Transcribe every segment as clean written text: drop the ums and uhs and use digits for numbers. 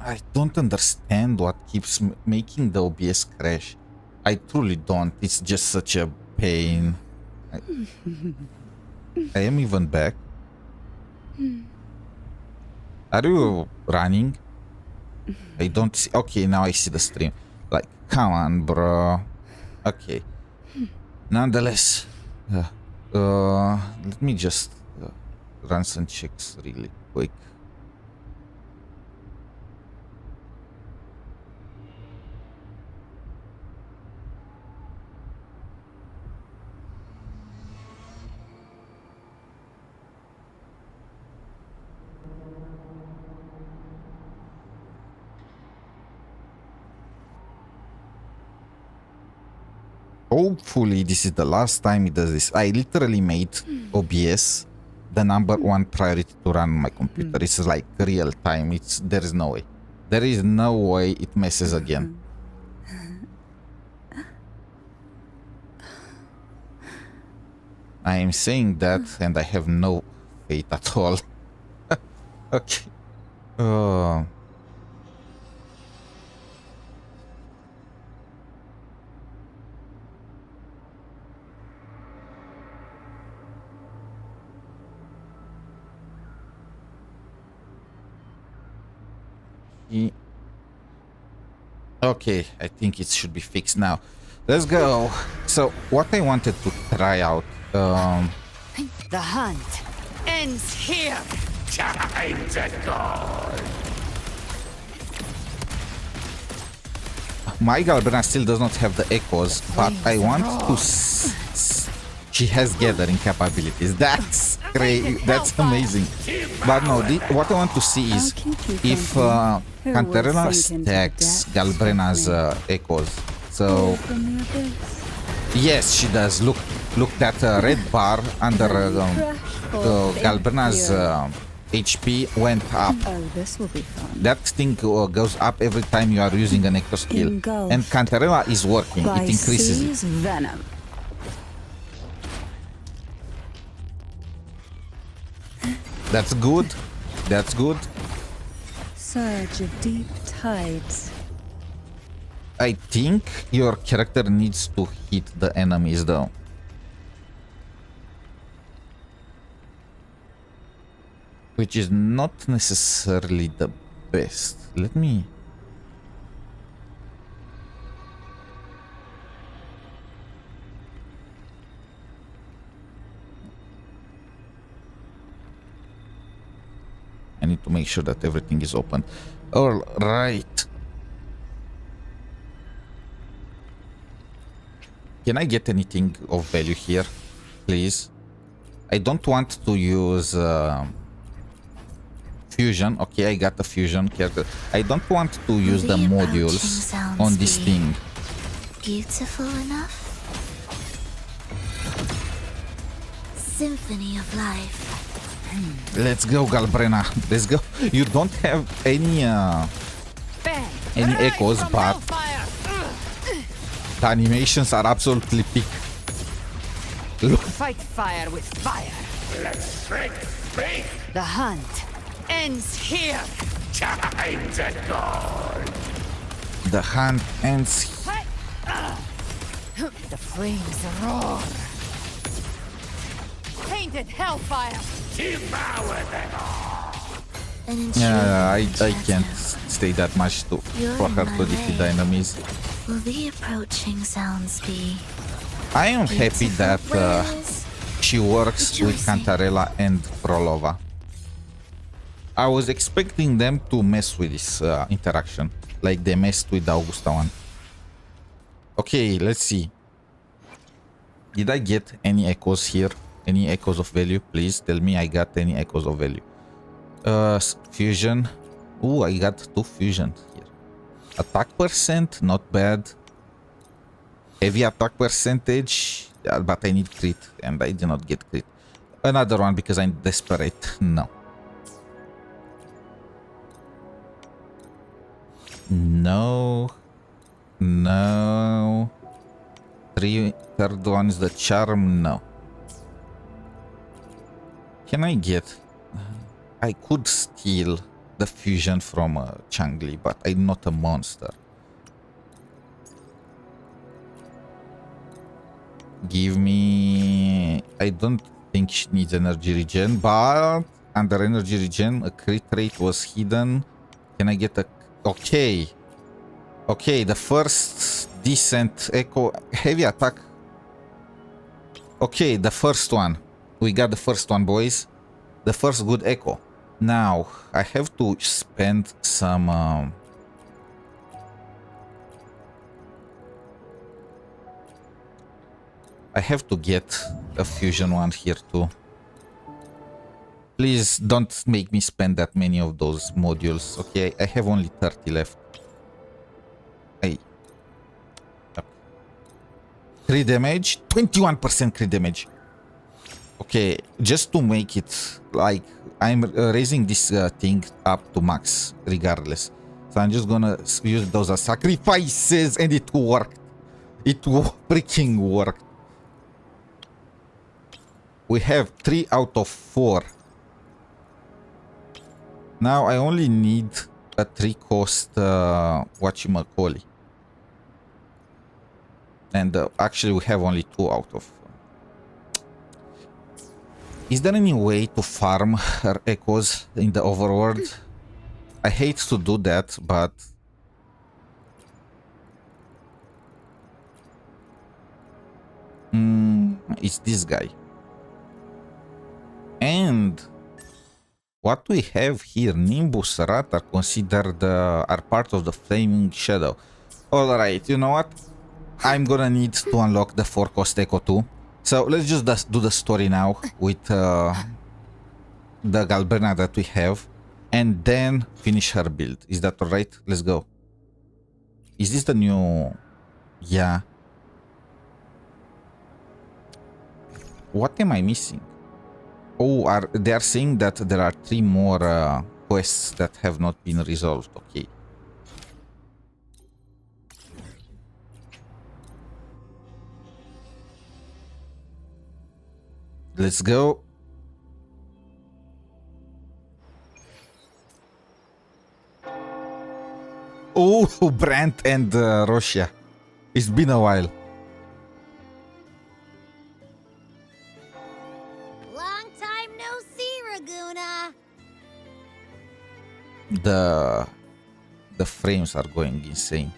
I don't understand what keeps making the OBS crash. I truly don't. It's just such a pain. I am even back. Are you running? I don't see. Okay, now I see the stream. Like, come on, bro. Okay. Nonetheless, let me just run some checks really quick. Hopefully this is the last time he does this. I literally made OBS the #1 priority to run on my computer. It's like real time. There is no way. There is no way it messes again. I am saying that and I have no faith at all. Okay. Okay, I think it should be fixed now. Let's go. So what I wanted to try out, the hunt ends here. Time to go. My Galbrina still does not have the echoes, but I want to she has gathering capabilities. That's great. That's amazing. But no, what I want to see is if Cantarella stacks Galbrina's echoes. So yes, she does. Look that red bar under Galbrina's HP went up. Oh, this will be fun. That thing goes up every time you are using an echo skill. And Cantarella is working. It increases it. Venom. That's good. That's good. Surge of deep tides. I think your character needs to hit the enemies though. Which is not necessarily the best. Let me... I need to make sure that everything is open. All right. Can I get anything of value here, please? I don't want to use fusion. Okay, I got the fusion character. I don't want to use the modules on this thing. Beautiful enough? Symphony of life. Let's go, Galbrina. Let's go. You don't have any echoes, but the animations are absolutely peak. Look. Fight fire with fire. Let's break. The hunt ends here. Time to go. The hunt ends. The flames roar. Painted hellfire. Devour them all. Yeah, I can't stay that much for her to defeat the enemies. Will the approaching sounds be? I am happy that she works with Cantarella and Frolova. I was expecting them to mess with this interaction, like they messed with the Augusta one. Okay, let's see. Did I get any echoes here? Any echoes of value? Please tell me I got any echoes of value. Fusion. Ooh, I got 2 fusion here. Attack percent, not bad. Heavy attack percentage, yeah, but I need crit, and I did not get crit. Another one because I'm desperate. No. No. No. Third one is the charm. No. Can I get... I could steal the fusion from Changli, but I'm not a monster. Give me... I don't think she needs energy regen, but under energy regen, a crit rate was hidden. Can I get a... Okay. Okay, the first decent echo... Heavy attack. Okay, the first one. We got the first one, boys. The first good echo. Now, I have to spend some... I have to get a fusion one here too. Please don't make me spend that many of those modules. Okay, I have only 30 left. Hey. 3 damage, 21% crit damage. Okay, just to make it like I'm raising this thing up to max regardless. So I'm just gonna use those as sacrifices, and it worked. It freaking worked. We have 3 out of 4. Now I only need a 3 cost whatchamacallit. And actually we have only 2 out of... Is there any way to farm her echoes in the overworld? I hate to do that, but... it's this guy. And what we have here, Nimbus Rat are considered are part of the Flaming Shadow. Alright, you know what? I'm gonna need to unlock the 4 cost echo too. So let's just do the story now with the Galberna that we have, and then finish her build. Is that alright? Let's go. Is this the new... Yeah. What am I missing? Oh, they are saying that there are 3 more quests that have not been resolved. Okay. Let's go. Oh, Brandt and Russia. It's been a while. Long time no see, Raguna. The frames are going insane.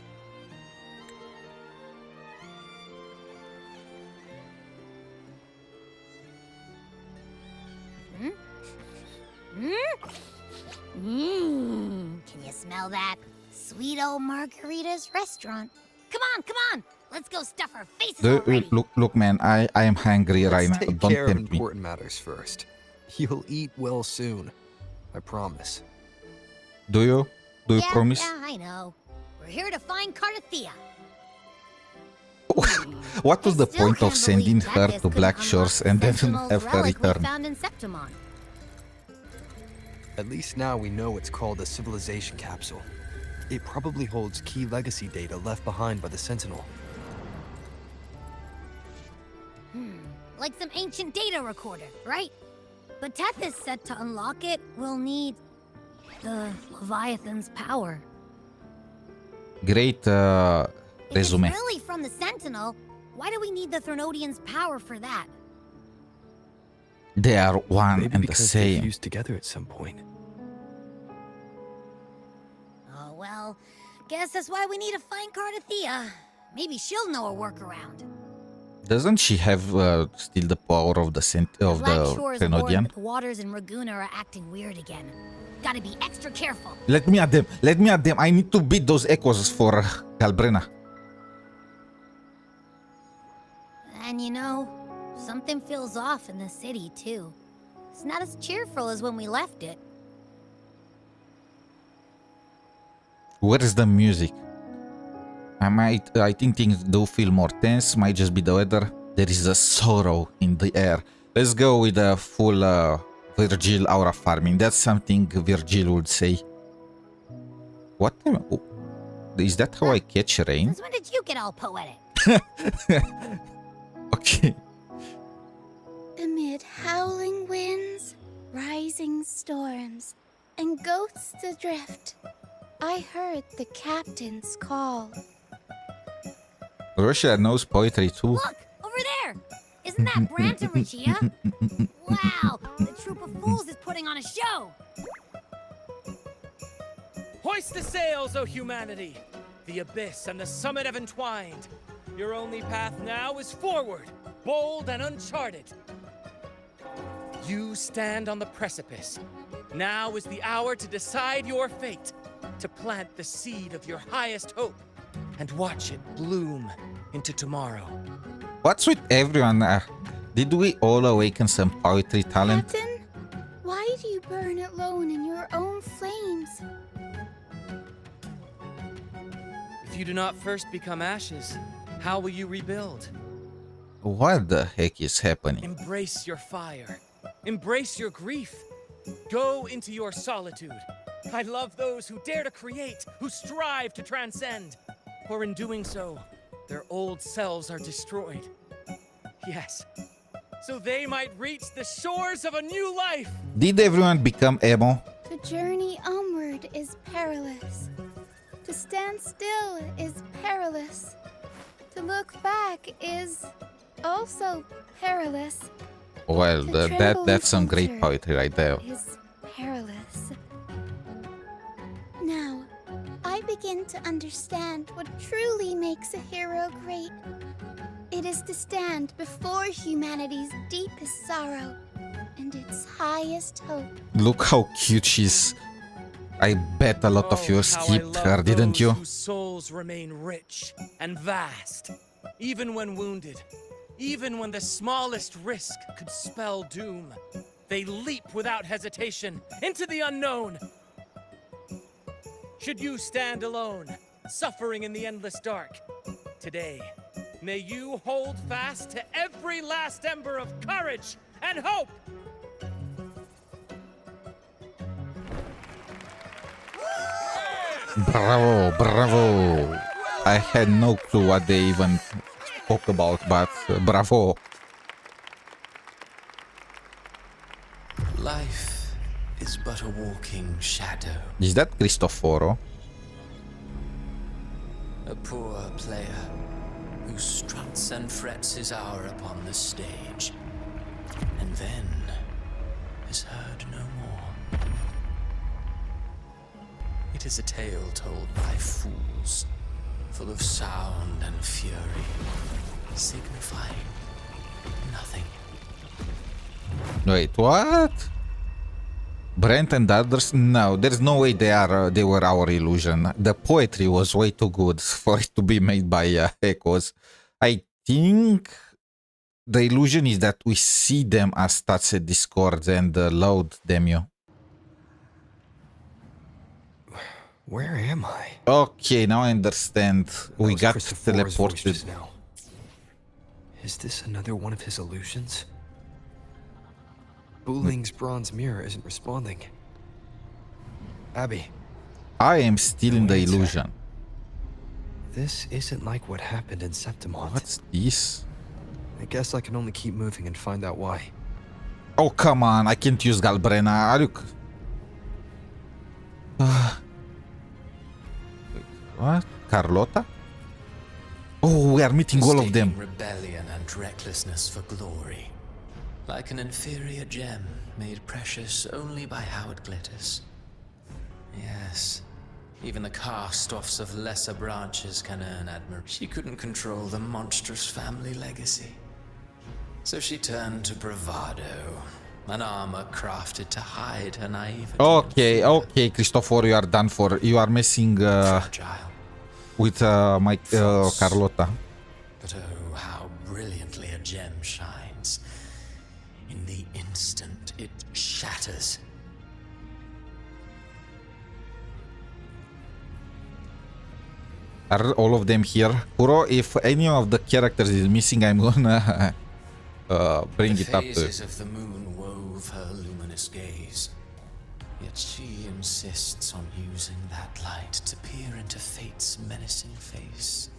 Can you smell that? Sweet old Margarita's restaurant. Come on. Let's go stuff our faces already. Look, man, I am hungry right now. Take Don't care of tempt me. important matters first. You'll eat well soon. I promise. Do you? Do you promise? Yeah, I know. We're here to find Cardathea. What was the I still point of can't sending believe her Bacchus to couldn't Black unlock Shores the and then Sentinel's have her relic we return? found in Septimon. At least now we know it's called a civilization capsule. It probably holds key legacy data left behind by the Sentinel. Like some ancient data recorder, right? But Tethys said to unlock it, we'll need the Leviathan's power. Great If resume. it's really from the Sentinel, why do we need the Threnodian's power for that? They are one Maybe and the because they same. fused together at some point. Oh, well, guess that's why we need to find Cardathea. Maybe she'll know a workaround. Doesn't she have still the power of the Black Shores warned Grenadian? that the waters in Raguna are acting weird again. Gotta be extra careful. Let me at them. Let me at them. I need to beat those echoes for Galbrena. And you know, something feels off in the city, too. It's not as cheerful as when we left it. Where is the music? I think things do feel more tense. Might just be the weather. There is a sorrow in the air. Let's go with a full Virgil aura farming. That's something Virgil would say. What? Oh, is that how I catch rain? Since when did you get all poetic? Okay. Amid howling winds, rising storms, and ghosts adrift. I heard the captain's call. Russia knows poetry too. Look, over there! Isn't that Brant and Rachia? Wow, the troop of fools is putting on a show! Hoist the sails, O humanity! The abyss and the summit have entwined. Your only path now is forward, bold and uncharted. You stand on the precipice. Now is the hour to decide your fate, to plant the seed of your highest hope, and watch it bloom into tomorrow. What's with everyone? Did we all awaken some poetry talent? Captain, why do you burn alone in your own flames? If you do not first become ashes, how will you rebuild? What the heck is happening? Embrace your fire. Embrace your grief. Go into your solitude. I love those who dare to create, who strive to transcend. For in doing so, their old selves are destroyed. Yes, so they might reach the shores of a new life. Did everyone become emo? The journey onward is perilous. To stand still is perilous. To look back is also perilous. Well, To tremble that's some in great culture poetry right there. is perilous. Now, I begin to understand what truly makes a hero great. It is to stand before humanity's deepest sorrow and its highest hope. Look how cute she's. I bet a lot of you how I skipped love her, didn't those you? Whose souls remain rich and vast, even when wounded, even when the smallest risk could spell doom. They leap without hesitation into the unknown. Should you stand alone, suffering in the endless dark, today, may you hold fast to every last ember of courage and hope. Bravo, bravo. I had no clue what they even spoke about, but bravo. Life is but a walking shadow. Is that Cristoforo? A poor player who struts and frets his hour upon the stage, and then is heard no more. It is a tale told by fools, full of sound and fury, signifying nothing. Wait, what? Brent and others? No, there's no way they were our illusion. The poetry was way too good for it to be made by echoes. I think the illusion is that we see them as stats at Discord and load them. Where am I? Okay, now I understand. We got teleported. Now. Is this another one of his illusions? Buling's bronze mirror isn't responding. Abby. I am still in the illusion. This isn't like what happened in Septimont. What's this? I guess I can only keep moving and find out why. Oh, come on. I can't use Galbrena. Are you... Wait, what? Carlota? Oh, we are meeting all of them. Mistaking rebellion and recklessness for glory. Like an inferior gem made precious only by how it glitters. Yes, even the cast-offs of lesser branches can earn admiration. She couldn't control the monstrous family legacy. So she turned to bravado, an armor crafted to hide her naivety. Okay, okay, Cristoforo, you are done for. You are messing with my Carlota. But oh, how brilliantly a gem shines. In the instant it shatters. Are all of them here? Kuro, if any of the characters is missing, I'm gonna bring it up to you. The phases of the moon wove her luminous gaze. Yet she insists on using that light to peer into fate's menacing face.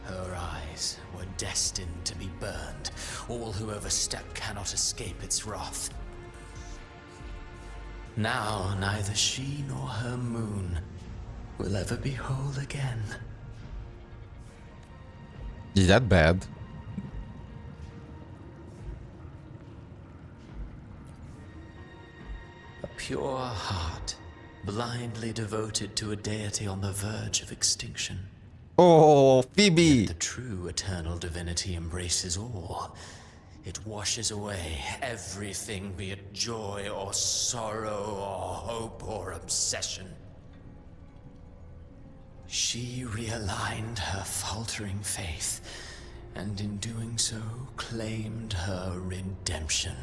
Her eyes were destined to be burned. All who overstep cannot escape its wrath. Now neither she nor her moon will ever be whole again. Is that bad? A pure heart, blindly devoted to a deity on the verge of extinction. Oh, Phoebe! The true eternal divinity embraces all. It washes away everything, be it joy or sorrow or hope or obsession. She realigned her faltering faith, and in doing so, claimed her redemption.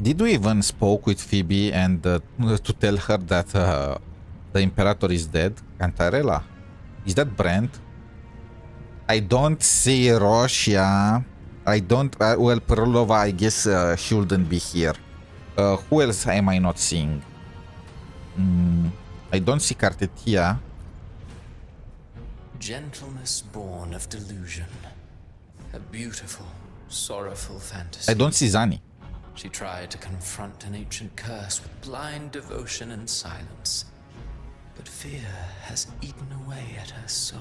Did we even spoke with Phoebe and to tell her that the Imperator is dead? Cantarella? Is that Brent? I don't see Russia. I don't... well, Perlova, I guess shouldn't be here. Who else am I not seeing? I don't see Cartetia. Gentleness born of delusion. A beautiful, sorrowful fantasy. I don't see Zani. She tried to confront an ancient curse with blind devotion and silence. But fear has eaten away at her soul.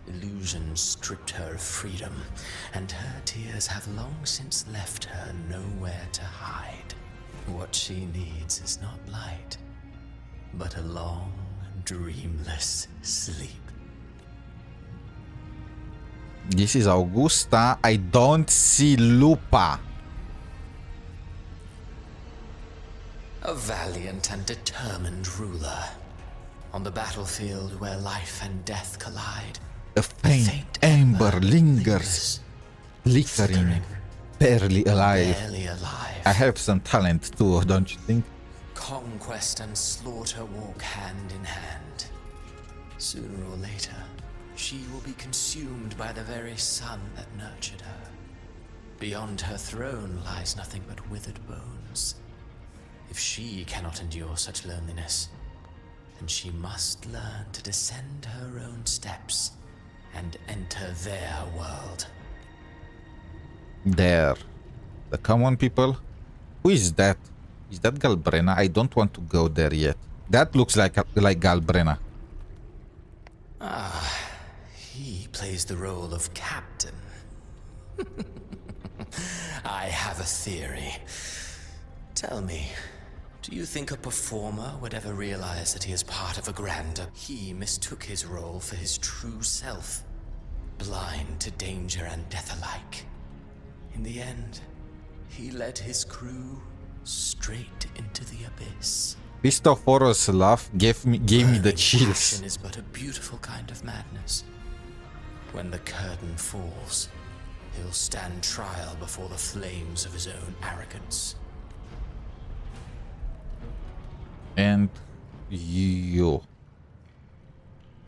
Illusion stripped her of freedom, and her tears have long since left her nowhere to hide. What she needs is not light, but a long, dreamless sleep. This is Augusta. I don't see Lupa. A valiant and determined ruler. On the battlefield where life and death collide, A faint ember lingers, flickering, barely alive. barely alive. I have some talent too, don't you think? Conquest and slaughter walk hand in hand. Sooner or later, she will be consumed by the very sun that nurtured her. Beyond her throne lies nothing but withered bones. If she cannot endure such loneliness, then she must learn to descend her own steps and enter their world. There. The common people? Who is that? Is that Galbrena? I don't want to go there yet. That looks like Galbrena. Ah, he plays the role of captain. I have a theory. Tell me, do you think a performer would ever realize that he is part of a grander? He mistook his role for his true self, blind to danger and death alike. In the end, he led his crew straight into the abyss. Christophoros' laugh gave me the chills. Passion is but a beautiful kind of madness. When the curtain falls, he'll stand trial before the flames of his own arrogance. And you.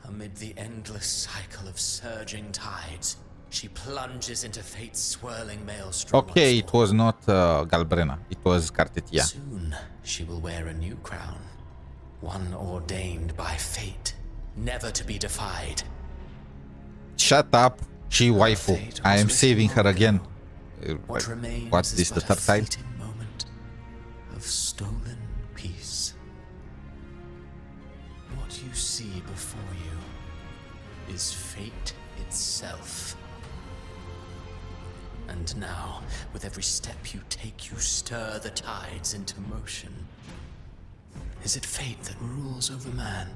Amid the endless cycle of surging tides, she plunges into fate's swirling maelstrom. Okay, it was not Galbrena. It was Cartetia. Soon, she will wear a new crown. One ordained by fate, never to be defied. Shut up, she waifu. I am saving her again. What remains What's this, is the but a third time? fleeting moment of stolen peace. What you see before you is fate itself. And now, with every step you take, you stir the tides into motion. Is it fate that rules over man,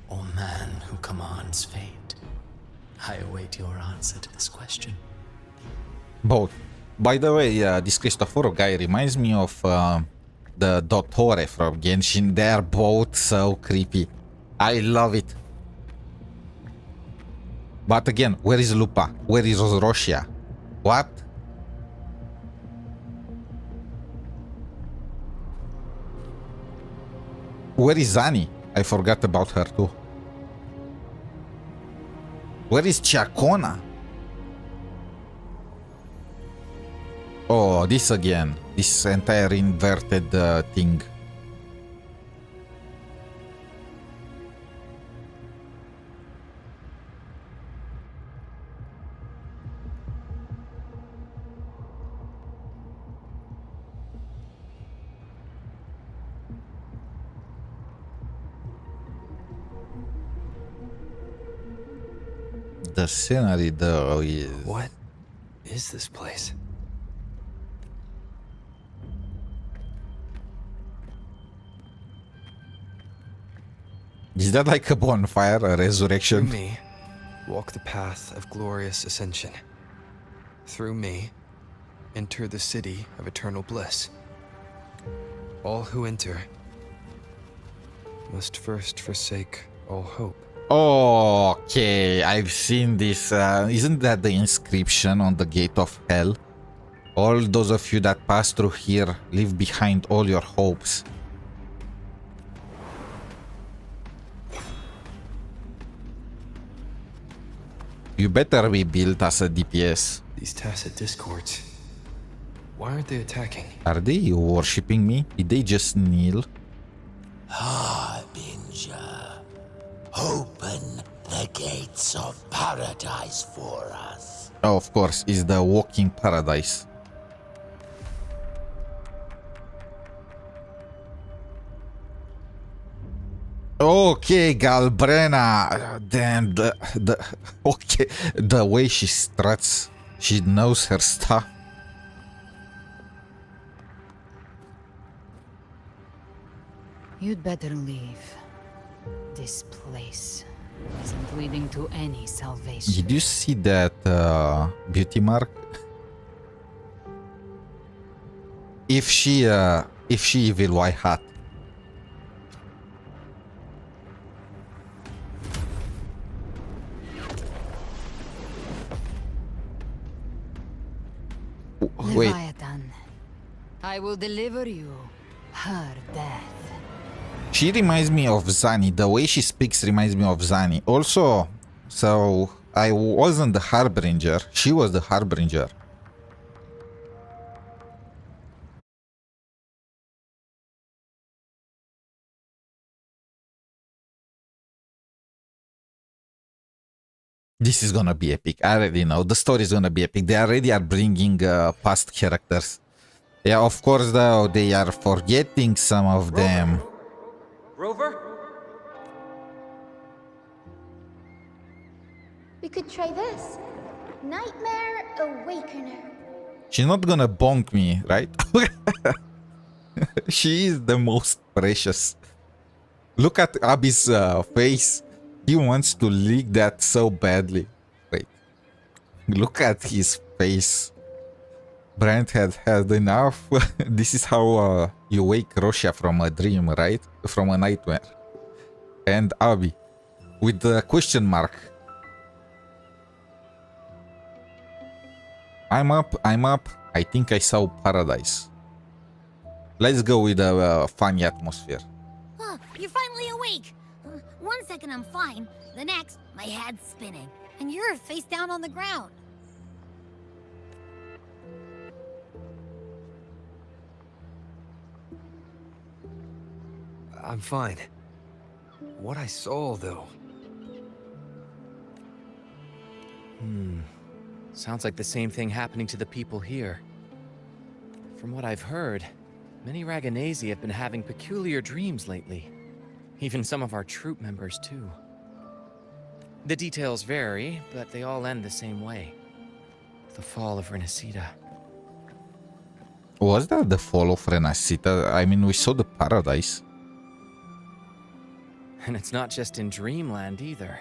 or man who commands fate? I await your answer to this question. Both. By the way, this Cristoforo guy reminds me of the Dottore from Genshin. They're both so creepy. I love it. But again, where is Lupa? Where is Russia? What? Where is Zani? I forgot about her too. Where is Chacona? Oh, this again. This entire inverted thing. The scenery though is... What is this place? Is that like a bonfire, a resurrection? Through me, walk the path of glorious ascension. Through me, enter the city of eternal bliss. All who enter must first forsake all hope. Okay, I've seen this. Isn't that the inscription on the gate of hell? All those of you that pass through here, leave behind all your hopes. You better be built as a DPS. These tacit discords, why aren't they attacking? Are they worshipping me? Did they just kneel? Harbinger, open the gates of paradise for us. Oh, of course, it's the walking paradise. Okay, Galbrena. Damn, okay, the way she struts, she knows her stuff. You'd better leave. This place isn't leading to any salvation. Did you see that beauty mark? If she evil, why hot? Wait. Leviathan, I will deliver you her death. She reminds me of Zani. The way she speaks reminds me of Zani. Also, so I wasn't the Harbinger. She was the Harbinger. This is gonna be epic. I already know. The story is gonna be epic. They already are bringing past characters. Yeah, of course, though, they are forgetting some of them. Rover? We could try this. Nightmare Awakener. She's not gonna bonk me, right? She is the most precious. Look at Abby's face. He wants to lick that so badly. Wait. Look at his face. Brent had had enough. This is how you wake Rosia from a dream, right? From a nightmare. And Abby. With the question mark. I'm up. I think I saw paradise. Let's go with a funny atmosphere. Huh, you're finally awake. 1 second I'm fine. The next, my head's spinning. And you're face down on the ground. I'm fine. What I saw, though. Sounds like the same thing happening to the people here. From what I've heard, many Raganesi have been having peculiar dreams lately. Even some of our troop members, too. The details vary, but they all end the same way. The fall of RENASCITA. Was that the fall of RENASCITA? I mean, we saw the paradise. And it's not just in Dreamland either.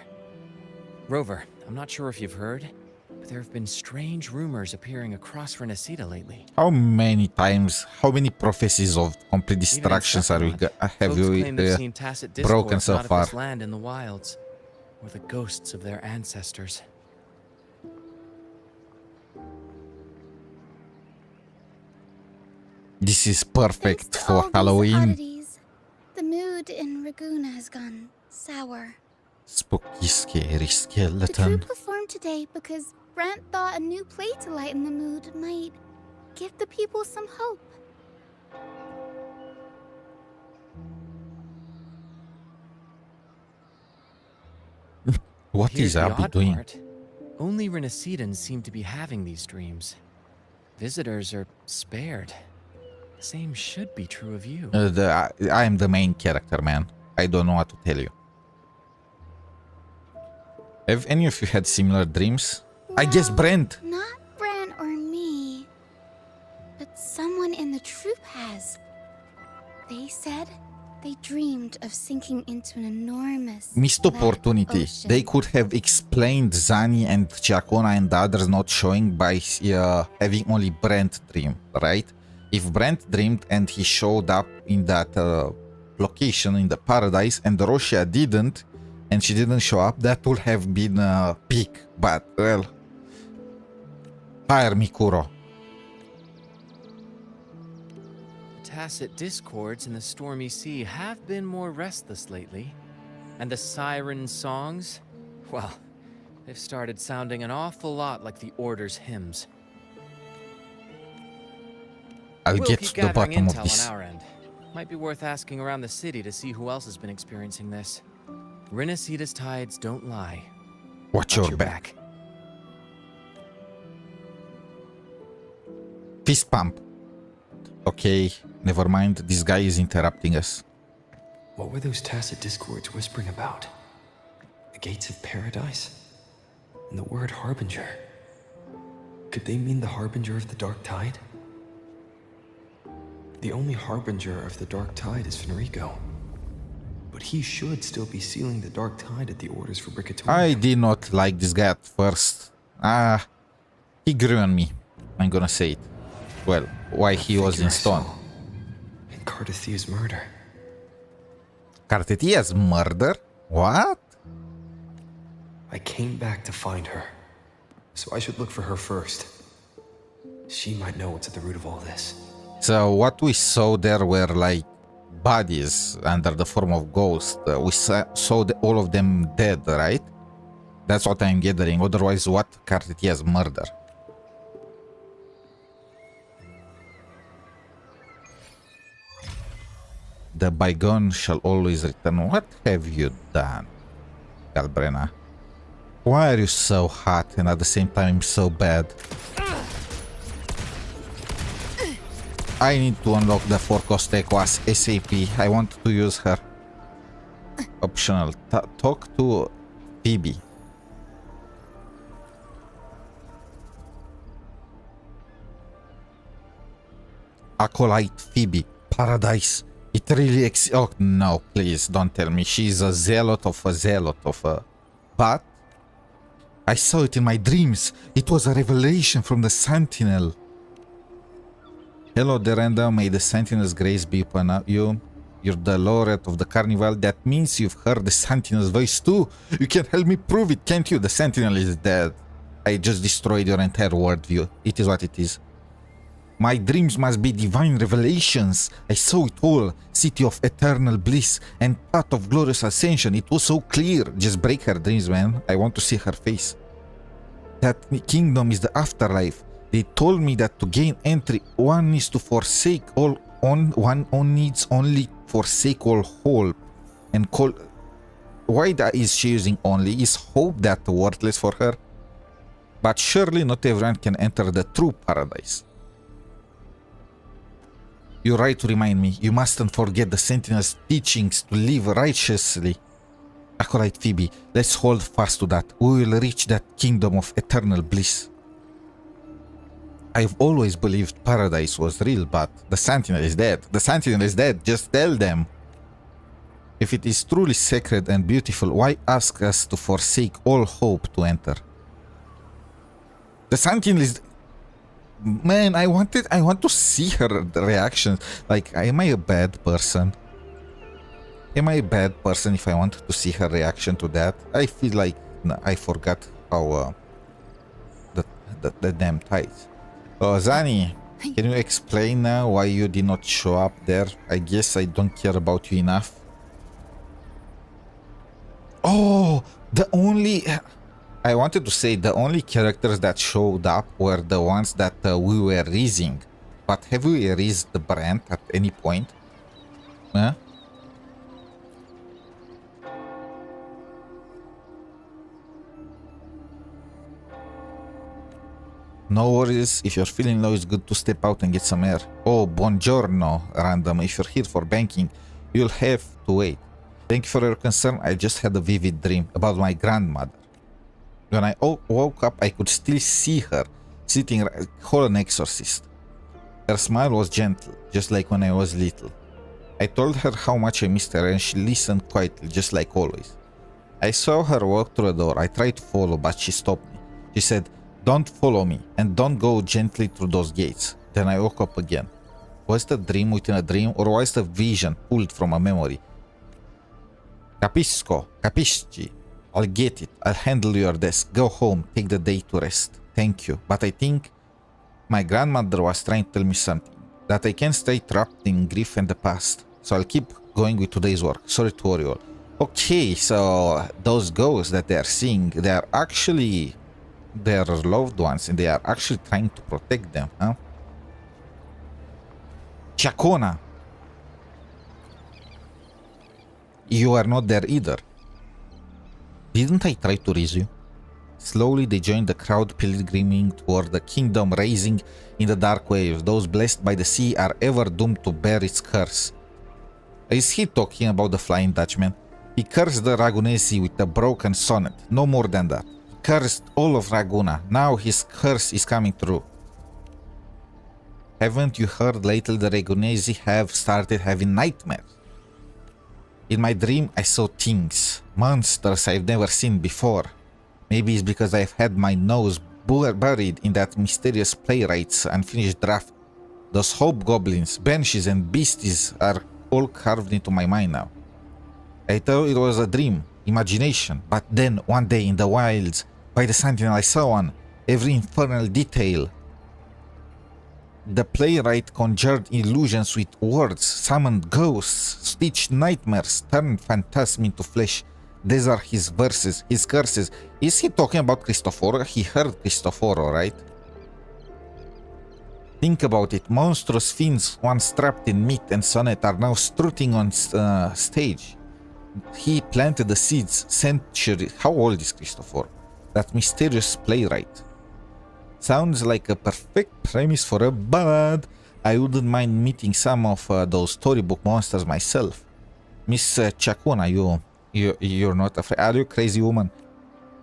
Rover, I'm not sure if you've heard, but there have been strange rumors appearing across RENASCITA lately. How many times, how many prophecies of complete Even in destructions have Folks we claim they've seen tacit broken discourse so out of far? this land in the wilds, or the ghosts of their ancestors. This is Thanks perfect to all for these Halloween. oddities, the mood in Bygone has gone sour. Spooky, scary The skeleton. crew performed today because Brent thought a new play to lighten the mood might give the people some hope. What Here's is the Abby odd doing? part. Only RENASCITANs seem to be having these dreams. Visitors are spared. The same should be true of you. I am the main character, man. I don't know what to tell you. Have any of you had similar dreams? I guess No, Brent. Not Bran or me. But someone in the troop has. They said they dreamed of sinking into an enormous Missed black opportunity. ocean. They could have explained Zani and Giacona and the others not showing by having only Brent dream, right? If Brent dreamed and he showed up in that location in the paradise and Roshia didn't, and she didn't show up, that would have been a peak. But, well, fire me, Kuro. Tacit discords in the stormy sea have been more restless lately. And the siren songs, well, they've started sounding an awful lot like the Order's hymns. I'll We'll get keep to the gathering bottom of intel this. on our end. Might be worth asking around the city to see who else has been experiencing this. RENASCITA's tides don't lie. Watch your back. Fist pump. Okay, never mind. This guy is interrupting us. What were those tacit discords whispering about? The gates of paradise? And the word harbinger? Could they mean the harbinger of the dark tide? The only harbinger of the dark tide is Fenrico. But he should still be sealing the dark tide at the orders for Bricatorium. I did not like this guy at first. He grew on me. I'm gonna say it. Well, why he was in stone. In Cardathia's murder. Cartetia's murder? What? I came back to find her. So I should look for her first. She might know what's at the root of all this. So what we saw there were like bodies under the form of ghosts. We saw all of them dead, right? That's what I'm gathering. Otherwise, what Cartetia's murder? The bygone shall always return. What have you done, Galbrena? Why are you so hot and at the same time so bad? I need to unlock the forecast Equas ASAP. I want to use her. Optional. Talk to Phoebe. Acolyte Phoebe. Paradise. It really oh no, please don't tell me she's a zealot of a but I saw it in my dreams. It was a revelation from the Sentinel. Hello, Derenda. May the Sentinel's grace be upon you. You're the laureate of the carnival. That means you've heard the Sentinel's voice too. You can help me prove it, can't you? The Sentinel is dead. I just destroyed your entire worldview. It is what it is. My dreams must be divine revelations. I saw it all. City of eternal bliss and path of glorious ascension. It was so clear. Just break her dreams, man. I want to see her face. That kingdom is the afterlife. They told me that to gain entry, one needs to forsake all. One needs only forsake all hope and call. Why is she using only? Is hope that worthless for her? But surely not everyone can enter the true paradise. You're right to remind me. You mustn't forget the Sentinel's teachings to live righteously. Acolyte Phoebe, let's hold fast to that. We will reach that kingdom of eternal bliss. I've always believed paradise was real, but the Sentinel is dead. The Sentinel is dead. Just tell them. If it is truly sacred and beautiful, why ask us to forsake all hope to enter? The Sentinel is... Man, I want to see her reaction. Like, am I a bad person? Am I a bad person if I wanted to see her reaction to that? I feel like I forgot how the damn tides. Zani, can you explain now why you did not show up there? I guess I don't care about you enough. Oh, the only... I wanted to say the only characters that showed up were the ones that we were raising. But have we raised the brand at any point? Huh? No worries, if you're feeling low, it's good to step out and get some air. Oh, buongiorno, random. If you're here for banking, you'll have to wait. Thank you for your concern. I just had a vivid dream about my grandmother. When I woke up, I could still see her sitting, whole an exorcist. Her smile was gentle, just like when I was little. I told her how much I missed her and she listened quietly, just like always. I saw her walk through the door. I tried to follow, but she stopped me. She said, "Don't follow me and don't go gently through those gates." Then I woke up again. Was it a dream within a dream, or was it a vision pulled from a memory? Capisco, capisci. I'll get it. I'll handle your desk. Go home. Take the day to rest. Thank you. But I think my grandmother was trying to tell me something. That I can't stay trapped in grief and the past. So I'll keep going with today's work. Sorry to worry you all. Okay, so those ghosts that they are seeing, they are actually their loved ones and they are actually trying to protect them, huh? Chacona. You are not there either. Didn't I try to raise you? Slowly they joined the crowd pilgriming toward the kingdom, raising in the dark waves. Those blessed by the sea are ever doomed to bear its curse. Is he talking about the Flying Dutchman? He cursed the Ragunesi with a broken sonnet, no more than that. He cursed all of Raguna. Now his curse is coming true. Haven't you heard lately the Ragunesi have started having nightmares? In my dream I saw things, monsters I've never seen before. Maybe it's because I've had my nose buried in that mysterious playwright's unfinished draft. Those hobgoblins, banshees and beasties are all carved into my mind now. I thought it was a dream, imagination, but then one day in the wilds, by the sentinel I saw one, every infernal detail. The playwright conjured illusions with words, summoned ghosts, stitched nightmares, turned phantasm into flesh. These are his verses, his curses. Is he talking about Cristoforo? He heard Cristoforo, right? Think about it. Monstrous fiends, once trapped in meat and sonnet, are now strutting on stage. He planted the seeds centuries. How old is Cristoforo? That mysterious playwright. Sounds like a perfect premise for a ballad. I wouldn't mind meeting some of those storybook monsters myself. Miss Chacona, you're not afraid? Are you crazy woman?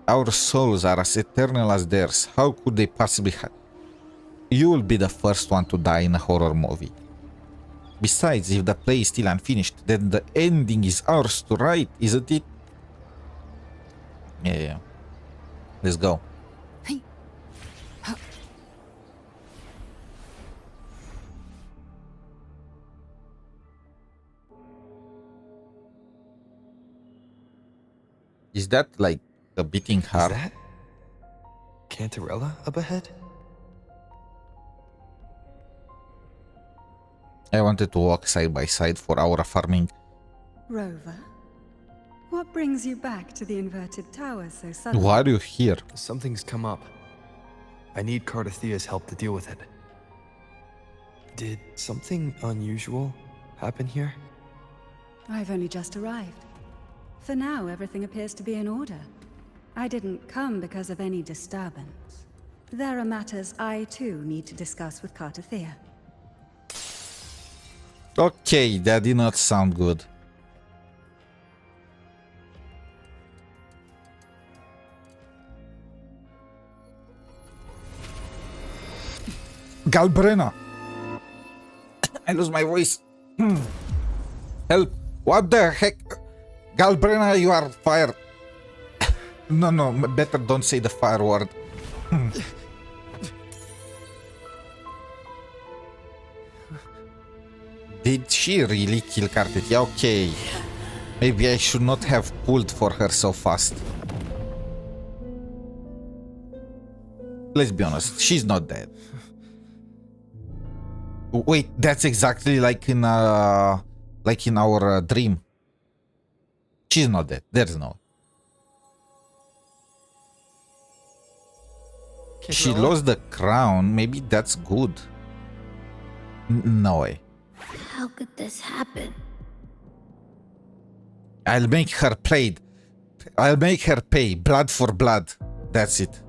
Our souls are as eternal as theirs. How could they possibly You will be the first one to die in a horror movie. Besides, if the play is still unfinished, then the ending is ours to write, isn't it? Yeah. Let's go. Is that like a beating heart? Is that Cantarella up ahead? I wanted to walk side by side for our farming. Rover, what brings you back to the inverted tower so suddenly? Why are you here? Something's come up. I need Cardathea's help to deal with it. Did something unusual happen here? I've only just arrived. For now, everything appears to be in order. I didn't come because of any disturbance. There are matters I too need to discuss with Cardathea. Okay, that did not sound good. Galbrena! I lose my voice. Help! What the heck? Galbrena, you are fired. No, better don't say the fire word. Did she really kill Cardathea? Okay. Maybe I should not have pulled for her so fast. Let's be honest, she's not dead. Wait, that's exactly like in our dream. She's not dead. There's no. She lost the crown. Maybe that's good. No way. How could this happen? I'll make her pay. I'll make her pay. Blood for blood. That's it.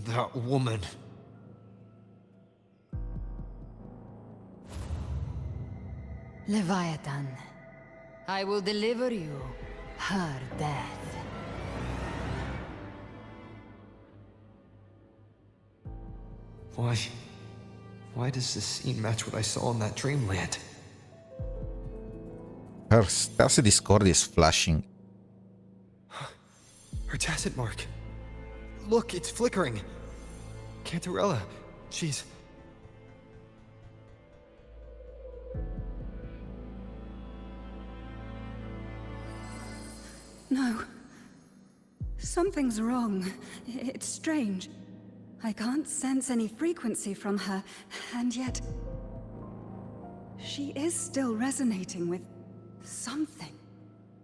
That woman. Leviathan, I will deliver you her death. Why does this scene match what I saw in that dreamland? Her Stacy Discord is flashing. Her tacit mark. Look, it's flickering. Cantarella, she's... No. Something's wrong. It's strange. I can't sense any frequency from her, and yet... she is still resonating with something.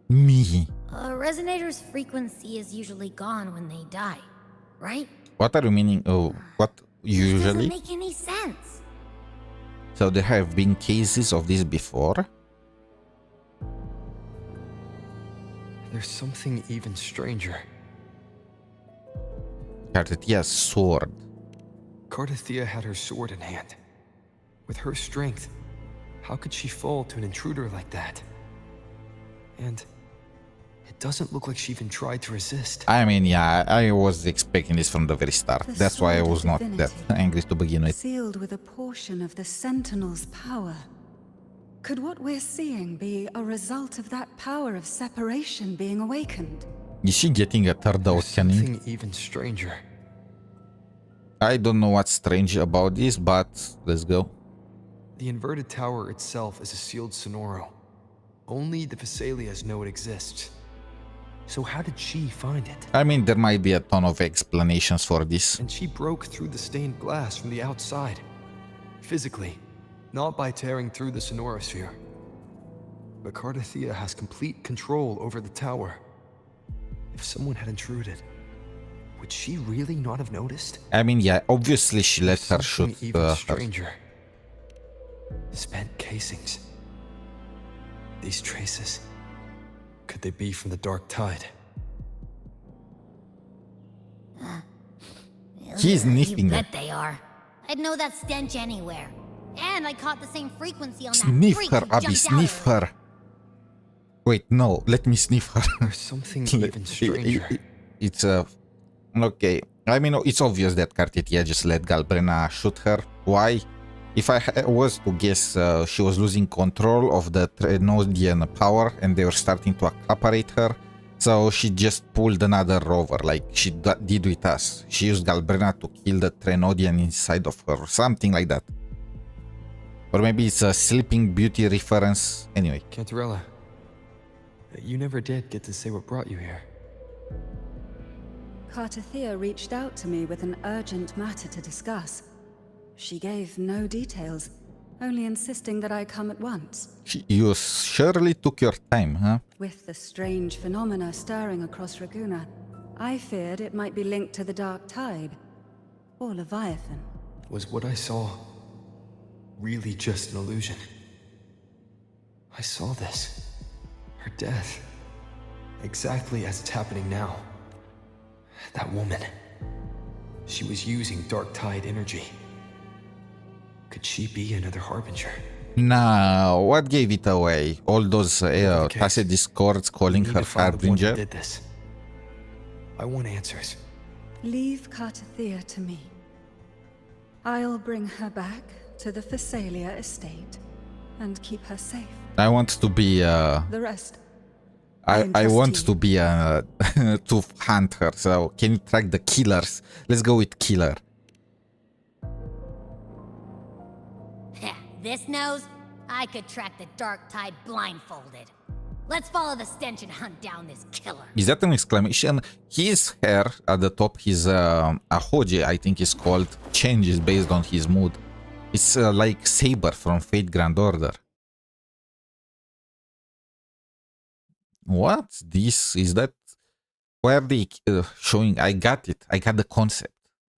Me. A resonator's frequency is usually gone when they die, right? What are you meaning? Oh, what usually? Doesn't make any sense. So there have been cases of this before? There's something even stranger. Cartetia's sword. Cartethia had her sword in hand. With her strength, how could she fall to an intruder like that? And it doesn't look like she even tried to resist. I mean, yeah, I was expecting this from the very start. That's why I was not that angry to begin with. Sealed with a portion of the Sentinel's power. Could what we're seeing be a result of that power of separation being awakened? Is she getting a third awakening? Something even stranger. I don't know what's strange about this, but let's go. The inverted tower itself is a sealed sonoro. Only the Vesalias know it exists. So how did she find it? I mean, there might be a ton of explanations for this. And she broke through the stained glass from the outside. Physically, not by tearing through the sonorosphere. But Cartethia has complete control over the tower. If someone had intruded, would she really not have noticed? I mean, yeah, obviously she let her Something shoot even her. stranger. Spent casings. These traces. Could they be from the dark tide? He's sniffing You her. bet they are. I'd know that stench anywhere. And I caught the same frequency on that Sniff freak her, who Abby, jumped out sniff earlier. her. Wait, no, let me sniff her. There's something even stranger. It's okay. I mean, it's obvious that Cartetia just let Galbrena shoot her. Why? If I was to guess, she was losing control of the Trenodian power and they were starting to accaparate her. So she just pulled another rover, like she did with us. She used Galbrena to kill the Trenodian inside of her, or something like that. Or maybe it's a Sleeping Beauty reference. Anyway. Cantarella, you never did get to say what brought you here. Cartethia reached out to me with an urgent matter to discuss. She gave no details, only insisting that I come at once. You surely took your time, huh? With the strange phenomena stirring across Raguna, I feared it might be linked to the dark tide, or Leviathan. Was what I saw really just an illusion? I saw this. Her death. Exactly as it's happening now. That woman. She was using dark tide energy. Could she be another harbinger? No, what gave it away? All those tacit discords calling her harbinger? Did this. I want answers. Leave Cartethia to me. I'll bring her back to the Phasalia estate and keep her safe. I want to be The rest. I want to be to hunt her. So can you track the killers? Let's go with killer. This nose? I could track the dark tide blindfolded. Let's follow the stench and hunt down this killer. Is that an exclamation? His hair at the top, his ahoji, I think is called, changes based on his mood. It's like Saber from Fate Grand Order. What? This is that? Why are they showing? I got it. I got the concept.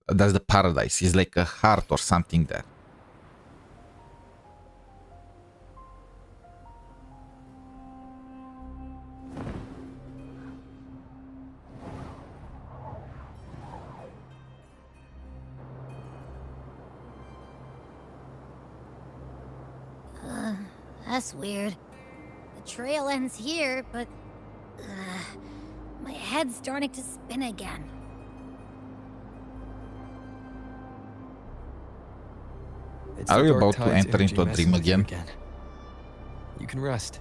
That's the paradise. It's like a heart or something there. That's weird. The trail ends here, but... my head's starting to spin again. It's Are the we Dark about to Tide's enter energy into a messing dream with you again? You can rest.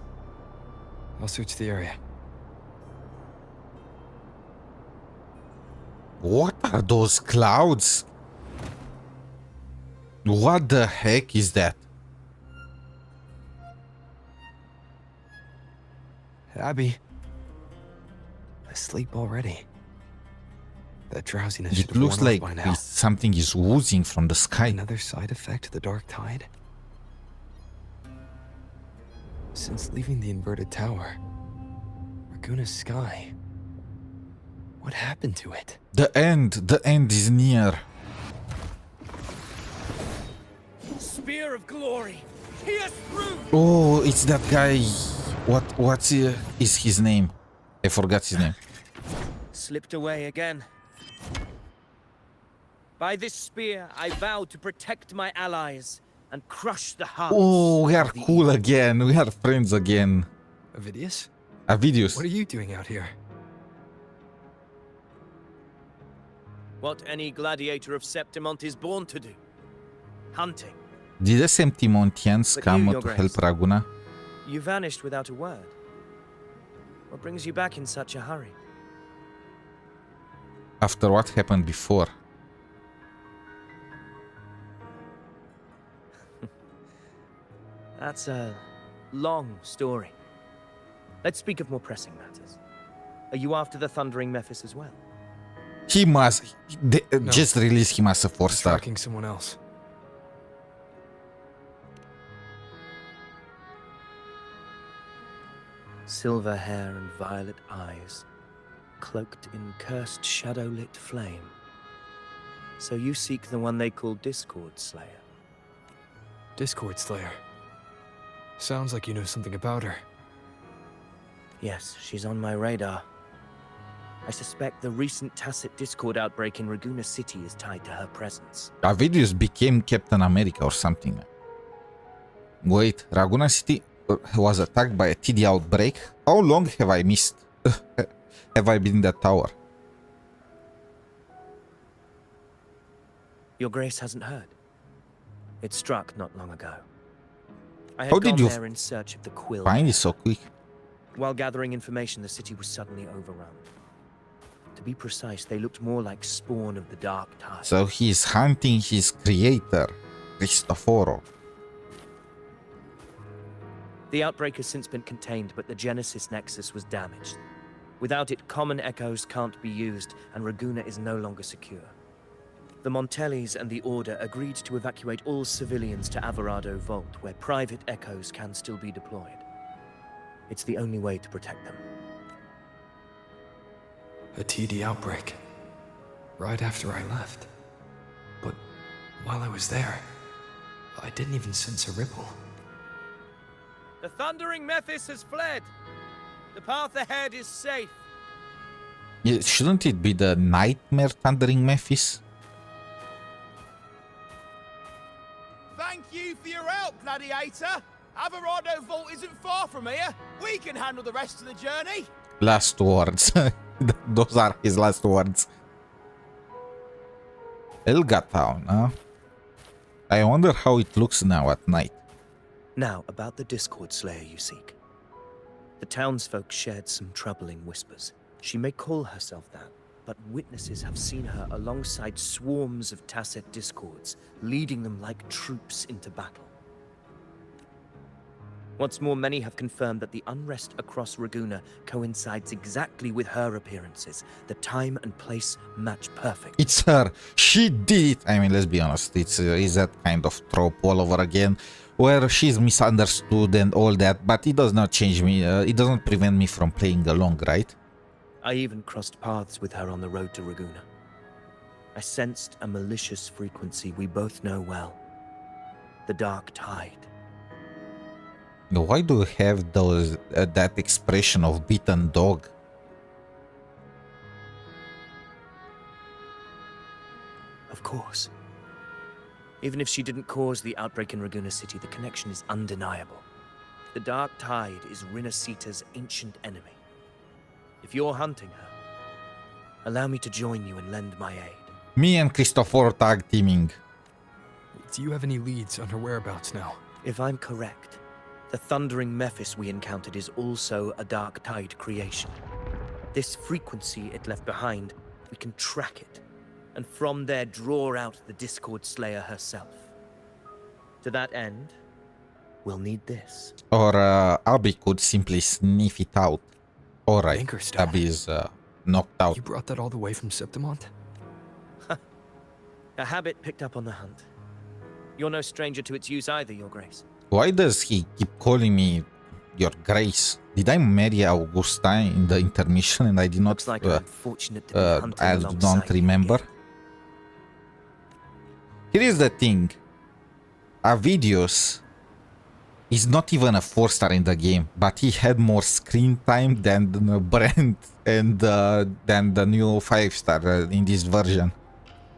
I'll search the area. What are those clouds? What the heck is that? Abby. Asleep already. That drowsiness should It have looks worn off like by now. something is oozing from the sky. Another side effect of the Dark Tide? Since leaving the inverted tower, Raguna's sky. What happened to it? The end is near. Spear of glory! Pierce through! Oh, it's that guy. What's is his name? I forgot his name. Slipped away again. By this spear, I vow to protect my allies and crush the hearts. Oh, we are of the cool evil. again. We are friends again. Avidius? Avidius. What are you doing out here? What any gladiator of Septimont is born to do. Hunting. Did the Septimontians But come you, Your to help Grace. Raguna? You vanished without a word. What brings you back in such a hurry? After what happened before? That's a long story. Let's speak of more pressing matters. Are you after the Thundering Mephis as well? He must. They, No. Just release him as a I'm 4-star. tracking someone else. Silver hair and violet eyes, cloaked in cursed shadow-lit flame. So you seek the one they call Discord Slayer. Discord Slayer. Sounds like you know something about her. Yes, she's on my radar. I suspect the recent tacit Discord outbreak in Raguna City is tied to her presence. Avidius became Captain America or something. Wait, Raguna City was attacked by a TD outbreak? How long have I missed? Have I been in that tower? Your Grace hasn't heard. It struck not long ago. I had How did gone you there in search of the quill. Find it so quick. While gathering information, the city was suddenly overrun. To be precise, they looked more like spawn of the Dark Tide. So he's hunting his creator, Cristoforo. The outbreak has since been contained, but the Genesis Nexus was damaged. Without it, common echoes can't be used, and Raguna is no longer secure. The Montellis and the Order agreed to evacuate all civilians to Averado Vault, where private echoes can still be deployed. It's the only way to protect them. A TD outbreak. Right after I left. But while I was there, I didn't even sense a ripple. The Thundering Mephis has fled! The path ahead is safe. Yeah, shouldn't it be the Nightmare Thundering Mephis? Thank you for your help, Gladiator. Averado Vault isn't far from here. We can handle the rest of the journey. Last words. Those are his last words. Elga Town, huh? I wonder how it looks now at night. Now, about the Discord Slayer you seek. The townsfolk shared some troubling whispers. She may call herself that, but witnesses have seen her alongside swarms of tacit discords, leading them like troops into battle. What's more, many have confirmed that the unrest across Raguna coincides exactly with her appearances. The time and place match perfect. It's her. She did it. I mean, let's be honest. It's that kind of trope all over again, where she's misunderstood and all that. But it does not change me. It doesn't prevent me from playing along, right? I even crossed paths with her on the road to Raguna. I sensed a malicious frequency we both know well. The Dark Tide. Why do you have those that expression of beaten dog? Of course. Even if she didn't cause the outbreak in Raguna City, the connection is undeniable. The Dark Tide is RENASCITA's ancient enemy. If you're hunting her, allow me to join you and lend my aid. Me and Cristoforo tag teaming. Do you have any leads on her whereabouts now? If I'm correct, the thundering Mephis we encountered is also a Dark Tide creation. This frequency it left behind, we can track it, and from there draw out the Discord Slayer herself. To that end, we'll need this. Or Abby could simply sniff it out. Alright, Anchorstone. Abby is knocked out. You brought that all the way from Septimont? A habit picked up on the hunt. You're no stranger to its use either, Your Grace. Why does he keep calling me Your Grace? Did I marry Augusta in the intermission and I did not? Looks like I'm fortunate to be hunting I alongside don't you remember. again. Here is the thing. Avidius is not even a 4-star in the game, but he had more screen time than Brent and than the new 5-star in this version.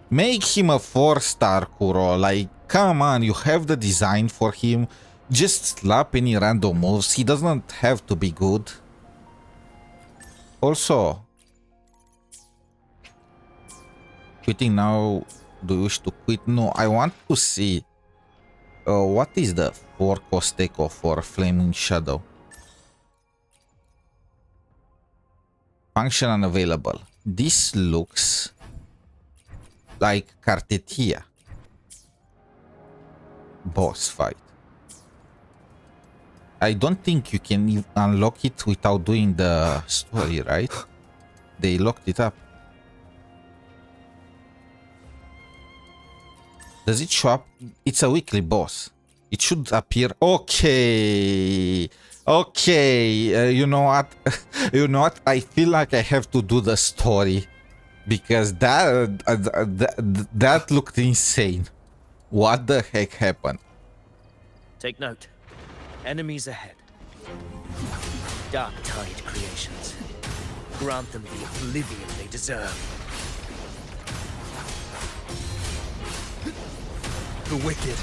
Make him a 4-star, Kuro. Like, come on, you have the design for him. Just slap any random moves. He doesn't have to be good. Also, quitting now. Do you wish to quit? No, I want to see what is the 4-cost echo for Flaming Shadow. Function unavailable. This looks like Cartetia. Boss fight. I don't think you can unlock it without doing the story, right? They locked it up. Does it show up? It's a weekly boss. It should appear. Okay. Okay. You know what? You know what? I feel like I have to do the story because that looked insane. What the heck happened? Take note. Enemies ahead. Dark Tide creations. Grant them the oblivion they deserve. The wicked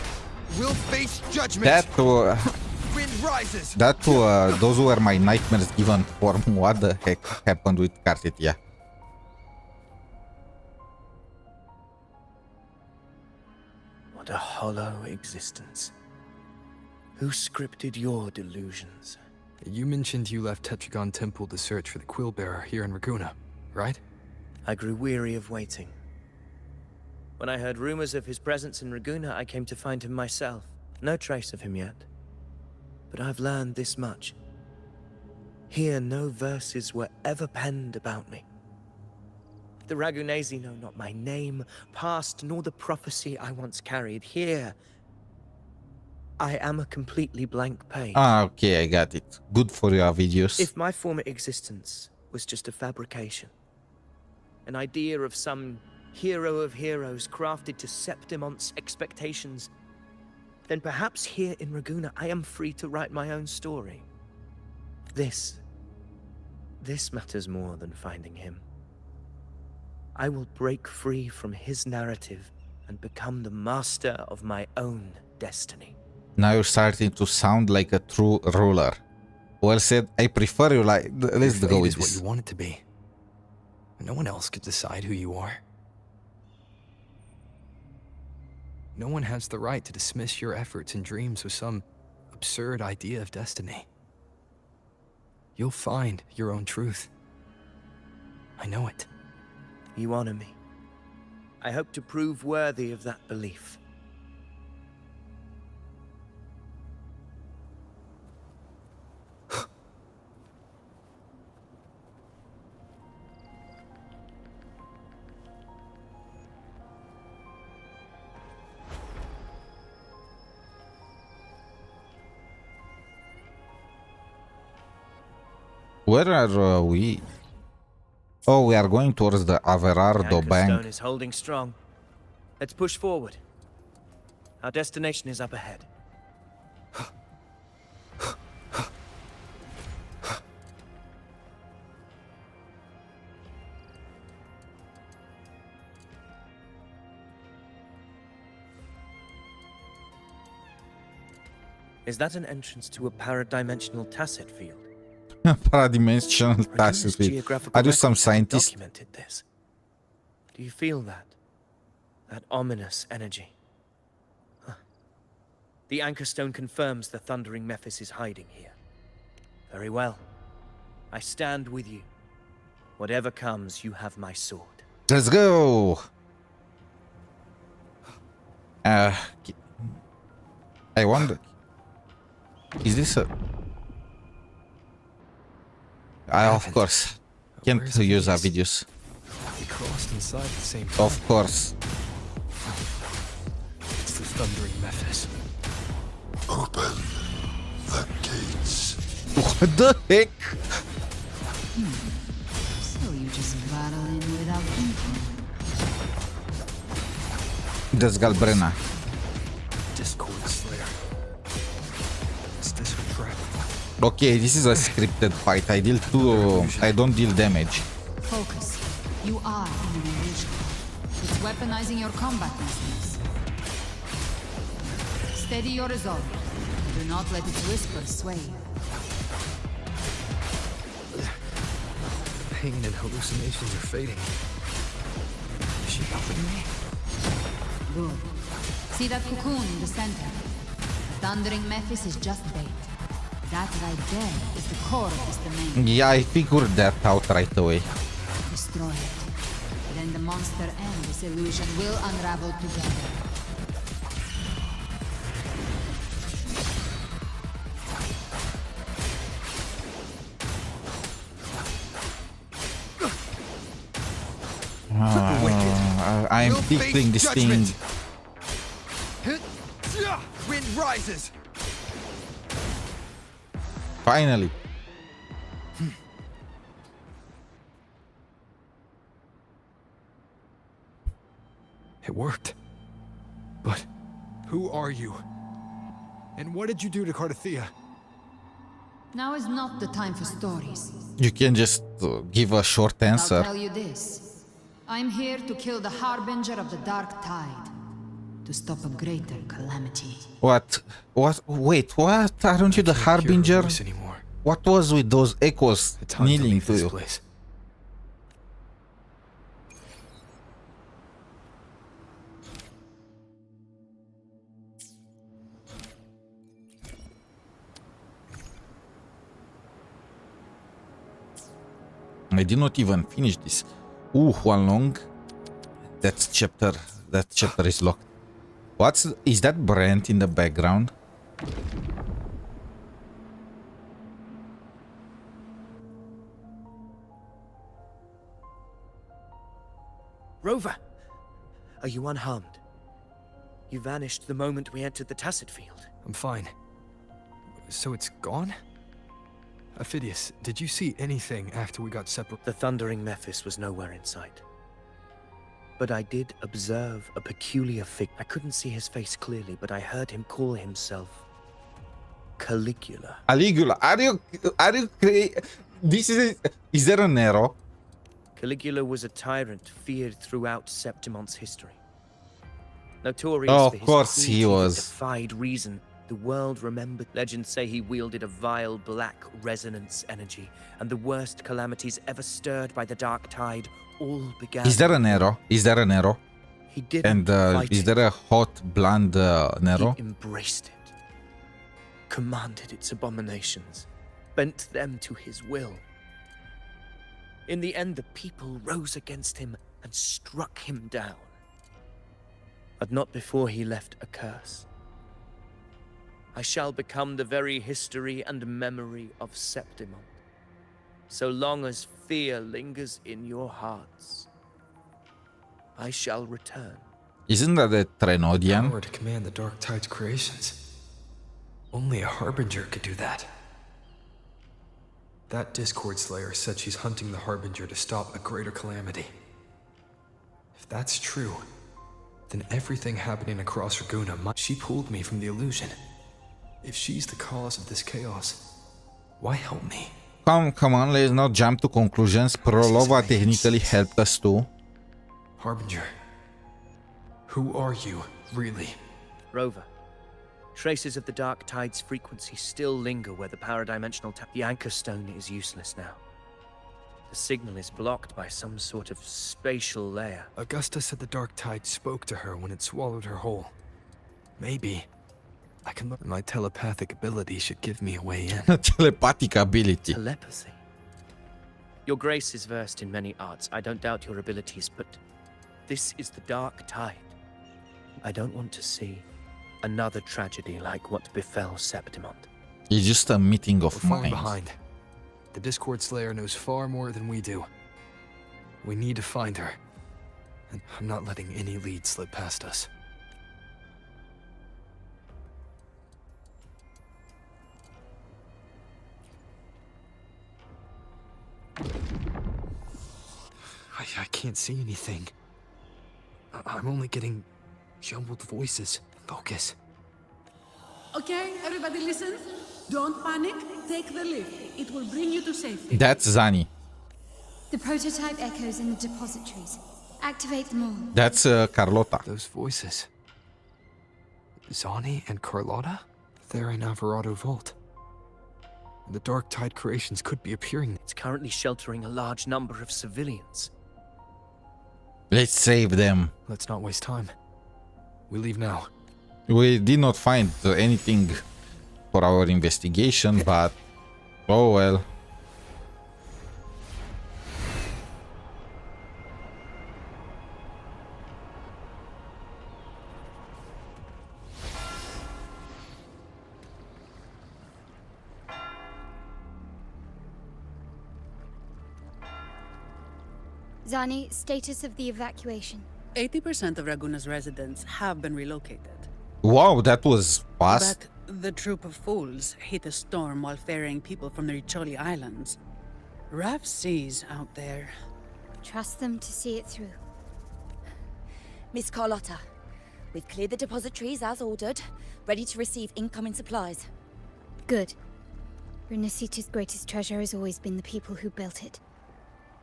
will face judgment. Wind rises. Those were my nightmares given form. What the heck happened with Cartetia? What a hollow existence. Who scripted your delusions? You mentioned you left Tetragon Temple to search for the Quill Bearer here in Raguna, right? I grew weary of waiting. When I heard rumors of his presence in Raguna, I came to find him myself. No trace of him yet. But I've learned this much. Here, no verses were ever penned about me. The Ragunesi know not my name, past, nor the prophecy I once carried. Here, I am a completely blank page. Ah, okay, I got it. Good for your videos. If my former existence was just a fabrication, an idea of some hero of heroes crafted to Septimont's expectations, then perhaps here in Raguna I am free to write my own story. This matters more than finding him. I will break free from his narrative and become the master of my own destiny. Now you're starting to sound like a true ruler. Well said. I prefer you like... Let's go with this. this. What you want it to be. No one else could decide who you are. No one has the right to dismiss your efforts and dreams with some absurd idea of destiny. You'll find your own truth. I know it. You honor me. I hope to prove worthy of that belief. Where are we? Oh, we are going towards the Averardo Bank. Stone is holding strong. Let's push forward. Our destination is up ahead. Is that an entrance to a paradimensional tacit field? Paradimensional tacit field. Are you some scientist? Documented this. Do you feel that? That ominous energy? The anchor stone confirms the thundering Mephis is hiding here. Very well. I stand with you. Whatever comes, you have my sword. Let's go. I wonder, is this a... of course. Can't use our videos. We crossed inside the same time. Of course. It's the thundering Mephis. Open the gates. What the heck? So you just battle in without thinking. That's Galbrena. Discord Slayer. Is this her trap? Okay, this is a scripted fight. I don't deal damage. Focus. You are in an illusion. It's weaponizing your combat instincts. Steady your resolve. Do not let its whispers sway you. Pain and hallucinations are fading. Is she helping me? Good. See that cocoon in the center? The thundering Mephis is just bait. That right there is the core of this domain. Yeah, I figured that out right away. Destroy it. Then the monster and this illusion will unravel together. I'm tickling this thing. Wind rises. Finally. It worked. But who are you? And what did you do to Cardathea? Now is not the time for stories. You can just give a short I'll answer. tell you this. I'm here to kill the harbinger of the dark tide. To stop a greater calamity. What? Wait, what? Aren't you the harbinger? What was with those echoes kneeling to you? Place. I did not even finish this. One long. That chapter is locked. Is that Brent in the background? Rover! Are you unharmed? You vanished the moment we entered the Tacit Field. I'm fine. So it's gone? Ophidius, did you see anything after we got separate? The thundering Mephis was nowhere in sight. But I did observe a peculiar figure. I couldn't see his face clearly, but I heard him call himself Caligula. Caligula, is there an arrow? Caligula was a tyrant feared throughout Septimon's history. Notorious Oh, for of his course he cruelty that was. defied reason, the world remembered. Legends say he wielded a vile black resonance energy, and the worst calamities ever stirred by the dark tide all began. Is there an arrow? Is there an arrow? He didn't And fight is it. there a hot blonde arrow? He embraced it, commanded its abominations, bent them to his will. In the end, the people rose against him and struck him down. But not before he left a curse. I shall become the very history and memory of Septimon. So long as fear lingers in your hearts, I shall return. Isn't that a Trenodian? Power to command the Dark Tide's creations. Only a Harbinger could do that. That Discord Slayer said she's hunting the Harbinger to stop a greater calamity. If that's true, then everything happening across Raguna she pulled me from the illusion. If she's the cause of this chaos, why help me? Come on, let's not jump to conclusions. Prolova technically helped us too. Harbinger, who are you, really? Rover, traces of the Dark Tide's frequency still linger where the paradimensional the anchor stone is useless now. The signal is blocked by some sort of spatial layer. Augusta said the Dark Tide spoke to her when it swallowed her whole. Maybe I can look. My telepathic ability should give me a way in. Telepathic ability. Telepathy. Your grace is versed in many arts. I don't doubt your abilities, but this is the dark tide. I don't want to see another tragedy like what befell Septimont. It's just a meeting of We're falling minds. behind. The Discord Slayer knows far more than we do. We need to find her. And I'm not letting any lead slip past us. I can't see anything. I'm only getting jumbled voices. Focus. Okay, everybody listen. Don't panic. Take the lift. It will bring you to safety. That's Zani. The prototype echoes in the depositories. Activate them all. That's Carlota. Those voices. Zani and Carlotta? They're in Alvarado Vault. The Dark Tide creations could be appearing. It's currently sheltering a large number of civilians. Let's save them. Let's not waste time. We leave now. We did not find anything for our investigation, but oh well. Zani, status of the evacuation. 80% of Raguna's residents have been relocated. Wow, that was fast. But the troop of fools hit a storm while ferrying people from the Riccioli Islands. Rough seas out there. Trust them to see it through. Miss Carlotta, we've cleared the depositories as ordered, ready to receive incoming supplies. Good. RENASCITA's greatest treasure has always been the people who built it.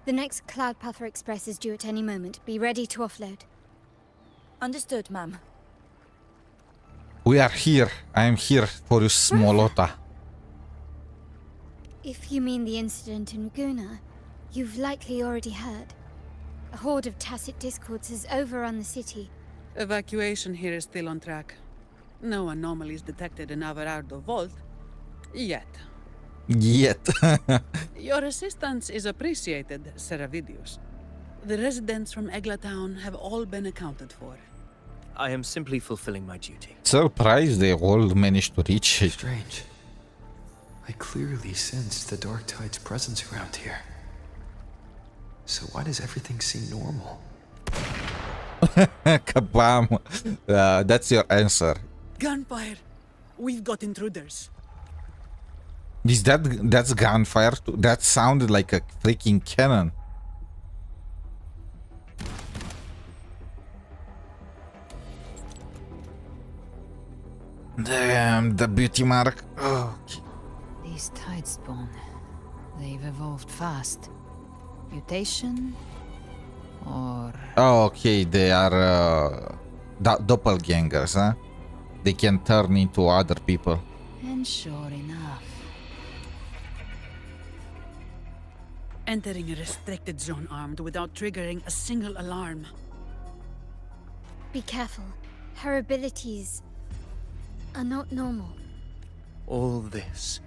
The next Cloudpather Express is due at any moment. Be ready to offload. Understood, ma'am. We are here. I am here for you, Smolota. If you mean the incident in Raguna, you've likely already heard. A horde of tacit discords has overrun the city. Evacuation here is still on track. No anomalies detected in Alvarado Vault. Yet. Yet. Your assistance is appreciated, Seravidius. The residents from Eglatown have all been accounted for. I am simply fulfilling my duty. Surprised they all managed to reach it. Strange. I clearly sense the Dark Tide's presence around here. So why does everything seem normal? Kabam. That's your answer. Gunfire! We've got intruders. Is that's gunfire? That sounded like a freaking cannon. Damn, the beauty mark. Oh. These Tidespawn, they've evolved fast. Mutation? Or... Oh, okay, they are doppelgangers, huh? They can turn into other people. And sure enough. Entering a restricted zone armed without triggering a single alarm. Be careful. Her abilities are not normal. All this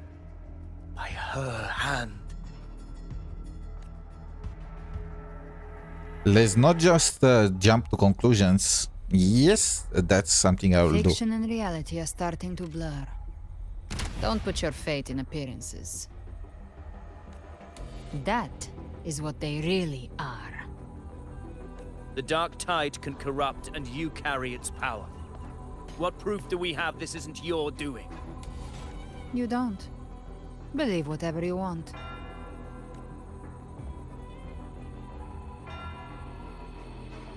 by her hand. Let's not just jump to conclusions. Yes, that's something I will do. Fiction and reality are starting to blur. Don't put your faith in appearances. That is what they really are. The Dark Tide can corrupt, and you carry its power. What proof do we have this isn't your doing? You don't. Believe whatever you want.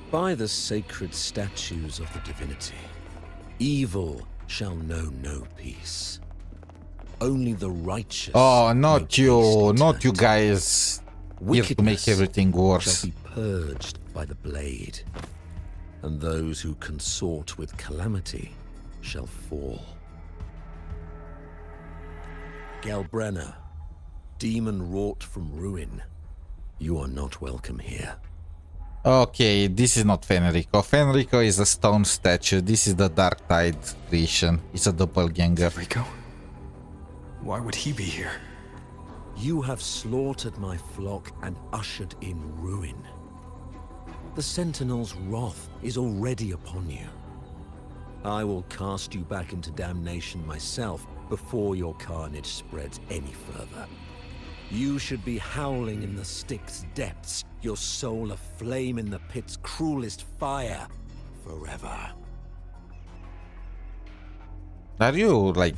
By the sacred statues of the divinity, evil shall know no peace. Only the righteous. Oh, not you guys. Here to make everything worse. Shall be purged by the blade, and those who consort with calamity shall fall. Galbrenna, demon wrought from ruin, you are not welcome here. Okay, this is not Fenrico. Fenrico is a stone statue. This is the Dark Tide creation. It's a doppelganger. Rico? Why would he be here? You have slaughtered my flock and ushered in ruin. The Sentinel's wrath is already upon you. I will cast you back into damnation myself before your carnage spreads any further. You should be howling in the Styx's depths, your soul aflame in the pit's cruelest fire, forever. Are you like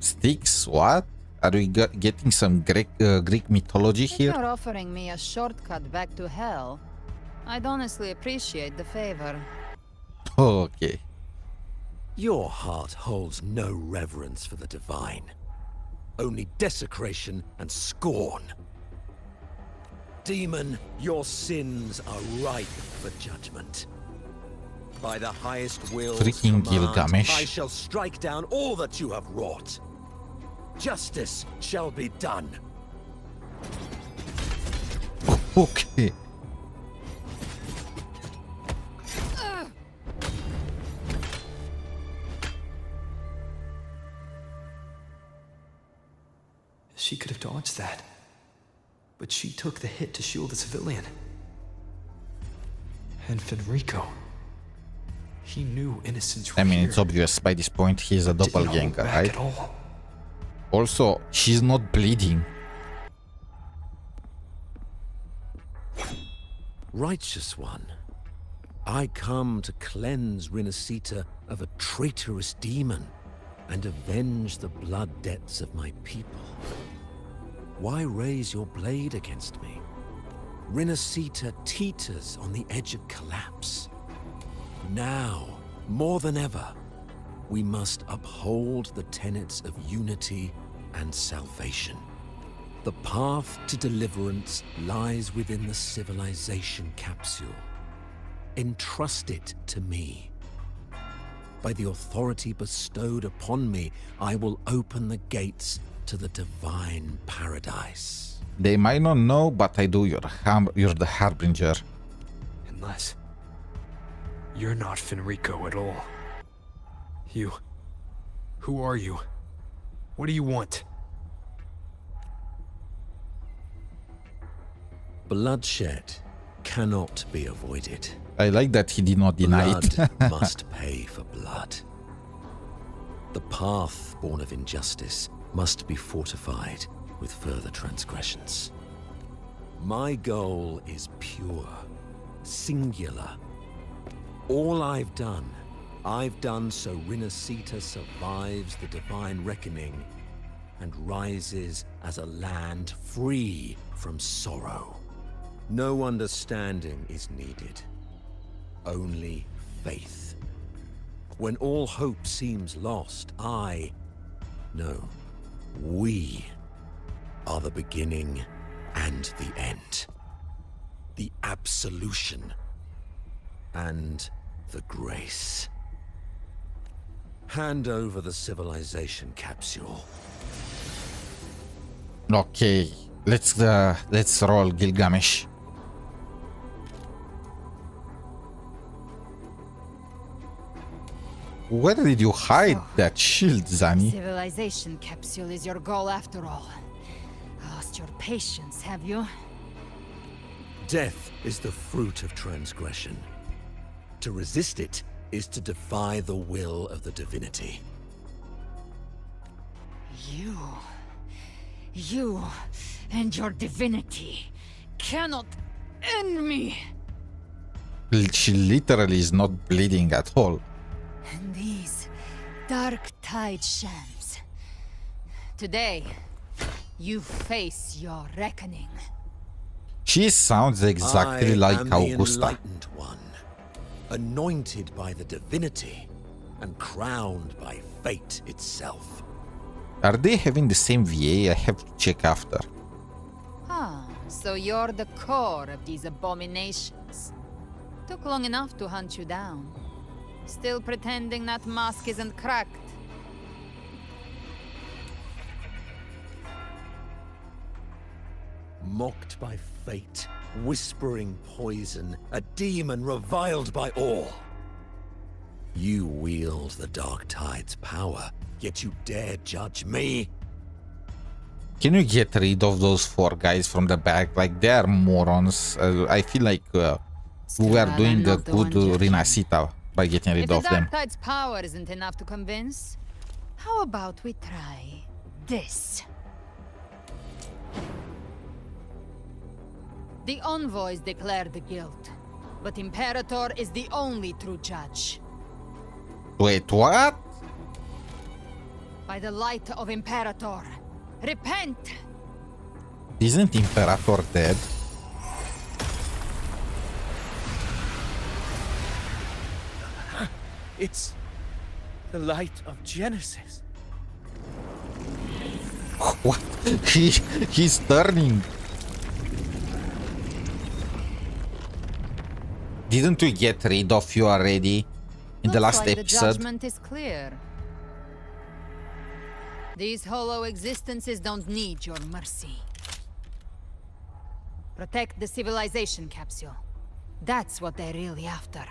Styx? What? Are we getting some Greek mythology If here? you're offering me a shortcut back to hell, I'd honestly appreciate the favor. Okay. Your heart holds no reverence for the divine. Only desecration and scorn. Demon, your sins are ripe for judgment. By the highest will's Freaking command, Gilgamesh. I shall strike down all that you have wrought. Justice shall be done. Okay. She could have dodged that. But she took the hit to shield the civilian. And Fenrico. He knew innocents were I mean, here. it's obvious by this point he's a Didn't hold doppelganger, back right? at all. Also, she's not bleeding. Righteous one, I come to cleanse RENASCITA of a traitorous demon and avenge the blood debts of my people. Why raise your blade against me? RENASCITA teeters on the edge of collapse. Now, more than ever, we must uphold the tenets of unity and salvation. The path to deliverance lies within the civilization capsule. Entrust it to me. By the authority bestowed upon me, I will open the gates to the divine paradise. They might not know, but I do. You're the harbinger. Unless... you're not Fenrico at all. You... who are you? What do you want? Bloodshed cannot be avoided. I like that he did not deny it. Blood must pay for blood. The path born of injustice must be fortified with further transgressions. My goal is pure, singular. All I've done so RENASCITA survives the divine reckoning and rises as a land free from sorrow. No understanding is needed, only faith. When all hope seems lost, we are the beginning and the end. The absolution and the grace. Hand over the civilization capsule. Okay, let's roll Gilgamesh. Where did you hide that shield, Zani? Civilization capsule is your goal after all. Lost your patience, have you? Death is the fruit of transgression. To resist it is to defy the will of the divinity. You and your divinity cannot end me. She literally is not bleeding at all. And these dark tide shams. Today, you face your reckoning. She sounds exactly like I am the Augusta. enlightened one, anointed by the divinity and crowned by fate itself. Are they having the same VA? I have to check after. So you're the core of these abominations. Took long enough to hunt you down. Still pretending that mask isn't cracked. Mocked by fate, whispering poison, a demon reviled by all. You wield the Dark Tide's power, yet you dare judge me? Can you get rid of those 4 guys from the back? Like, they are morons. I feel like we are doing a good RENASCITA by getting rid of If the them. Dark Tide's power isn't enough to convince, how about we try this? The envoys declare the guilt, but Imperator is the only true judge. Wait, what? By the light of Imperator, repent! Isn't Imperator dead? It's the light of Genesis. What? He's turning. Didn't we get rid of you already in the last like episode? The judgment is clear. These hollow existences don't need your mercy. Protect the civilization capsule. That's what they're really after.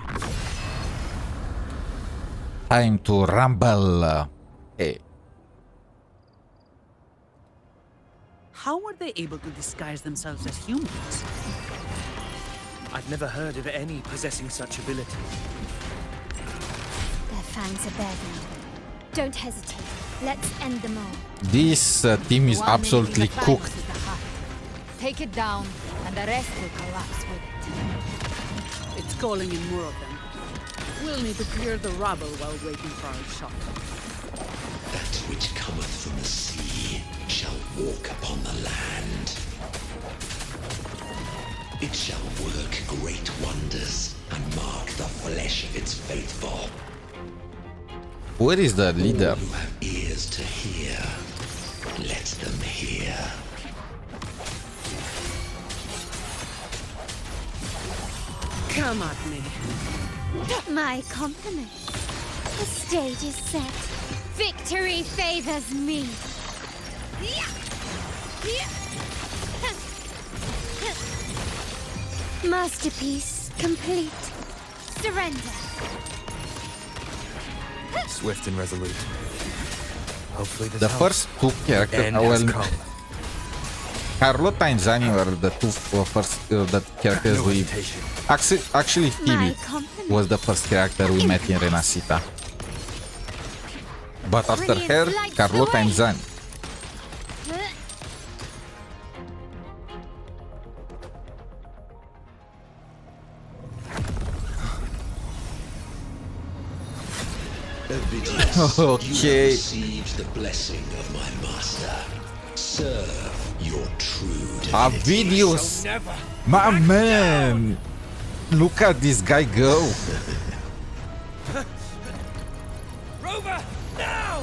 Time to rumble. Hey. How were they able to disguise themselves as humans? I've never heard of any possessing such ability. Their fangs are bared now. Don't hesitate. Let's end them all. This team is One absolutely in the cooked. climax is the heart. Take it down, and the rest will collapse with it. It's calling in more of them. We'll need to clear the rubble while waiting for our shot. That which cometh from the sea shall walk upon the land. It shall work great wonders and mark the flesh of its faithful. Where is the leader? All who have ears to hear, let them hear. Come at me. My compliments. The stage is set. Victory favors me. Masterpiece complete. Surrender. Swift and resolute. Hopefully this The helps. first 2 characters, End has well, come. Carlotta and Zani were the 2 first the characters we... Actually Phoebe was the first character we met in RENASCITA. But after her, Carlotta and Zani. Okay. Receive the blessing of my master. Serve your true Videos. My man. Look at this guy go. Rover, now!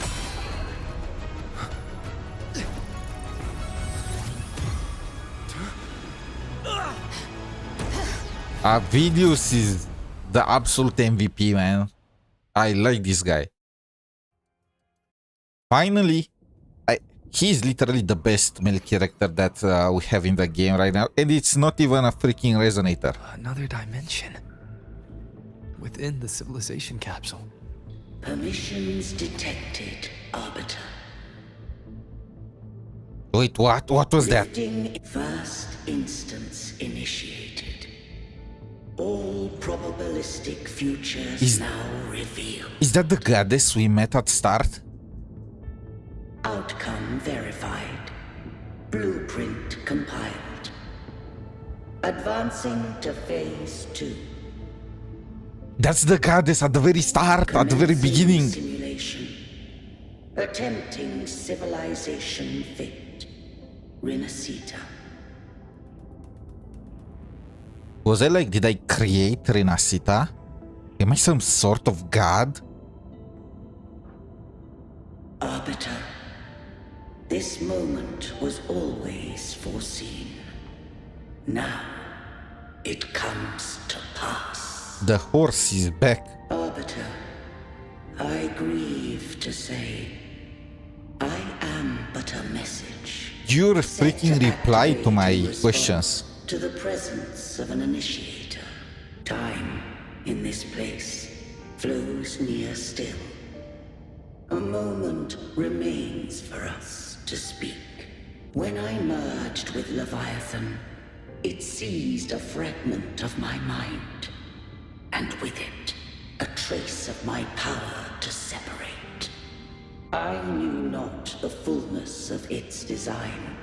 Videos is the absolute MVP, man. I like this guy. Finally, he's literally the best male character that we have in the game right now, and it's not even a freaking resonator. Another dimension. Within the civilization capsule. Permissions detected, Arbiter. Wait, what? What was that? Lifting first instance initiated. All probabilistic futures now revealed. Is that the goddess we met at start? Outcome verified. Blueprint compiled. Advancing to phase 2. That's the goddess at the very start, at the very beginning. Simulation. Attempting civilization fate. RENASCITA. Was I like, did I create RENASCITA? Am I some sort of god? Arbiter. This moment was always foreseen. Now, it comes to pass. The horse is back. Arbiter, I grieve to say, I am but a message. Your freaking reply to my questions. to the presence of an initiator. Time, in this place, flows near still. A moment remains for us to speak. When I merged with Leviathan, it seized a fragment of my mind, and with it, a trace of my power to separate. I knew not the fullness of its design.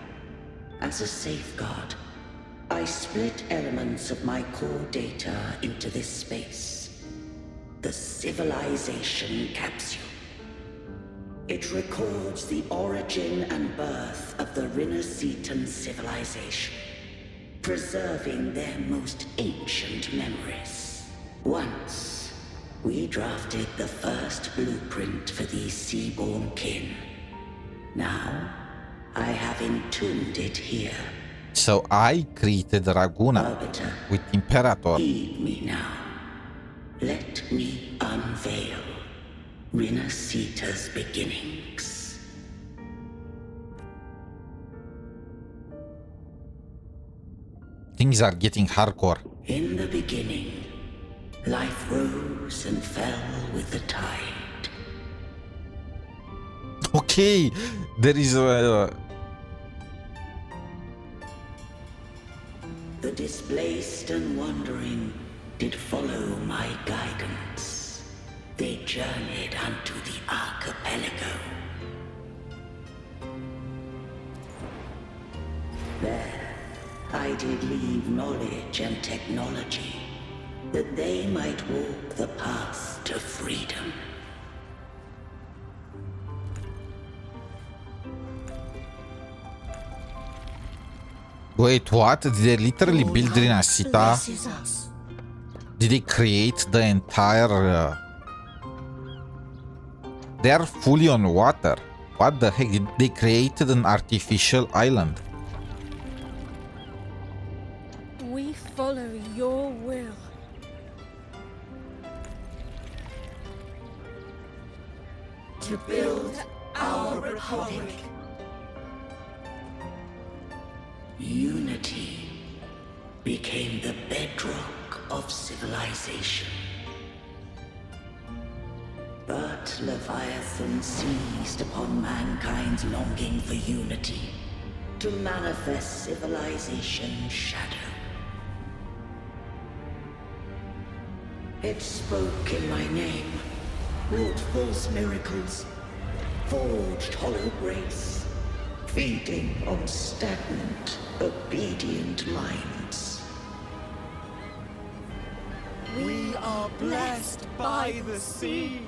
As a safeguard, I split elements of my core data into this space. The civilization capsule. It records the origin and birth of the RENASCITAN civilization, preserving their most ancient memories. Once, we drafted the first blueprint for these seaborn kin. Now, I have entombed it here. So I created Raguna Arbiter, with Imperator. heed me now. Let me unveil RENASCITA's beginnings. Things are getting hardcore. In the beginning, life rose and fell with the tide. Okay, there is a... The displaced and wandering did follow my guidance. They journeyed unto the archipelago. There, I did leave knowledge and technology, that they might walk the path to freedom. Wait, what? Did they literally build RENASCITA? Did they create the entire... They are fully on water. What the heck? They created an artificial island. We follow your will. To build our republic. Unity became the bedrock of civilization. But Leviathan seized upon mankind's longing for unity to manifest civilization's shadow. It spoke in my name, wrought false miracles, forged hollow grace, feeding on stagnant, obedient minds. We are blessed by the sea.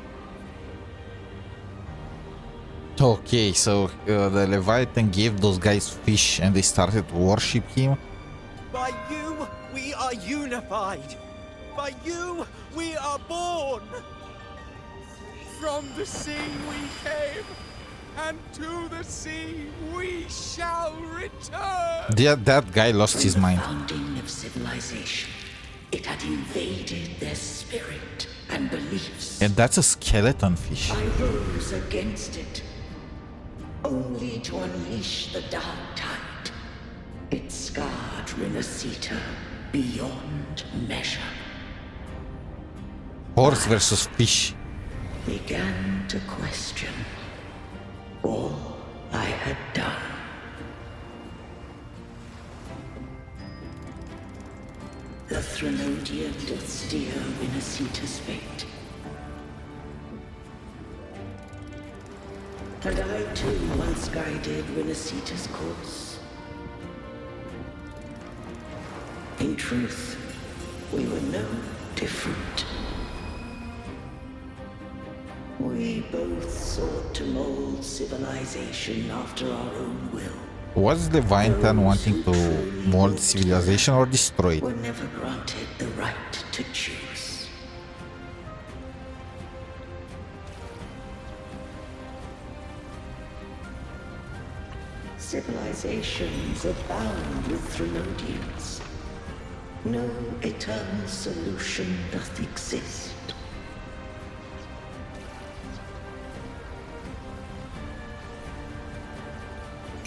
Okay, so the Leviathan gave those guys fish and they started to worship him. By you, we are unified. By you, we are born. From the sea we came, and to the sea we shall return. That guy lost his mind. Founding of civilization. It had invaded their spirit and beliefs. And that's a skeleton fish. I rose against it, only to unleash the dark tide. It scarred RENASCITA beyond measure. Horse versus fish. Began to question all I had done. The Threnodian did steer RENASCITA's fate. And I too once guided RENASCITA's course. In truth, we were no different. We both sought to mold civilization after our own will. Was Leviathan wanting to mold civilization or destroy it? Were never granted the right to choose. Civilizations abound with Threnodians. No eternal solution doth exist.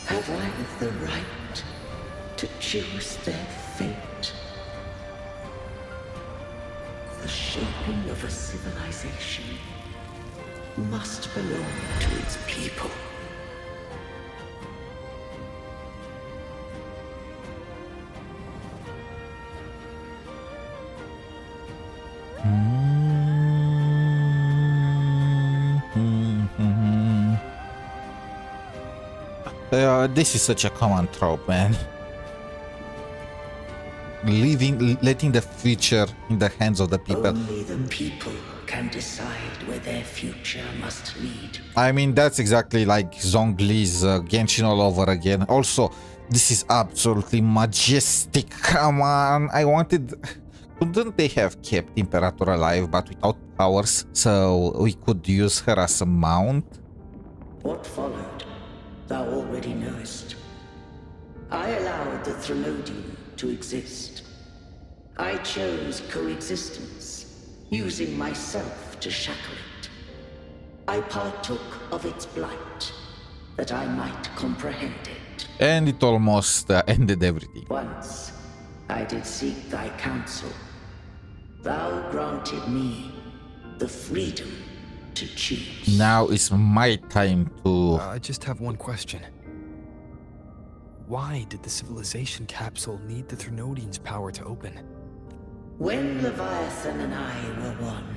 Have I the right to choose their fate. The shaping of a civilization must belong to its people. This is such a common trope, man. Letting the future in the hands of the people. Only the people can decide where their future must lead. I mean, that's exactly like Zhongli's Genshin all over again. Also, this is absolutely majestic. Come on, I wanted... Couldn't they have kept Imperator alive but without powers so we could use her as a mount? What followed, thou already knowest. I allowed the Threnodian to exist. I chose coexistence, using myself to shackle it. I partook of its blight, that I might comprehend it. And it almost ended everything. Once, I did seek thy counsel. Thou granted me the freedom to choose. Now is my time to... I just have one question. Why did the civilization capsule need the Threnodian's power to open? When Leviathan and I were one,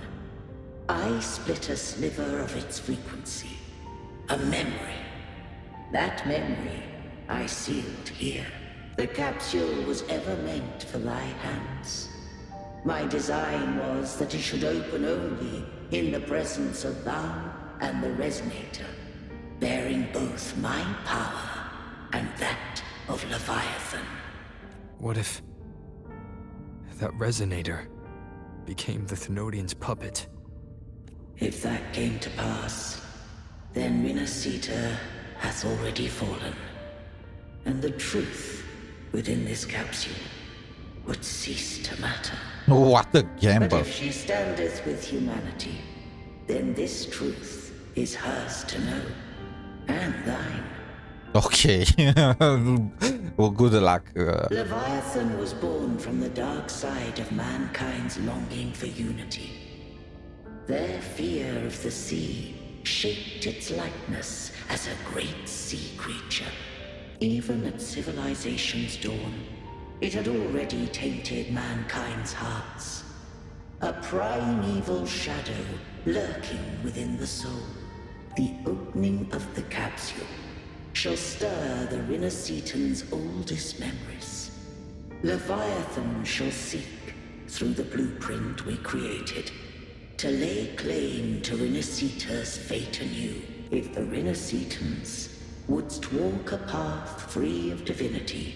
I split a sliver of its frequency. A memory. That memory I sealed here. The capsule was ever meant for thy hands. My design was that it should open only in the presence of thou and the Resonator, bearing both my power and that of Leviathan. What if that Resonator became the Threnodian's puppet? If that came to pass, then RENASCITA hath already fallen, and the truth within this capsule would cease to matter. What a gamble. But if she standeth with humanity, then this truth is hers to know, and thine. Okay. Well, good luck. Leviathan was born from the dark side of mankind's longing for unity. Their fear of the sea shaped its likeness as a great sea creature. Even at civilization's dawn, it had already tainted mankind's hearts. A primeval shadow lurking within the soul. The opening of the capsule shall stir the RENASCITAN's oldest memories. Leviathan shall seek, through the blueprint we created, to lay claim to RENASCITA's fate anew. If the RENASCITANs wouldst walk a path free of divinity,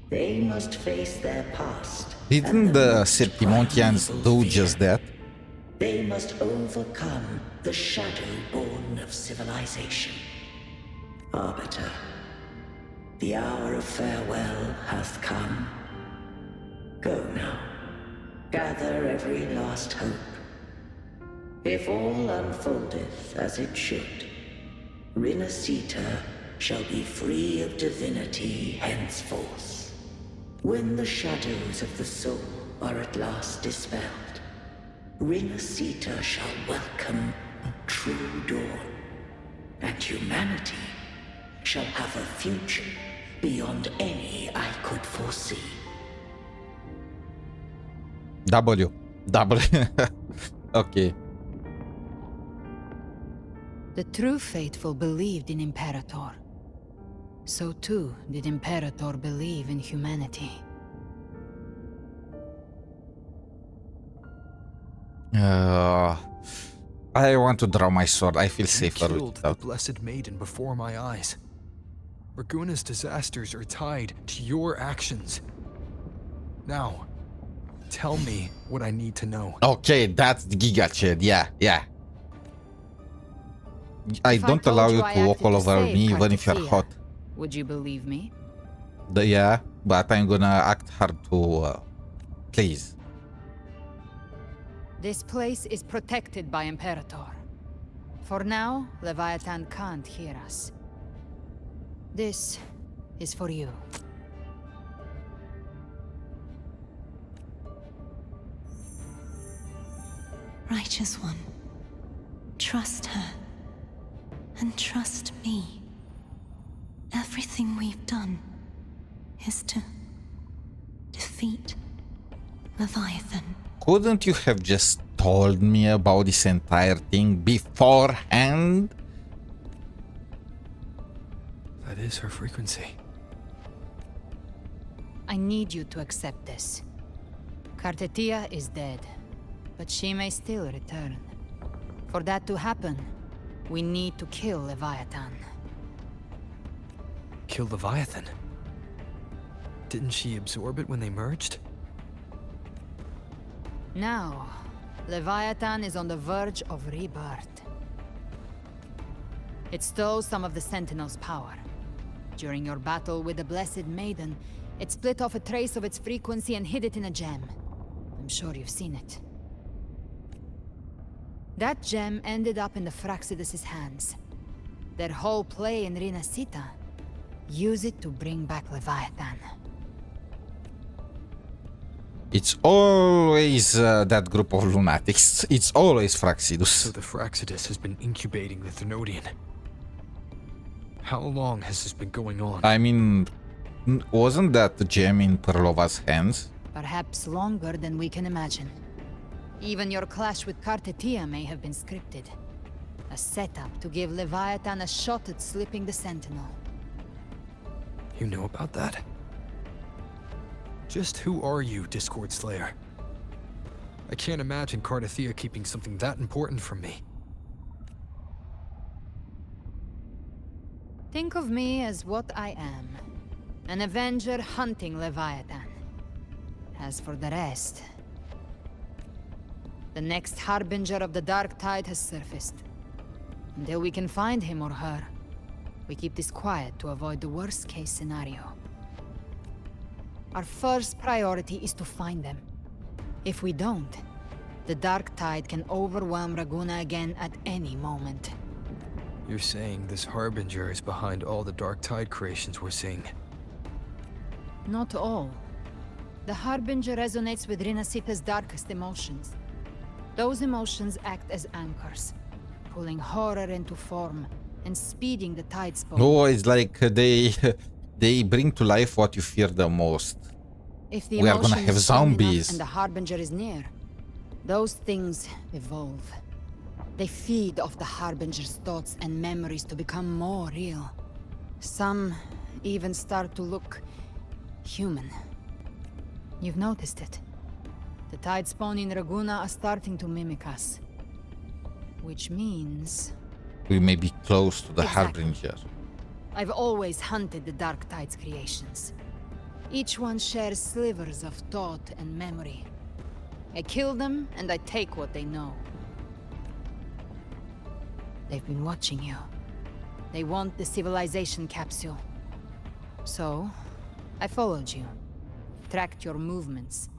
they must face their past. Didn't the Septimontians do just that? They must overcome the shadow born of civilization. Arbiter, the hour of farewell hath come. Go now, gather every last hope. If all unfoldeth as it should, RENASCITA shall be free of divinity henceforth. When the shadows of the soul are at last dispelled, RENASCITA shall welcome a true dawn, and humanity shall have a future beyond any I could foresee. W. Okay. The true faithful believed in Imperator. So too did Imperator believe in humanity. I want to draw my sword. I feel safer killed with the that. blessed maiden before my eyes. Bygone's disasters are tied to your actions. Now, tell me what I need to know. Okay, that's the Giga Chad. Yeah. I don't allow you to walk all over me even if you're hot. Would you believe me? Yeah, but I'm gonna act hard to... please. This place is protected by Imperator. For now, Leviathan can't hear us. This is for you. Righteous One, trust her. And trust me. Everything we've done is to defeat Leviathan. Couldn't you have just told me about this entire thing beforehand? That is her frequency. I need you to accept this. Cartetia is dead, but she may still return. For that to happen, we need to kill Leviathan. Kill Leviathan? Didn't she absorb it when they merged? Now, Leviathan is on the verge of rebirth. It stole some of the Sentinel's power. During your battle with the Blessed Maiden, it split off a trace of its frequency and hid it in a gem. I'm sure you've seen it. That gem ended up in the Fraxidus' hands. Their whole play in RENASCITA. Use it to bring back Leviathan. It's always that group of lunatics. It's always Fraxidus. So the Fraxidus has been incubating the Thenodian. How long has this been going on? I mean, wasn't that the gem in Perlova's hands? Perhaps longer than we can imagine. Even your clash with Cartetia may have been scripted. A setup to give Leviathan a shot at slipping the Sentinel. You know about that? Just who are you, Discord Slayer? I can't imagine Cartetia keeping something that important from me. Think of me as what I am. An Avenger hunting Leviathan. As for the rest... The next Harbinger of the Dark Tide has surfaced. Until we can find him or her, we keep this quiet to avoid the worst-case scenario. Our first priority is to find them. If we don't, the Dark Tide can overwhelm Raguna again at any moment. You're saying this Harbinger is behind all the Dark Tide creations we're seeing? Not all. The Harbinger resonates with Renascita's darkest emotions. Those emotions act as anchors, pulling horror into form and speeding the tide spawn. No, it's like they bring to life what you fear the most. If the We are gonna emotion have is strong enough zombies. and the Harbinger is near, those things evolve. They feed off the Harbinger's thoughts and memories to become more real. Some even start to look human. You've noticed it. The tide spawn in Raguna are starting to mimic us. Which means... We may be close to the Exactly. Harbinger. I've always hunted the Dark Tide's creations. Each one shares slivers of thought and memory. I kill them, and I take what they know. They've been watching you. They want the civilization capsule. So, I followed you. Tracked your movements.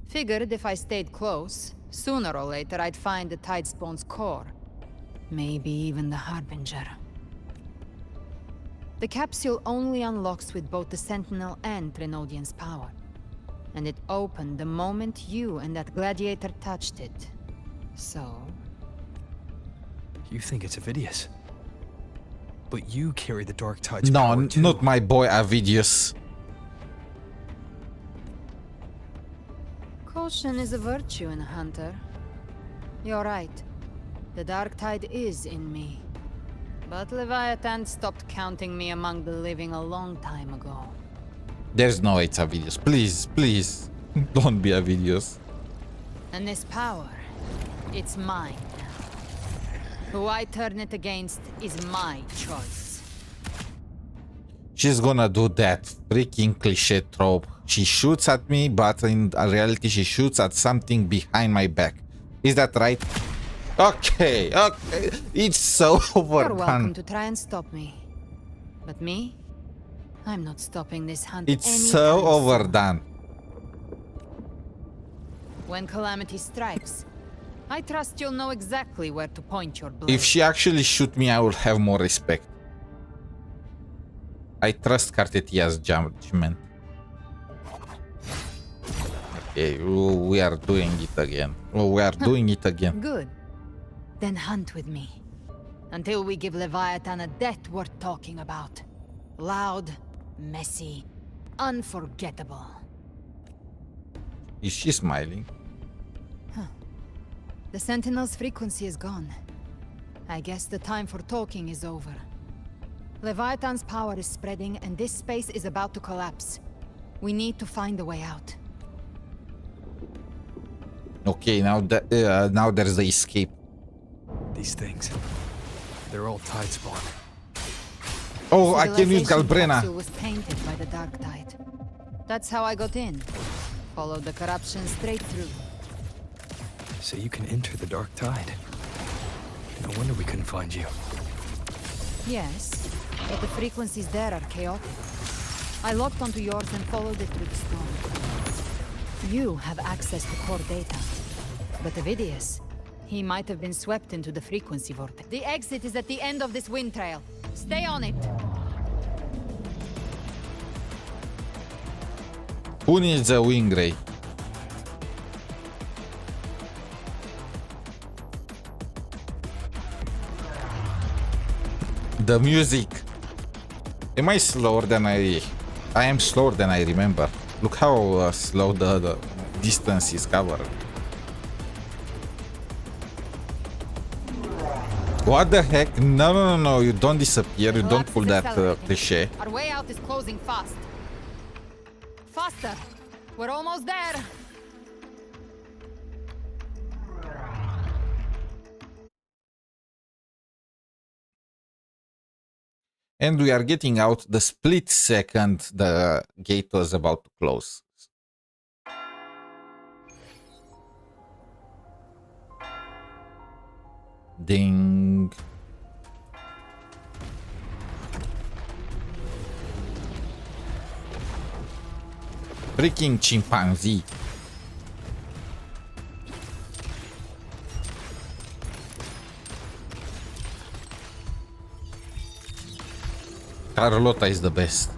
Figured if I stayed close, sooner or later I'd find the Tidespawn's core. Maybe even the Harbinger. The capsule only unlocks with both the Sentinel and Thenodian's power. And it opened the moment you and that gladiator touched it. So... You think it's Avidius? But you carry the Dark Tide's No, power too. not my boy Avidius. Caution is a virtue in a hunter. You're right. The Dark Tide is in me. But Leviathan stopped counting me among the living a long time ago. There's no way it's Avidius. Please, please. Don't be Avidius. And this power, it's mine now. Who I turn it against is my choice. She's gonna do that freaking cliche trope. She shoots at me, but in reality she shoots at something behind my back. Is that right? Okay, okay. It's so You're welcome overdone. to try and stop me. But me? I'm not stopping this hunt It's anytime so soon. overdone. When calamity strikes, I trust you'll know exactly where to point your blade. If she actually shoot me, I will have more respect. I trust Cartetia's judgment. Okay, we are doing it again. Oh, we are doing it again. Good. Then hunt with me. Until we give Leviathan a death worth talking about. Loud, messy, unforgettable. Is she smiling? The Sentinel's frequency is gone. I guess the time for talking is over. Leviathan's power is spreading, and this space is about to collapse. We need to find a way out. Okay, now now there's the escape. These things, they're all tide spawn. Oh, I can use Civilization Galbrena. capsule was tainted by the dark tide. That's how I got in. Followed the corruption straight through. So you can enter the dark tide. No wonder we couldn't find you. Yes, but the frequencies there are chaotic. I locked onto yours and followed it through the storm. You have access to core data. But Avidius, he might have been swept into the frequency vortex. The exit is at the end of this wind trail. Stay on it. Who needs a wing ray? The music. Am I slower than I am slower than I remember. Look how slow the distance is covered. What the heck? No, you don't disappear. You don't pull that cliche. Our way out is closing fast. Faster. We're almost there. And we are getting out the split second the gate was about to close. Ding. Freaking chimpanzee. Carlotta is the best.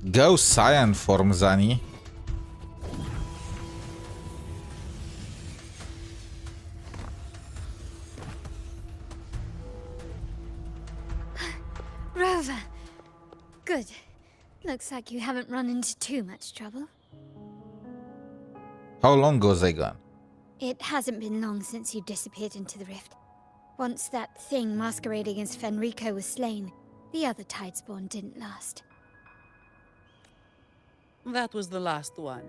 Go cyan form, Zani. Rover! Good. Looks like you haven't run into too much trouble. How long was I gone? It hasn't been long since you disappeared into the rift. Once that thing masquerading as Fenrico was slain, the other Tidespawn didn't last. That was the last one.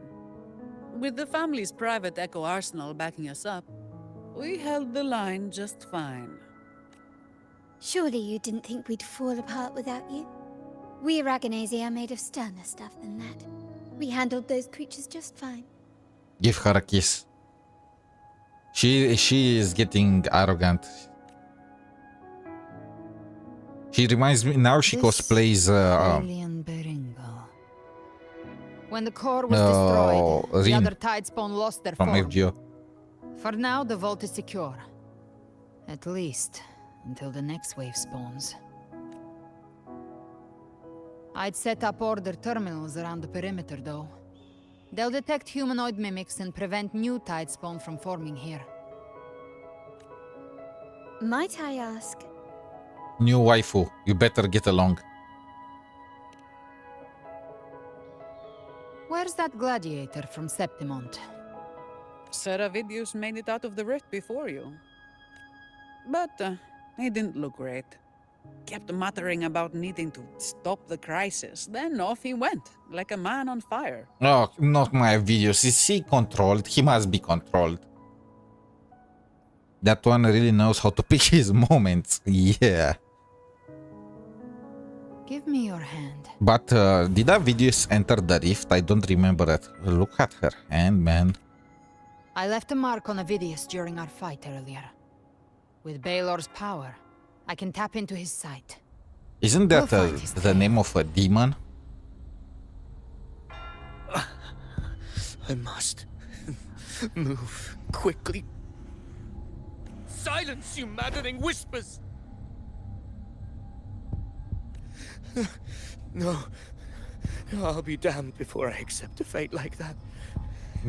With the family's private Echo arsenal backing us up, we held the line just fine. Surely you didn't think we'd fall apart without you? We Aragonese are made of sterner stuff than that. We handled those creatures just fine. Give her a kiss. She is getting arrogant. She reminds me now. She cosplays. Alien Beringo. When the core was destroyed, the Rin other Tidespawn lost their from form. FGO. For now, the vault is secure. At least until the next wave spawns. I'd set up order terminals around the perimeter, though. They'll detect humanoid mimics and prevent new Tidespawn from forming here. Might I ask? New waifu. You better get along. Where's that gladiator from Septimont? Seravidius made it out of the rift before you. But he didn't look great. Kept muttering about needing to stop the crisis. Then off he went, like a man on fire. Oh, not my videos. Is he controlled? He must be controlled. That one really knows how to pick his moments. Yeah. Give me your hand. But did Avidius enter the rift? I don't remember it. Look at her hand, man. I left a mark on Avidius during our fight earlier. With Baelor's power, I can tap into his sight. Isn't that the name of a demon? I must move quickly. Silence, you maddening whispers! No. I'll be damned before I accept a fate like that.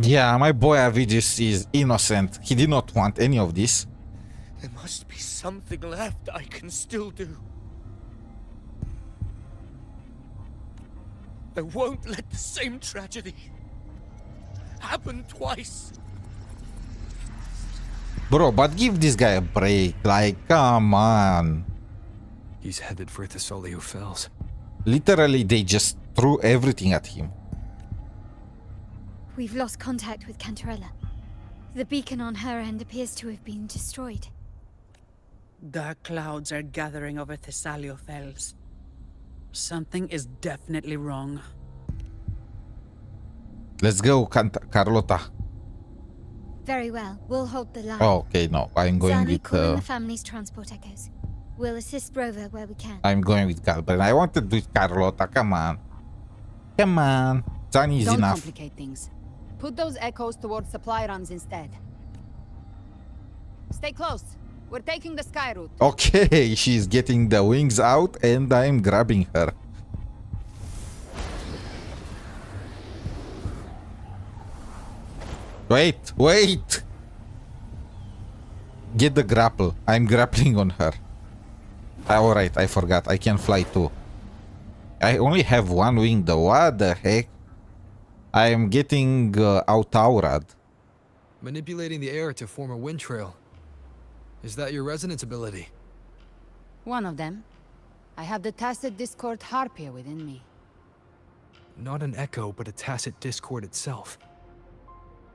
Yeah, my boy Avidus is innocent. He did not want any of this. There must be something left I can still do. I won't let the same tragedy happen twice. Bro, but give this guy a break. Like, come on. He's headed for Thessalio Fells. Literally, they just threw everything at him. We've lost contact with Cantarella. The beacon on her end appears to have been destroyed. Dark clouds are gathering over Thessalio Fells. Something is definitely wrong. Let's go, Carlota. Very well. We'll hold the line. Oh, okay, no. I'm going Zani, with... call in the family's transport echoes. We'll assist Rover where we can. I'm going with Galbraith. I wanted to do it, Carlota. Come on. Come on. Zani is Don't enough. complicate things. Put those echoes towards supply runs instead. Stay close. We're taking the sky route. Okay, she's getting the wings out and I'm grabbing her. Wait! Get the grapple. I'm grappling on her. Alright, I forgot. I can fly too. I only have one wing though. What the heck? I am getting out-aurad. Manipulating the air to form a wind trail. Is that your resonance ability? One of them. I have the tacit discord harpia within me. Not an echo, but a tacit discord itself.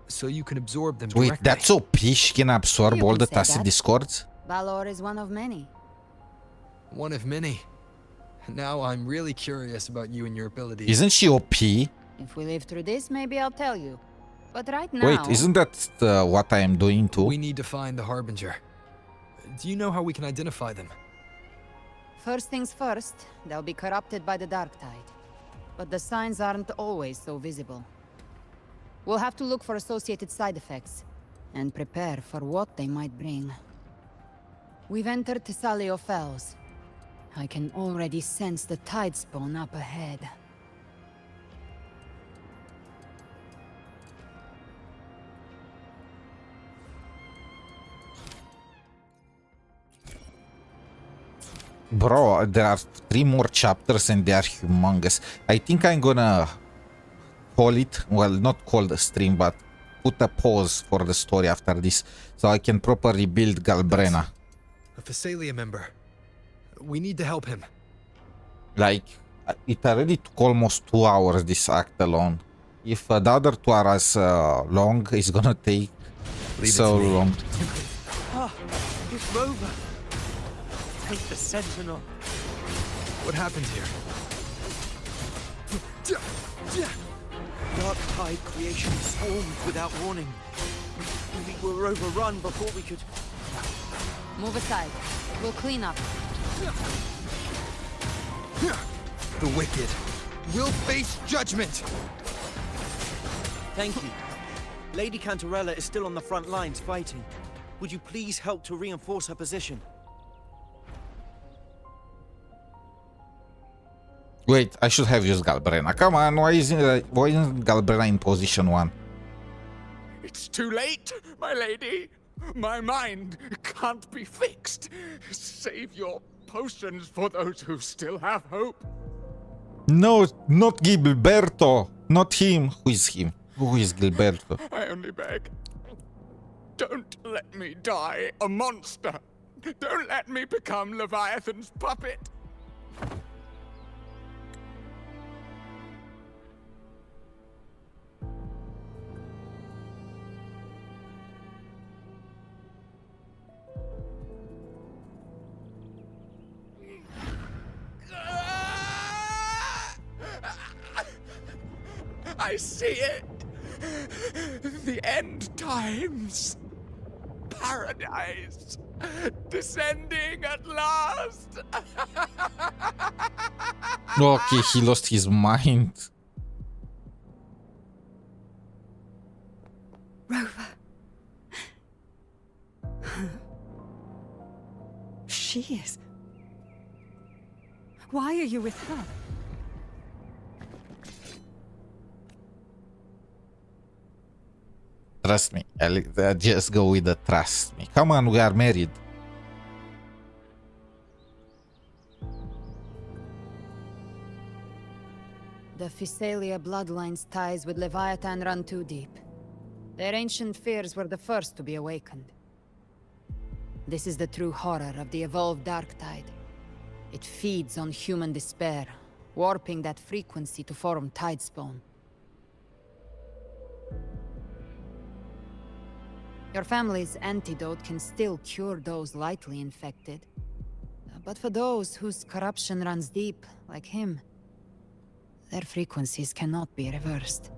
So you can absorb them directly. Wait, that's OP? She can absorb You all can the say tacit that. discords? Balor is one of many. One of many. Now I'm really curious about you and your abilities. Isn't she OP? If we live through this, maybe I'll tell you. But right now... Wait, isn't that what I am doing too? We need to find the Harbinger. Do you know how we can identify them? First things first, they'll be corrupted by the dark tide. But the signs aren't always so visible. We'll have to look for associated side effects, and prepare for what they might bring. We've entered Thessalio Fells. I can already sense the tide spawn up ahead. Bro, there are 3 more chapters and they are humongous. I think I'm gonna call it, well, not call the stream, but put a pause for the story after this, so I can properly build Galbrena. A Thessalia member. We need to help him. Like, it already took almost 2 hours, this act alone. If the other 2 are as long, it's gonna take so long. Ah, it's Rover. Take the Sentinel. What happened here? Dark tide creation swarmed without warning. We were overrun before we could... Move aside. We'll clean up. The wicked will face judgment! Thank you. Lady Cantarella is still on the front lines fighting. Would you please help to reinforce her position? Wait, I should have used Galbrena. Come on, why isn't Galbrena in position 1? It's too late, my lady. My mind can't be fixed. Save your potions for those who still have hope. No, not Gilberto. Not him. Who is him? Who is Gilberto? I only beg. Don't let me die a monster. Don't let me become Leviathan's puppet. I see it. The end times. Paradise. Descending at last. Okay, he lost his mind. Rover. She is. Why are you with her? Trust me. Just go with the trust me. Come on, we are married. The Physalia bloodline's ties with Leviathan run too deep. Their ancient fears were the first to be awakened. This is the true horror of the evolved Dark Tide. It feeds on human despair, warping that frequency to form Tidespawn. Your family's antidote can still cure those lightly infected. But for those whose corruption runs deep, like him, their frequencies cannot be reversed.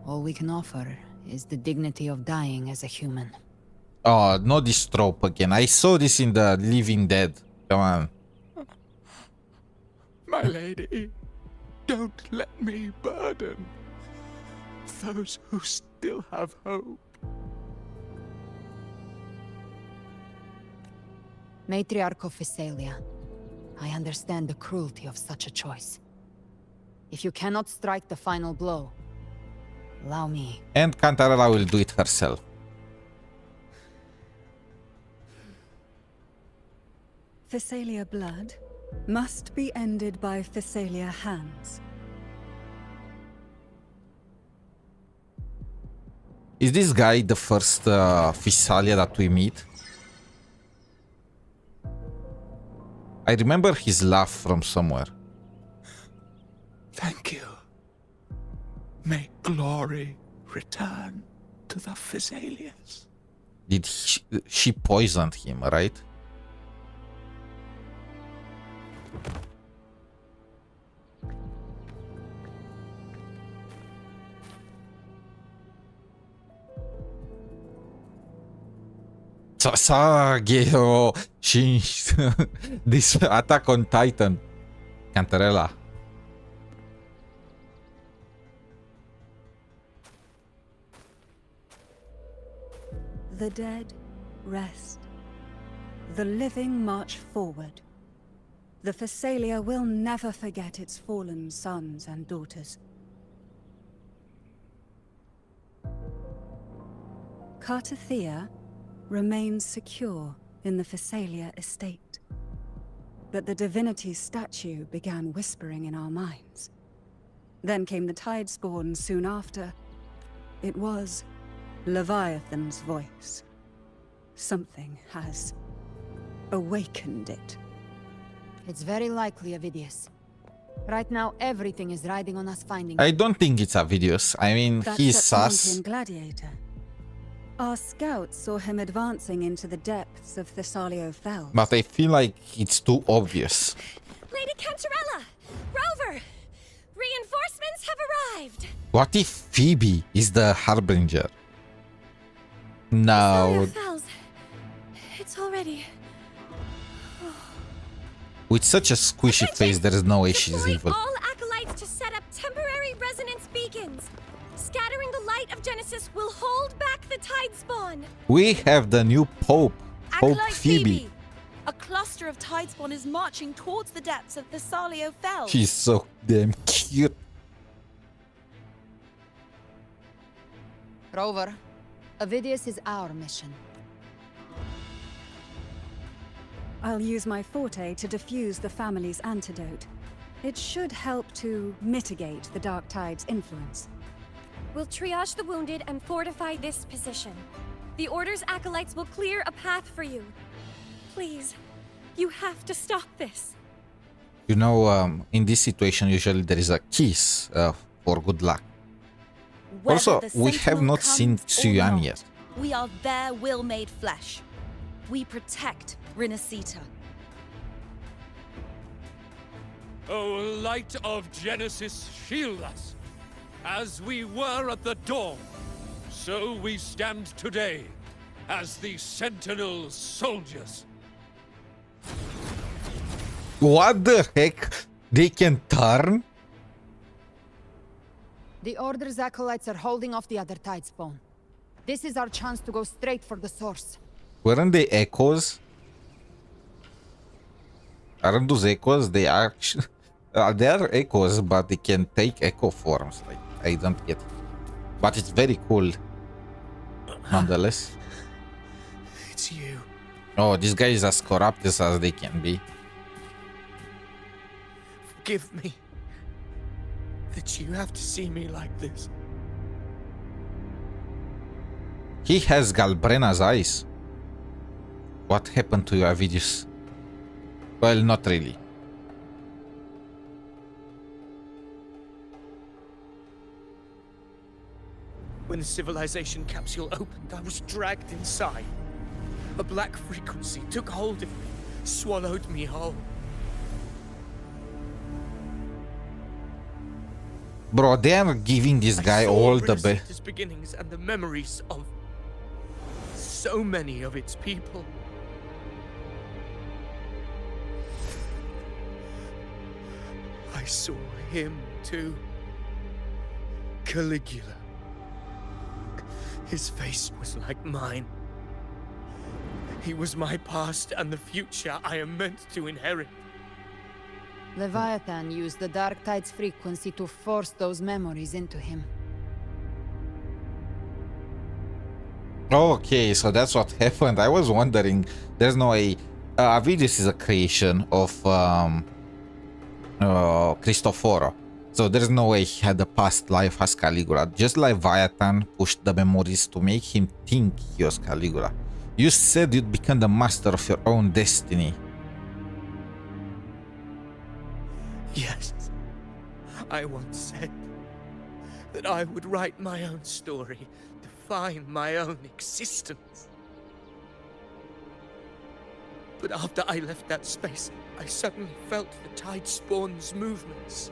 All we can offer is the dignity of dying as a human. Oh, not this trope again. I saw this in the Living Dead. Come on. My lady, don't let me burden those who still have hope. Matriarch of Physalia, I understand the cruelty of such a choice. If you cannot strike the final blow, allow me. And Cantarella will do it herself. Physalia blood must be ended by Physalia hands. Is this guy the first Physalia that we meet? I remember his laugh from somewhere. Thank you. May glory return to the Physalians. Did she poisoned him, right? Sasageo, she this Attack on Titan. Cantarella. The dead rest. The living march forward. The Physalia will never forget its fallen sons and daughters. Cartathea remains secure in the Physalia estate. But the divinity's statue began whispering in our minds. Then came the Tidespawn soon after. It was Leviathan's voice. Something has awakened it. It's very likely, Avidius. Right now, everything is riding on us finding. I don't think it's Avidius. I mean, That's he's that sus. Olympian gladiator. Our scouts saw him advancing into the depths of Thessalio Fells. But I feel like it's too obvious. Lady Cantarella! Rover! Reinforcements have arrived! What if Phoebe is the Harbinger? No. Fells. It's already... With such a squishy face, there is no way she's evil. All acolytes to set up temporary resonance beacons. Scattering the light of Genesis will hold back the Tidespawn. We have the new Pope, Pope Acolyte Phoebe. A cluster of Tidespawn is marching towards the depths of Thessalio Fells. She's so damn cute. Rover, Avidius is our mission. I'll use my forte to diffuse the family's antidote. It should help to mitigate the Dark Tide's influence. We'll triage the wounded and fortify this position. The Order's acolytes will clear a path for you. Please, you have to stop this. You know, in this situation, usually there is a kiss for good luck. Whether Also, the we have Sentinel not seen comes or Tsuyan not, yet. We are their will made flesh. We protect RENASCITA. O light of Genesis, shield us. As we were at the dawn, so we stand today as the Sentinel soldiers. What the heck? They can turn? The Order's acolytes are holding off the other Tidespawn. This is our chance to go straight for the source. Weren't they echoes? Aren't those echoes? They are... they are echoes, but they can take echo forms. Like, I don't get it. But it's very cool. nonetheless. It's you. Oh, this guy is as corrupt as they can be. Forgive me that you have to see me like this. He has Galbrena's eyes. What happened to you, Avidius? Well, not really. When the civilization capsule opened, I was dragged inside. A black frequency took hold of me, swallowed me whole. Bro, they are giving this guy all the best. Its beginnings and the memories of so many of its people. I saw him too. Caligula. His face was like mine. He was my past and the future I am meant to inherit. Leviathan used the Dark Tide's frequency to force those memories into him. Okay, so that's what happened. I was wondering. There's no way. Avidius is a creation of Cristoforo. So there's no way he had a past life as Caligula. Just Leviathan pushed the memories to make him think he was Caligula. You said you'd become the master of your own destiny. Yes. I once said that I would write my own story, define my own existence. But after I left that space, I suddenly felt the tide spawn's movements.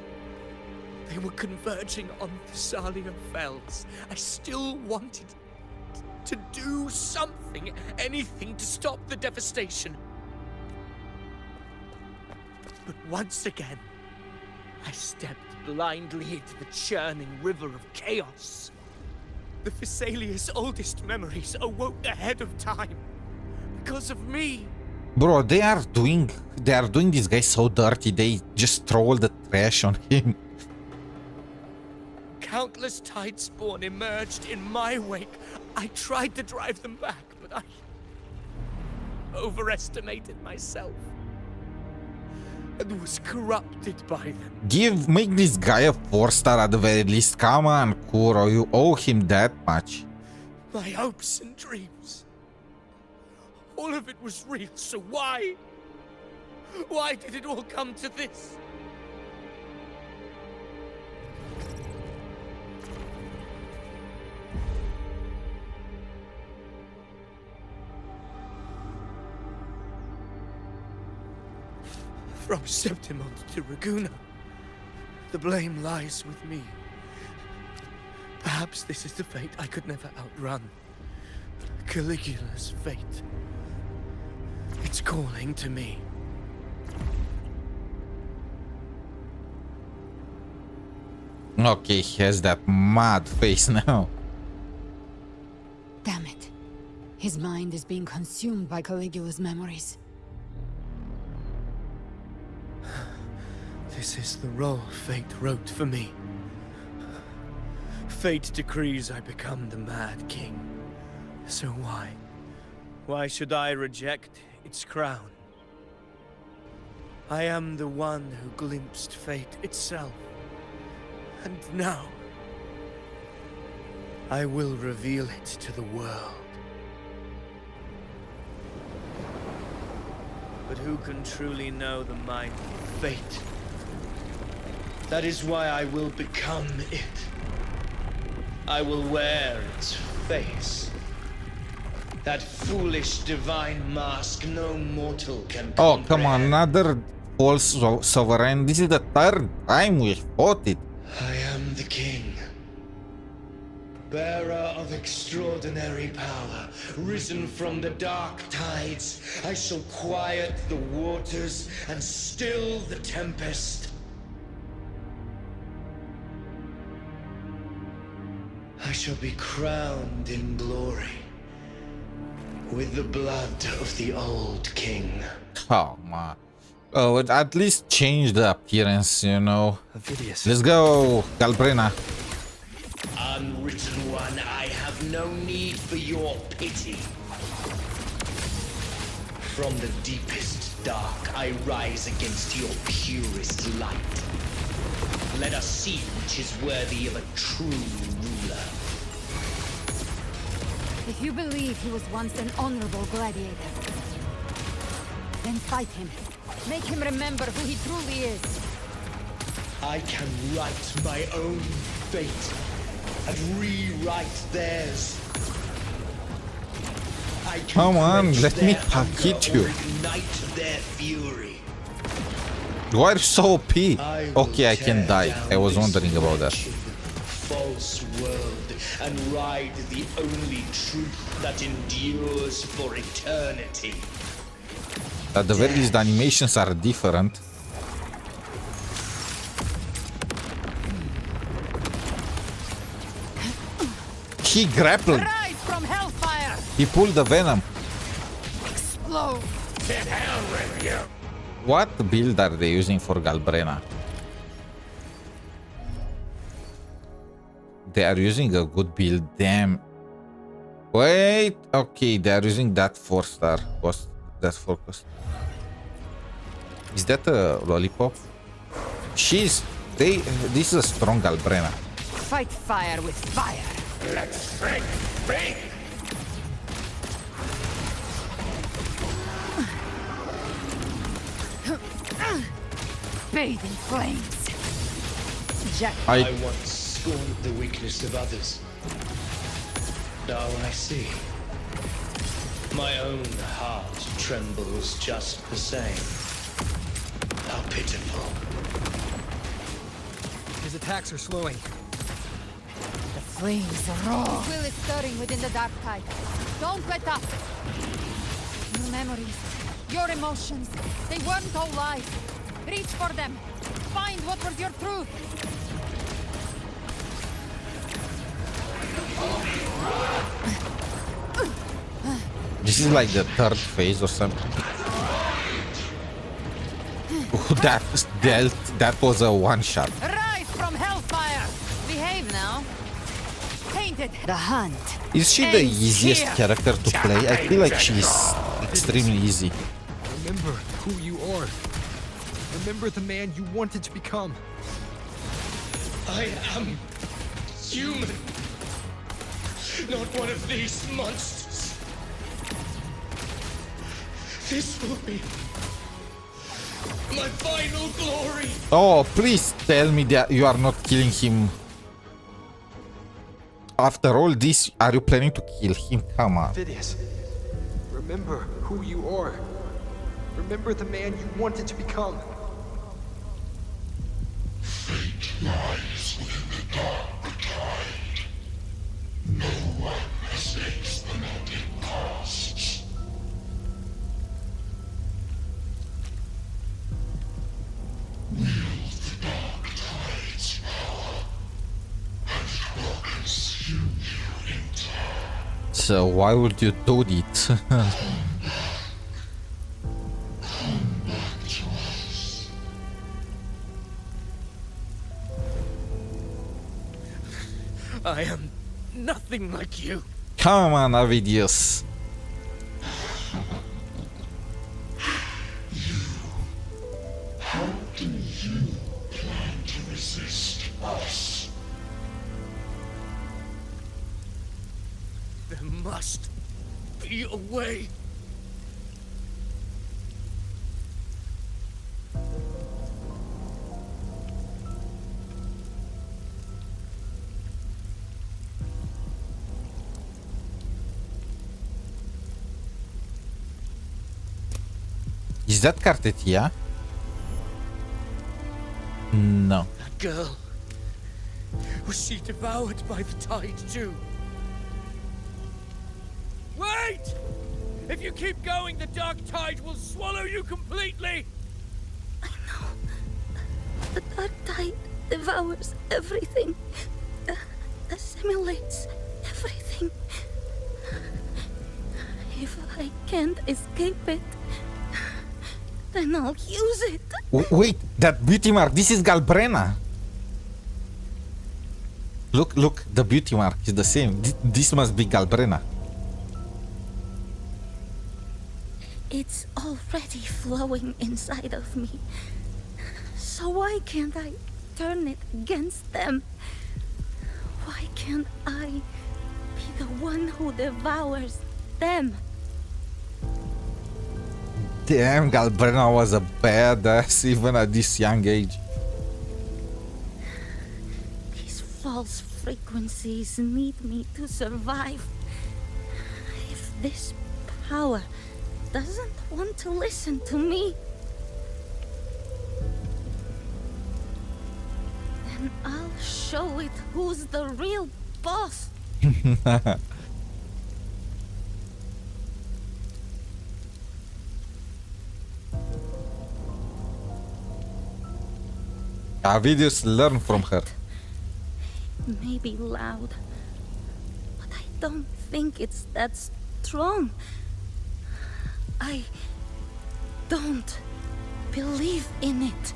They were converging on Thessalia Fells. I still wanted to do something, anything to stop the devastation. But once again, I stepped blindly into the churning river of chaos. The Thessalia's oldest memories awoke ahead of time because of me. Bro, they are doing this guy so dirty. They just throw all the trash on him. Countless tide spawn emerged in my wake. I tried to drive them back, but I overestimated myself and was corrupted by them. Make this guy a 4-star at the very least. Come on, Kuro, you owe him that much. My hopes and dreams. All of it was real, so why? Why did it all come to this? From Septimont to Raguna, the blame lies with me. Perhaps this is the fate I could never outrun. Caligula's fate. It's calling to me. Okay, he has that mad face now. Damn it. His mind is being consumed by Caligula's memories. This is the role fate wrote for me. Fate decrees I become the Mad King. So why? Why should I reject its crown? I am the one who glimpsed fate itself. And now, I will reveal it to the world. But who can truly know the mind of fate? That is why I will become it. I will wear its face. That foolish divine mask no mortal can Oh, come on, another false sovereign. This is the third time we fought it. I am the king. Bearer of extraordinary power, risen from the dark tides. I shall quiet the waters and still the tempest. I shall be crowned in glory with the blood of the old king. Oh, man. Oh, at least change the appearance, you know. Avidius. Let's go, Galbrena. Unwritten One, I have no need for your pity. From the deepest dark, I rise against your purest light. Let us see which is worthy of a true ruler. If you believe he was once an honorable gladiator, then fight him. Make him remember who he truly is. I can write my own fate and rewrite theirs. I can Come on, quench let me their hunger hit you. or ignite their fury. You are so OP. Okay, I can die. I was wondering about that. False world and ride the only truth that endures for eternity. At the very least, the animations are different. He grappled. Rise from hellfire! He pulled the venom. Explode! To hell with you! What build are they using for Galbrena? They are using a good build. Damn. Wait. Okay, they are using that 4-star cost. That's 4 cost. Is that a lollipop? This is a strong Galbrena. Fight fire with fire! Let's drink big! Bathe in flames! Jack. I once scorned the weakness of others. Now I see. My own heart trembles just the same. How pitiful. His attacks are slowing. The flames roar. Will is stirring within the dark tide. Don't let up. Your memories, your emotions, they weren't all lies. Reach for them. Find what was your truth. This is like the 3rd phase or something. Ooh, that was a 1-shot. Rise from hellfire. Behave now. Painted. The hunt. Is she the easiest character to play? I feel like she's extremely easy. Remember who you are. Remember the man you wanted to become. I am human. Not one of these monsters. This will be my final glory. Oh, please tell me that you are not killing him. After all this, are you planning to kill him? Come on. Phidias, remember who you are. Remember the man you wanted to become. Fate lies within the dark tide. No one escapes the melting costs. Wield the dark tide's power, and it will consume you in turn. So why would you do it? I am nothing like you. Come on, Avidius. How do you plan to resist us? There must be a way. Is that Cartetia? No. That girl. Was she devoured by the tide too? Wait! If you keep going, the dark tide will swallow you completely! The dark tide devours everything, assimilates everything. If I can't escape it, then I'll use it. Wait, that beauty mark. This is Galbrena. Look, the beauty mark is the same. This must be Galbrena. It's already flowing inside of me. So why can't I turn it against them? Why can't I be the one who devours them? Damn, Galbrena was a badass even at this young age. These false frequencies need me to survive. If this power doesn't want to listen to me, then I'll show it who's the real boss. Videos learn from her. It may be loud, but I don't think it's that strong. I don't believe in it.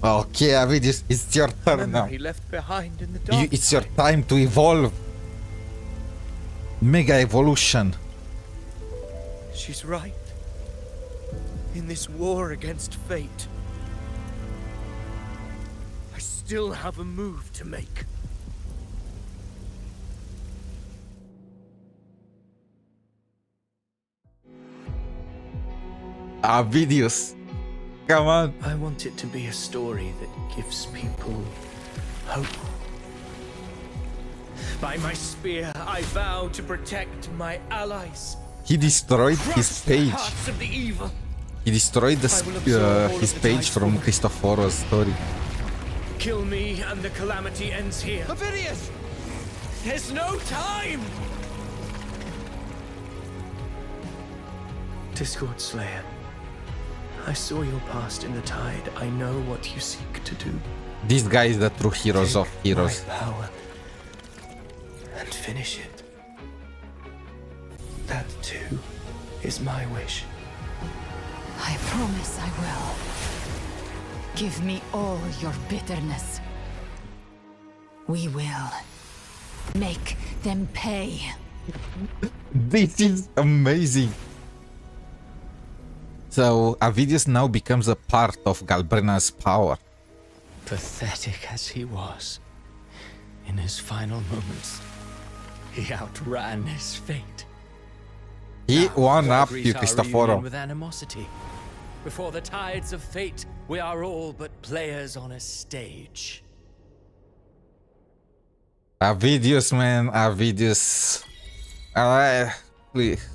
Okay, Avidius, it's your turn now. Memory left behind in the dark. It's your time to evolve. Mega evolution. She's right. In this war against fate, I still have a move to make. Videos. Come on. I want it to be a story that gives people hope. By my spear, I vow to protect my allies. He destroyed his Crush the page. hearts of the evil. He destroyed his page from Cristoforo's story. Kill me and the calamity ends here. Avidius! There's no time! Discord Slayer, I saw your past in the tide. I know what you seek to do. This guy is the true heroes of heroes. My power and finish it. That too is my wish. I promise I will. Give me all your bitterness. We will make them pay. This is amazing. So Avidius now becomes a part of Galbrena's power. Pathetic as he was, in his final moments, he outran his fate. He won up Greet you, our Cristoforo. reunion with animosity. Before the tides of fate, we are all but players on a stage. Avidius, man, Avidius. Please.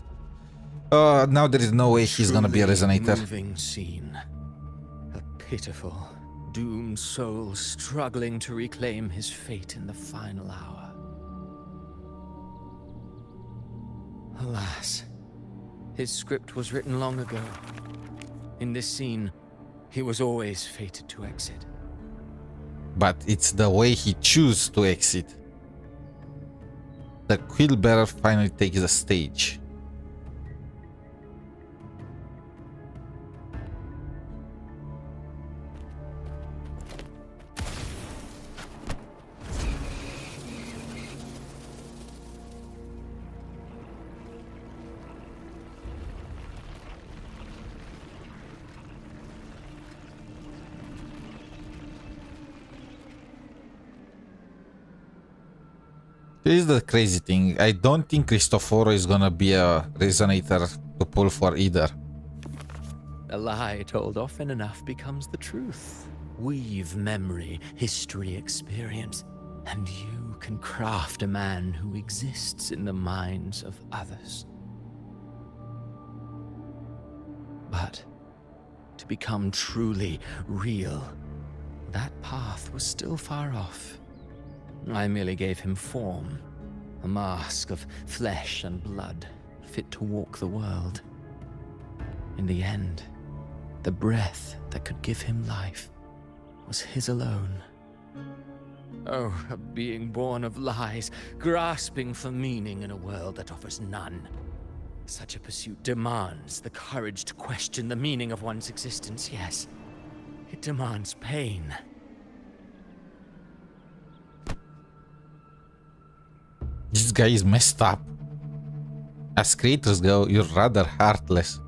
Now there is no way he's gonna be a resonator. Moving scene. A pitiful, doomed soul struggling to reclaim his fate in the final hour. Alas, his script was written long ago. In this scene, he was always fated to exit. But it's the way he chooses to exit. The Quillbearer finally takes the stage. Here's the crazy thing. I don't think Cristoforo is gonna be a resonator to pull for either. A lie told often enough becomes the truth. Weave memory, history, experience, and you can craft a man who exists in the minds of others. But to become truly real, that path was still far off. I merely gave him form, a mask of flesh and blood, fit to walk the world. In the end, the breath that could give him life was his alone. Oh, a being born of lies, grasping for meaning in a world that offers none. Such a pursuit demands the courage to question the meaning of one's existence, yes. It demands pain. This guy is messed up. As creators go, you're rather heartless.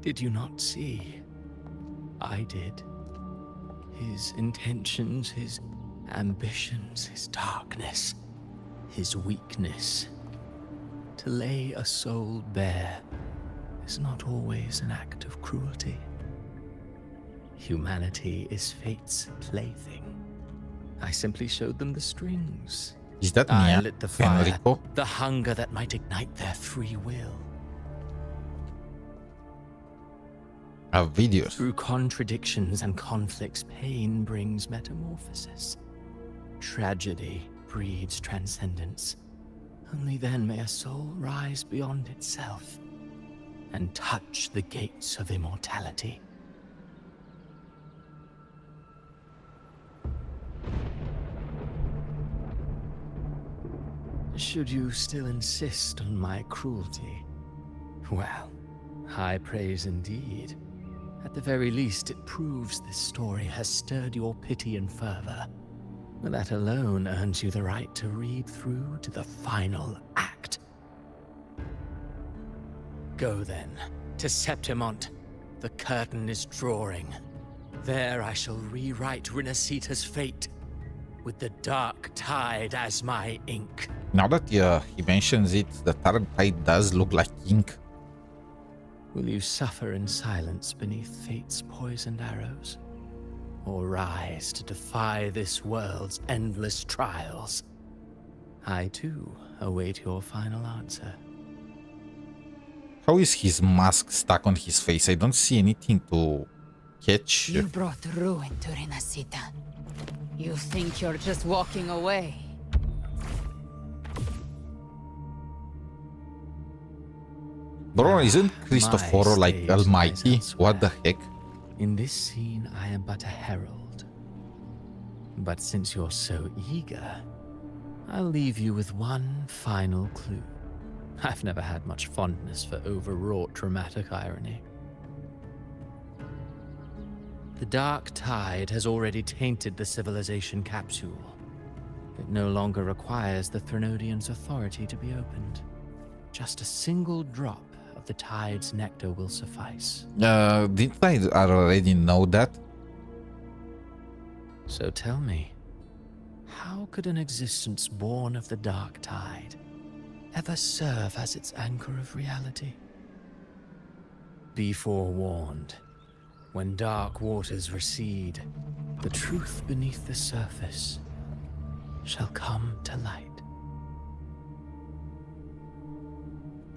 Did you not see? I did. His intentions, his ambitions, his darkness, his weakness. To lay a soul bare is not always an act of cruelty. Humanity is fate's plaything. I simply showed them the strings. Is that I Mia? lit the fire, Enrico? the hunger that might ignite their free will. Videos. Through contradictions and conflicts, pain brings metamorphosis. Tragedy breeds transcendence. Only then may a soul rise beyond itself and touch the gates of immortality. Should you still insist on my cruelty, well, high praise indeed. At the very least, it proves this story has stirred your pity and fervor. That alone earns you the right to read through to the final act. Go then, to Septimont. The curtain is drawing. There I shall rewrite RENASCITA's fate, with the dark tide as my ink. Now that he mentions it, the dark tide does look like ink. Will you suffer in silence beneath fate's poisoned arrows? Or rise to defy this world's endless trials? I too await your final answer. How is his mask stuck on his face? I don't see anything to catch. You brought ruin to RENASCITA. You think you're just walking away? Bro, isn't Cristoforo like stage almighty? lies What the heck? In this scene, I am but a herald. But since you're so eager, I'll leave you with one final clue. I've never had much fondness for overwrought dramatic irony. The dark tide has already tainted the civilization capsule. It no longer requires the Threnodians' authority to be opened. Just a single drop of the tide's nectar will suffice. Didn't I already know that? So tell me, how could an existence born of the dark tide ever serve as its anchor of reality? Be forewarned. When dark waters recede, the truth beneath the surface shall come to light.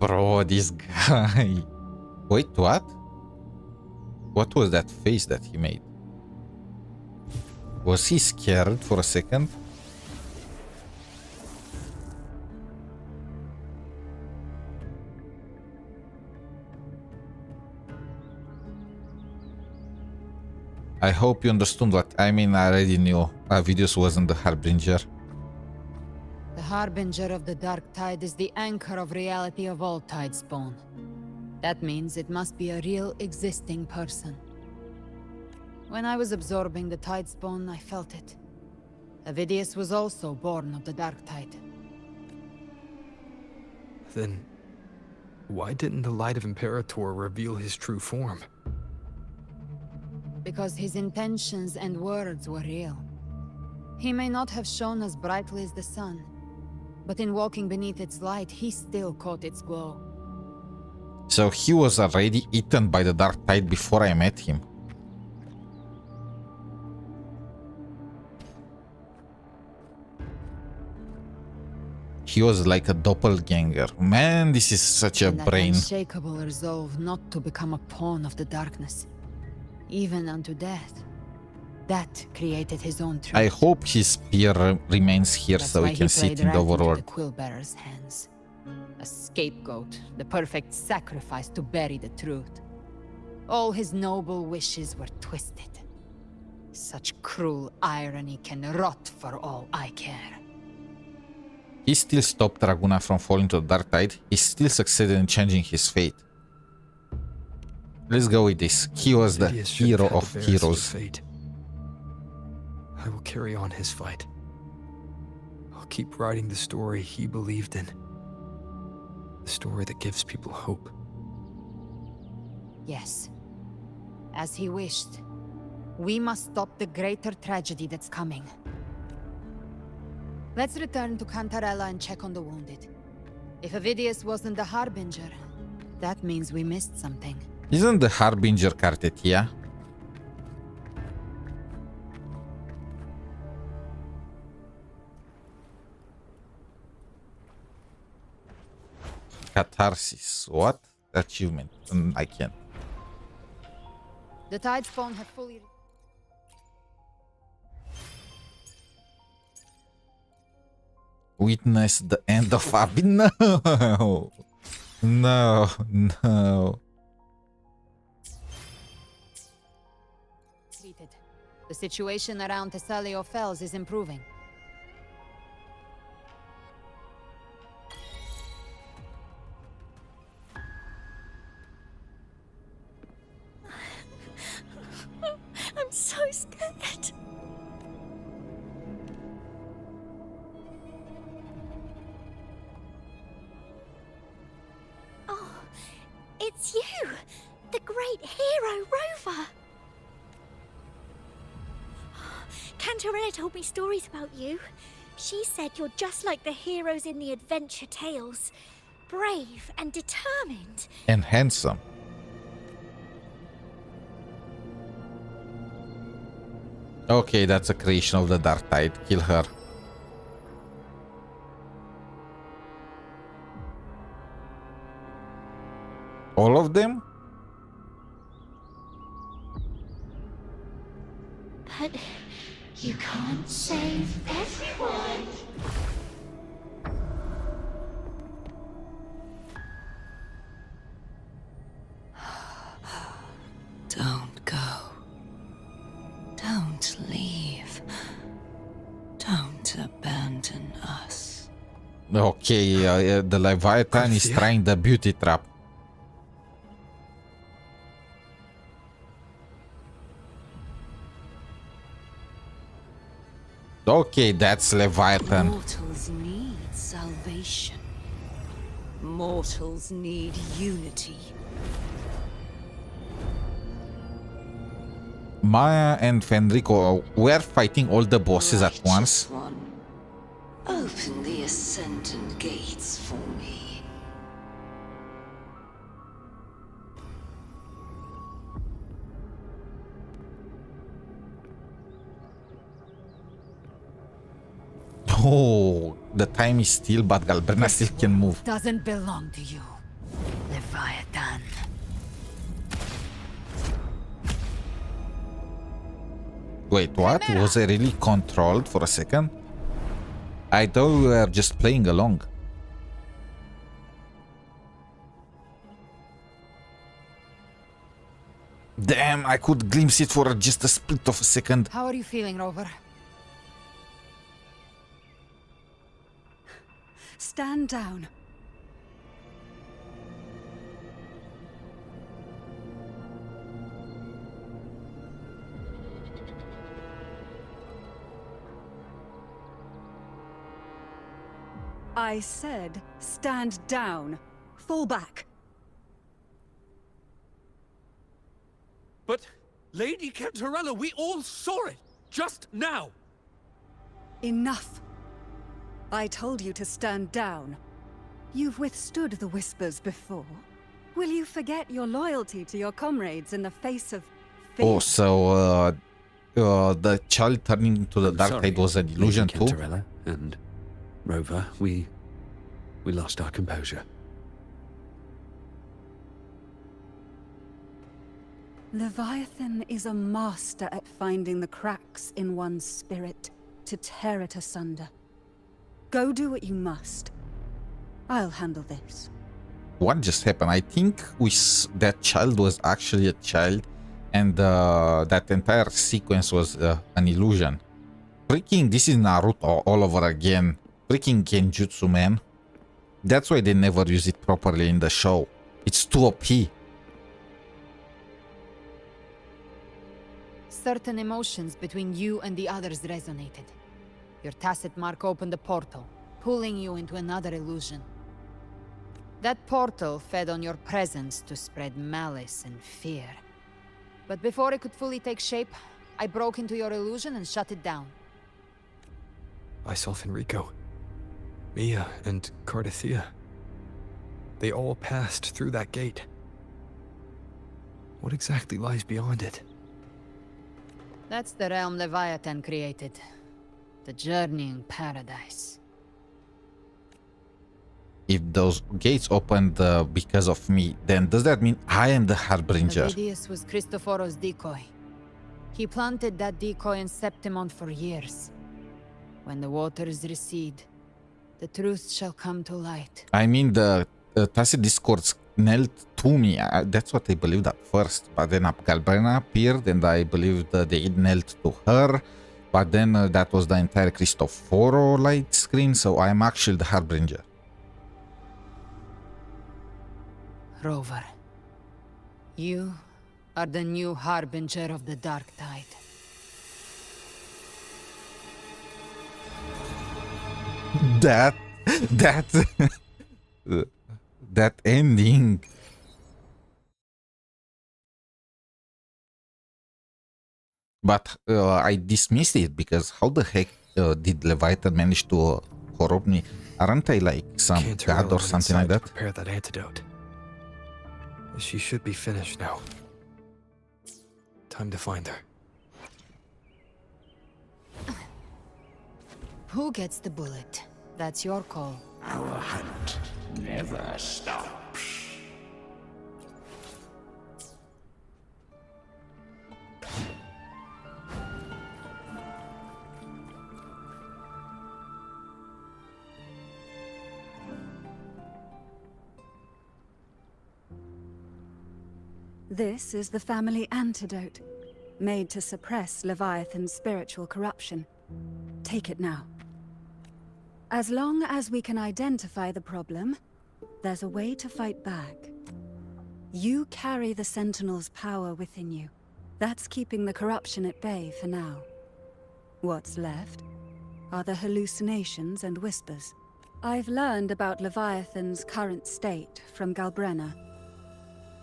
Bro, this guy. Wait, what? What was that face that he made? Was he scared for a second? I hope you understood what I mean. I already knew. Videos wasn't the Harbinger. The Harbinger of the Dark Tide is the anchor of reality of all Tidespawn. That means it must be a real existing person. When I was absorbing the Tidespawn, I felt it. Avidius was also born of the Dark Tide. Then, why didn't the Light of Imperator reveal his true form? Because his intentions and words were real. He may not have shone as brightly as the sun, but in walking beneath its light, he still caught its glow. So he was already eaten by the Dark Tide before I met him. He was like a doppelganger. Man, this is such a And that brain. unshakable resolve not to become a pawn of the darkness, even unto death. That created his own truth. I hope his spear remains here That's so why he can sit played in the right into overworld. the Quillbearer's hands. A scapegoat, the perfect sacrifice to bury the truth. All his noble wishes were twisted. Such cruel irony can rot for all I care. He still stopped Draguna from falling to the dark tide. He still succeeded in changing his fate. Let's go with this. He was the Sidious shouldn't hero have of to bear such a heroes. fate. I will carry on his fight. I'll keep writing the story he believed in. The story that gives people hope. Yes. As he wished. We must stop the greater tragedy that's coming. Let's return to Cantarella and check on the wounded. If Avidius wasn't the Harbinger, that means we missed something. Isn't the Harbinger Cartetia? Catharsis. What? Achievement. I can't. The tide spawn have fully... Witness the end of Abby. No! No, no. The situation around Thessalio Fells is improving. I'm so scared. Oh, it's you, the great hero Rover. Cantarella told me stories about you. She said you're just like the heroes in the adventure tales. Brave and determined. And handsome. Okay, that's a creation of the Dark Tide. Kill her. All of them? But you can't save everyone. Don't go. Don't leave. Don't abandon us. Okay, the Leviathan is trying the beauty trap. Okay, that's Leviathan. Mortals need salvation. Mortals need unity. Maya and Fenrico were fighting all the bosses at once. One, open the Ascendant gates for me. Oh, the time is still, but Galberna still can move. Doesn't belong to you, Leviathan. Wait, what? Was I really controlled for a second? I thought we were just playing along. Damn, I could glimpse it for just a split of a second. How are you feeling, Rover? Stand down. I said, stand down. Fall back. But, Lady Cantarella, we all saw it, just now. Enough. I told you to stand down. You've withstood the whispers before. Will you forget your loyalty to your comrades in the face of fate? Oh, so the child turning into the dark tide was an illusion too? Cantarella and Rover, we lost our composure. Leviathan is a master at finding the cracks in one's spirit to tear it asunder. Go do what you must. I'll handle this. What just happened? I think that child was actually a child, and that entire sequence was an illusion. Freaking, this is Naruto all over again. Freaking genjutsu, man. That's why they never use it properly in the show. It's too OP. Certain emotions between you and the others resonated. Your tacit mark opened a portal, pulling you into another illusion. That portal fed on your presence to spread malice and fear. But before it could fully take shape, I broke into your illusion and shut it down. I saw Fenrico, Mia, and Cardathia. They all passed through that gate. What exactly lies beyond it? That's the realm Leviathan created. The journeying paradise. If those gates opened because of me, then does that mean I am the Harbinger? Avidius was Cristoforo's decoy. He planted that decoy in Septimont for years. When the waters recede, the truth shall come to light. I mean, the Tacit Discords knelt to me. That's what I believed at first. But then Galbrena appeared, and I believed they knelt to her. But then that was the entire Cristoforo light screen, so I'm actually the Harbinger. Rover, you are the new Harbinger of the Dark Tide. That ending. But I dismissed it because how the heck did Leviathan manage to corrupt me? Aren't I like some god or something like that? Prepare that antidote. She should be finished now. Time to find her. Who gets the bullet? That's your call. Our hunt never stops. This is the family antidote, made to suppress Leviathan's spiritual corruption. Take it now. As long as we can identify the problem, there's a way to fight back. You carry the Sentinel's power within you. That's keeping the corruption at bay for now. What's left are the hallucinations and whispers. I've learned about Leviathan's current state from Galbrena.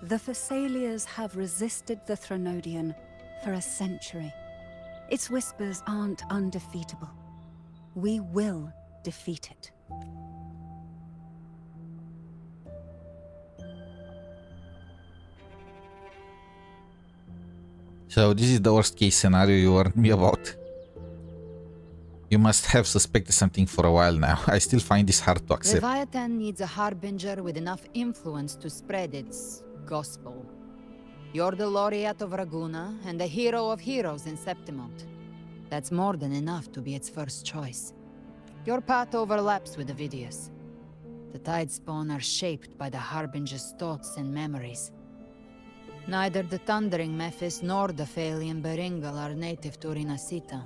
The Thessalias have resisted the Thronodian for a century. Its whispers aren't undefeatable. We will defeat it. So this is the worst case scenario you warned me about. You must have suspected something for a while now. I still find this hard to accept. Leviathan needs a Harbinger with enough influence to spread its gospel. You're the laureate of Raguna and the hero of heroes in Septimont. That's more than enough to be its first choice. Your path overlaps with Avidius. The Tidespawn are shaped by the Harbinger's thoughts and memories. Neither the Thundering Mephis nor the Phalian Beringal are native to RENASCITA.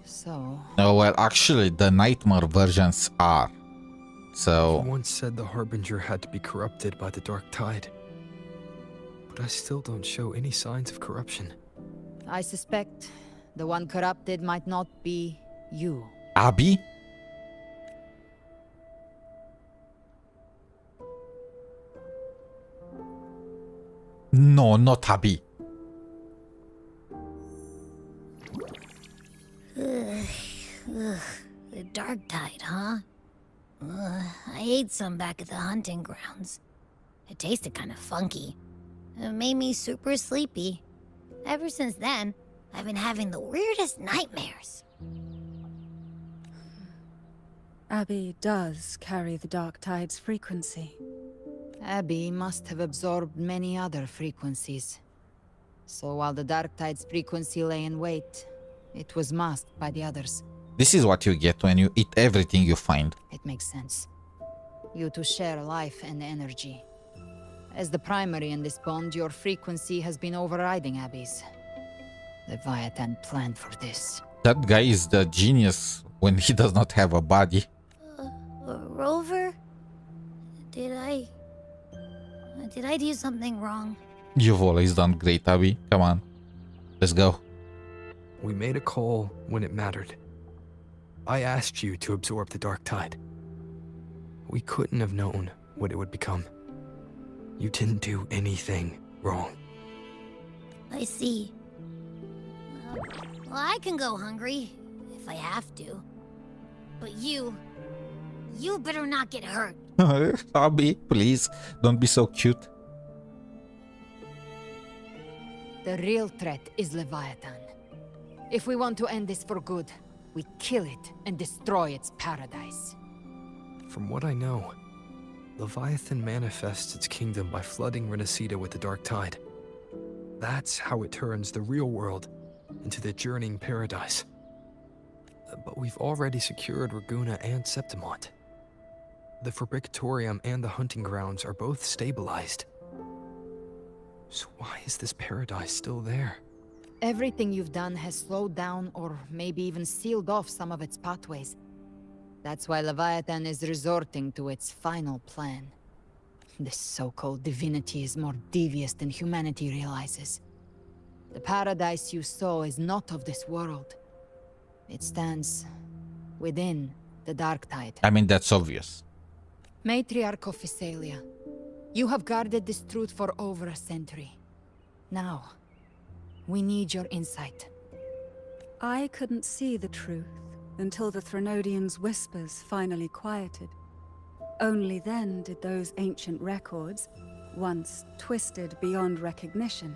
So... Oh, well, actually, the Nightmare versions are. So... You once said the Harbinger had to be corrupted by the Dark Tide. But I still don't show any signs of corruption. I suspect the one corrupted might not be you. Abby? No, not Abby. The Dark Tide, huh? I ate some back at the hunting grounds. It tasted kind of funky. It made me super sleepy. Ever since then, I've been having the weirdest nightmares. Abby does carry the Dark Tide's frequency. Abby must have absorbed many other frequencies. So while the Dark Tide's frequency lay in wait, it was masked by the others. This is what you get when you eat everything you find. It makes sense. You two share life and energy. As the primary in this bond, your frequency has been overriding Abby's. Leviathan planned for this. That guy is the genius when he does not have a body. Rover? Did I do something wrong? You've always done great, Abby. Come on. Let's go. We made a call when it mattered. I asked you to absorb the dark tide. We couldn't have known what it would become. You didn't do anything wrong. I see. Well, I can go hungry, if I have to. But you better not get hurt. Abby, please, don't be so cute. The real threat is Leviathan. If we want to end this for good, we kill it and destroy its paradise. From what I know, Leviathan manifests its kingdom by flooding RENASCITA with the dark tide. That's how it turns the real world into the journeying paradise. But we've already secured Bygone and Septimont. The Fabricatorium and the hunting grounds are both stabilized. So why is this paradise still there? Everything you've done has slowed down or maybe even sealed off some of its pathways. That's why Leviathan is resorting to its final plan. This so-called divinity is more devious than humanity realizes. The paradise you saw is not of this world. It stands within the dark tide. I mean, that's obvious. Matriarch of Physalia, you have guarded this truth for over a century. Now, we need your insight. I couldn't see the truth until the Threnodians' whispers finally quieted. Only then did those ancient records, once twisted beyond recognition,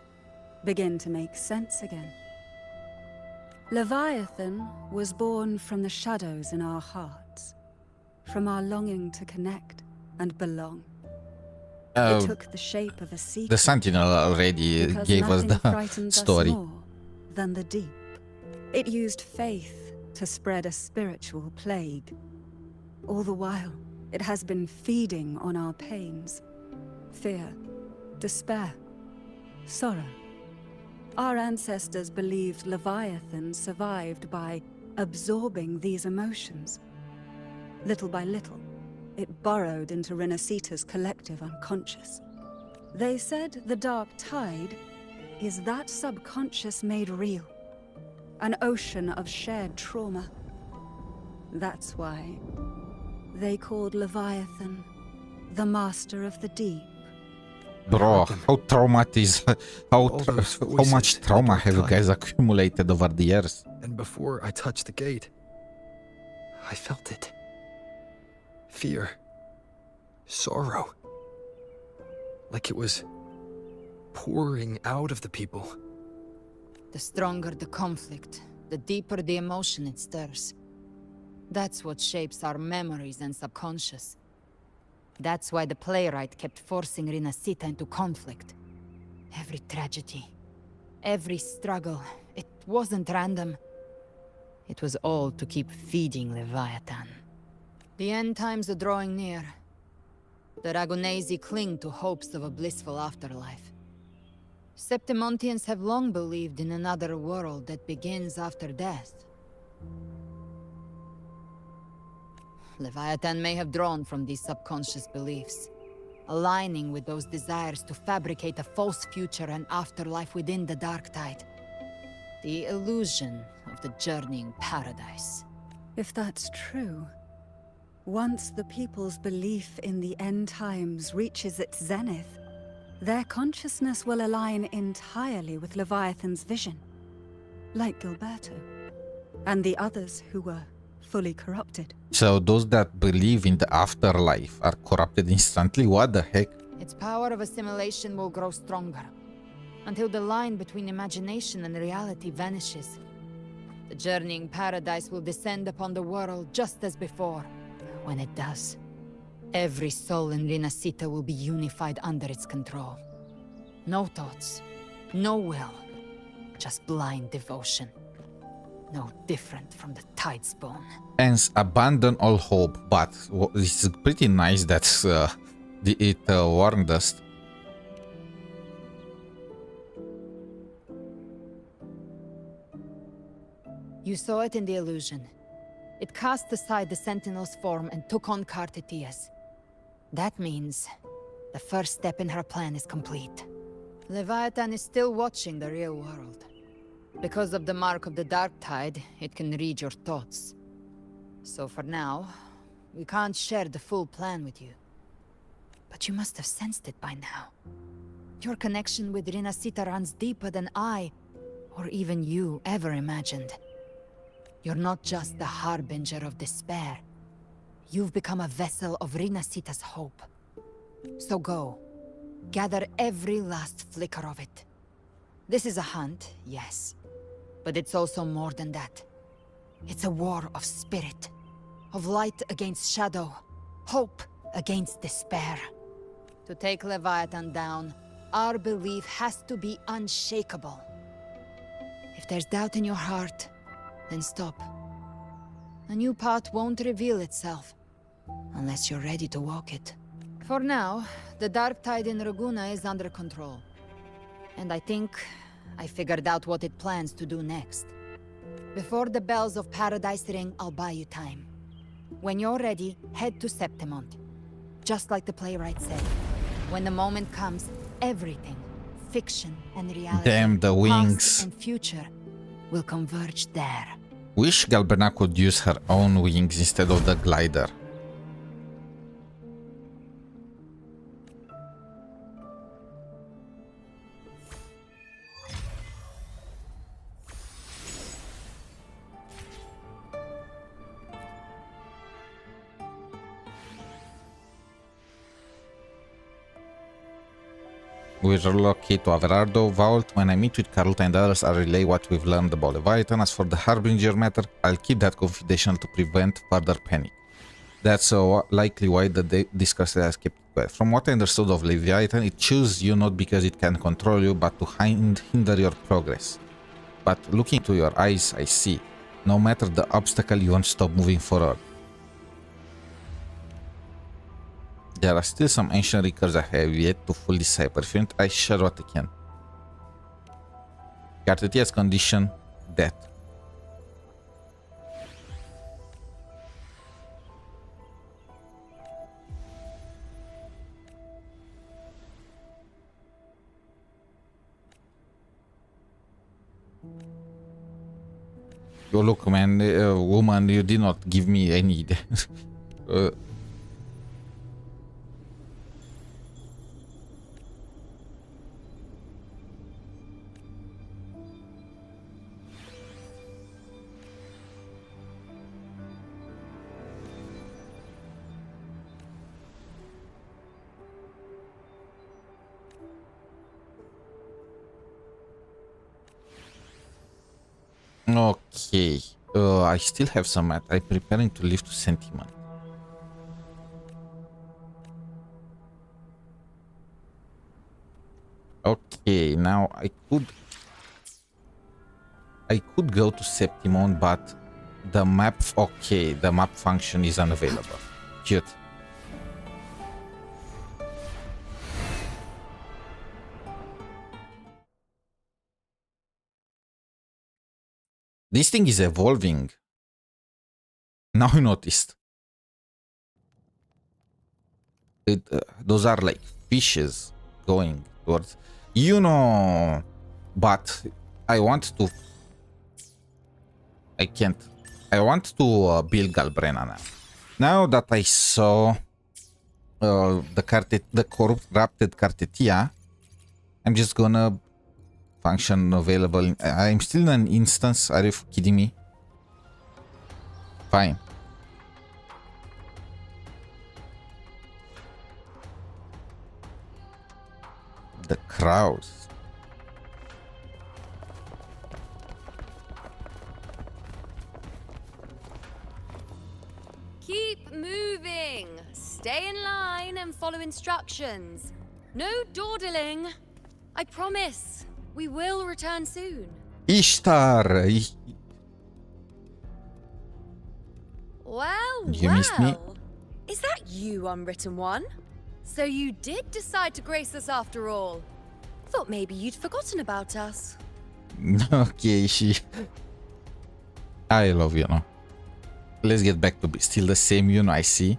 begin to make sense again. Leviathan was born from the shadows in our hearts, from our longing to connect and belong. It took the shape of a secret. The Sentinel already because gave us nothing the frightens story. us more than the deep. It used faith to spread a spiritual plague. All the while, it has been feeding on our pains. Fear, despair, sorrow. Our ancestors believed Leviathan survived by absorbing these emotions. Little by little, it burrowed into RENASCITA's collective unconscious. They said the dark tide is that subconscious made real. An ocean of shared trauma. That's why they called Leviathan the Master of the Deep. Bro, how how much trauma have you guys accumulated over the years? And before I touched the gate, I felt it. Fear. Sorrow. Like it was pouring out of the people. The stronger the conflict, the deeper the emotion it stirs. That's what shapes our memories and subconscious. That's why the playwright kept forcing RENASCITA into conflict. Every tragedy, every struggle, it wasn't random. It was all to keep feeding Leviathan. The end times are drawing near. The Ragonesi cling to hopes of a blissful afterlife. Septimontians have long believed in another world that begins after death. Leviathan may have drawn from these subconscious beliefs, aligning with those desires to fabricate a false future and afterlife within the dark tide. The illusion of the journeying paradise. If that's true, once the people's belief in the end times reaches its zenith, their consciousness will align entirely with Leviathan's vision. Like Gilberto, and the others who were fully corrupted. So those that believe in the afterlife are corrupted instantly? What the heck? Its power of assimilation will grow stronger, until the line between imagination and reality vanishes. The journeying paradise will descend upon the world just as before. When it does, every soul in RENASCITA will be unified under its control. No thoughts, no will, just blind devotion. No different from the Tidespawn. Hence, abandon all hope. But it's pretty nice that it warned us. You saw it in the illusion. It cast aside the Sentinel's form and took on Cartetia's. That means the first step in her plan is complete. Leviathan is still watching the real world. Because of the mark of the Dark Tide, it can read your thoughts. So for now, we can't share the full plan with you. But you must have sensed it by now. Your connection with RENASCITA runs deeper than I, or even you, ever imagined. You're not just the harbinger of despair. You've become a vessel of RENASCITA's hope. So go. Gather every last flicker of it. This is a hunt, yes. But it's also more than that. It's a war of spirit. Of light against shadow. Hope against despair. To take Leviathan down, our belief has to be unshakable. If there's doubt in your heart, then stop. A new path won't reveal itself, unless you're ready to walk it. For now, the Dark Tide in Raguna is under control. And I think I figured out what it plans to do next. Before the bells of Paradise ring, I'll buy you time. When you're ready, head to Septimont. Just like the playwright said. When the moment comes, everything, fiction and reality, Damn, the wings. past and future, will converge there. Wish Galberna could use her own wings instead of the glider. We relocate to Averardo Vault. When I meet with Carlota and others, I'll relay what we've learned about Leviathan. As for the Harbinger matter, I'll keep that confidential to prevent further panic. That's likely why the discussed has kept it quiet. From what I understood of Leviathan, it chooses you not because it can control you, but to hinder your progress. But looking to your eyes, I see. No matter the obstacle, you won't stop moving forward. There are still some ancient records I have yet to fully decipher. If you want, I share what I can. Cartetia's condition, death. Oh, look, man, woman, you did not give me any. Okay, I still have some math. I'm preparing to leave to Sentiment. Okay, now I could go to Septimon, but the map, okay, the map function is unavailable. Cute. This thing is evolving. Now I noticed. Those are like fishes going towards, you know, but I want to, I can't, I want to build Galbrena now. Now that I saw the corrupted Cartetia, I'm just gonna function available. I'm still in an instance. Are you kidding me? Fine. The crowds. Keep moving. Stay in line and follow instructions. No dawdling. I promise. We will return soon. Ishtar! Well, You missed me? Is that you, Unwritten One? So you did decide to grace us after all. Thought maybe you'd forgotten about us. Okay, she. I love you now. Let's get back to still the same Yun, I see.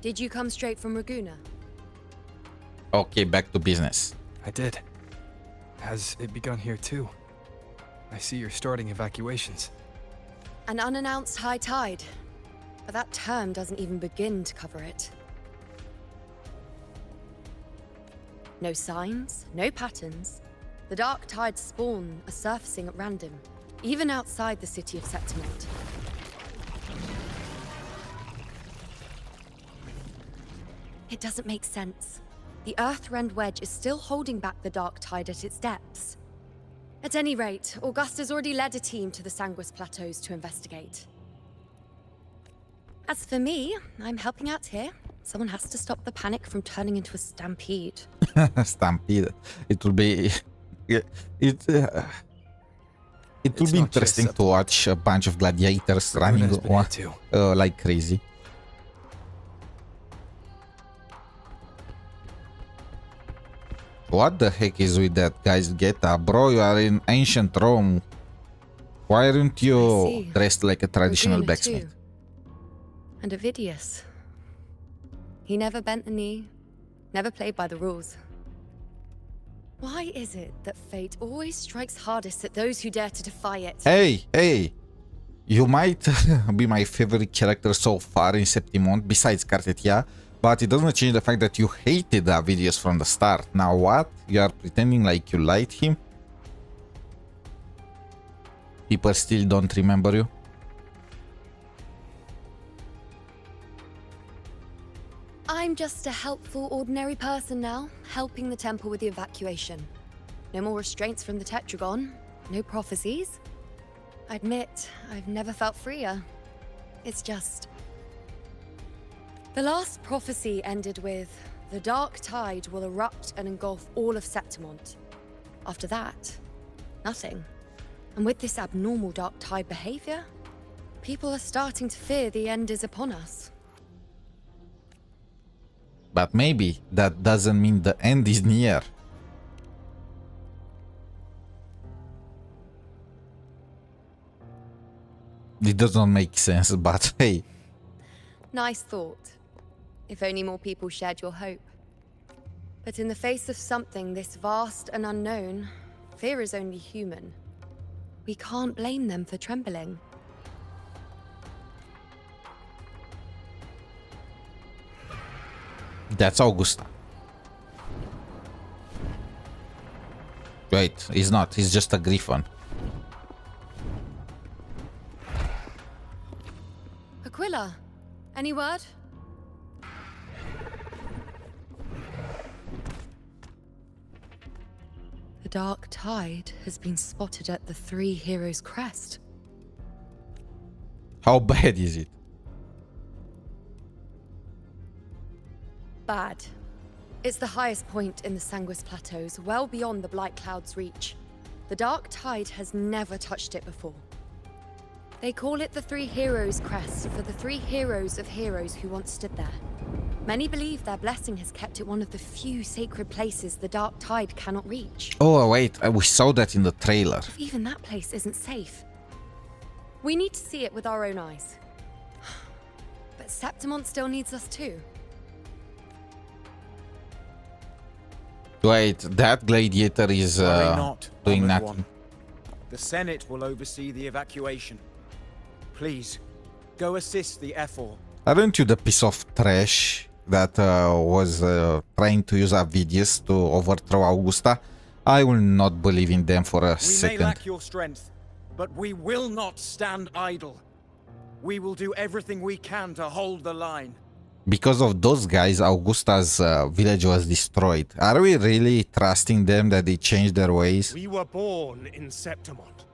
Did you come straight from Raguna? Okay, back to business. I did. Has it begun here too? I see you're starting evacuations. An unannounced high tide. But that term doesn't even begin to cover it. No signs, no patterns. The dark tide's spawn are surfacing at random, even outside the city of Septimont. It doesn't make sense. The Earthrend Wedge is still holding back the dark tide at its depths. At any rate, Augusta's already led a team to the Sanguis Plateaus to investigate. As for me, I'm helping out here. Someone has to stop the panic from turning into a stampede. Stampede. It will be... It will be interesting to watch a bunch of gladiators running like crazy. What the heck is with that, guys? Geta, bro, you are in ancient Rome. Why aren't you dressed like a traditional Raguna blacksmith? too. And Ovidius. He never bent a knee, never played by the rules. Why is it that fate always strikes hardest at those who dare to defy it? Hey! You might be my favorite character so far in Septimont, besides Cartetia, but it doesn't change the fact that you hated Ovidius from the start. Now what? You are pretending like you liked him? People still don't remember you? I'm just a helpful, ordinary person now, helping the temple with the evacuation. No more restraints from the Tetragon, no prophecies. I admit, I've never felt freer. It's just... The last prophecy ended with, the dark tide will erupt and engulf all of Septimont. After that, nothing. And with this abnormal dark tide behavior, people are starting to fear the end is upon us. But maybe that doesn't mean the end is near. It doesn't make sense, but hey. Nice thought. If only more people shared your hope. But in the face of something this vast and unknown, fear is only human. We can't blame them for trembling. That's Augusta. Wait, he's not. He's just a griffon. Aquila, any word? The dark tide has been spotted at the Three Heroes' Crest. How bad is it? Bad. It's the highest point in the Sanguis Plateaus, well beyond the Blight Cloud's reach. The dark tide has never touched it before. They call it the Three Heroes' Crest for the three heroes of heroes who once stood there. Many believe their blessing has kept it one of the few sacred places the dark tide cannot reach. Oh wait, we saw that in the trailer. If even that place isn't safe. We need to see it with our own eyes. But Septimont still needs us too. Wait, that gladiator is doing nothing. The Senate will oversee the evacuation. Please, go assist the Ephor. Aren't you the piece of trash that was trying to use our videos to overthrow Augusta? I will not believe in them for a second. We may lack your strength, but we will not stand idle. We will do everything we can to hold the line. Because of those guys, Augusta's village was destroyed. Are we really trusting them that they changed their ways? We were born in Septimont.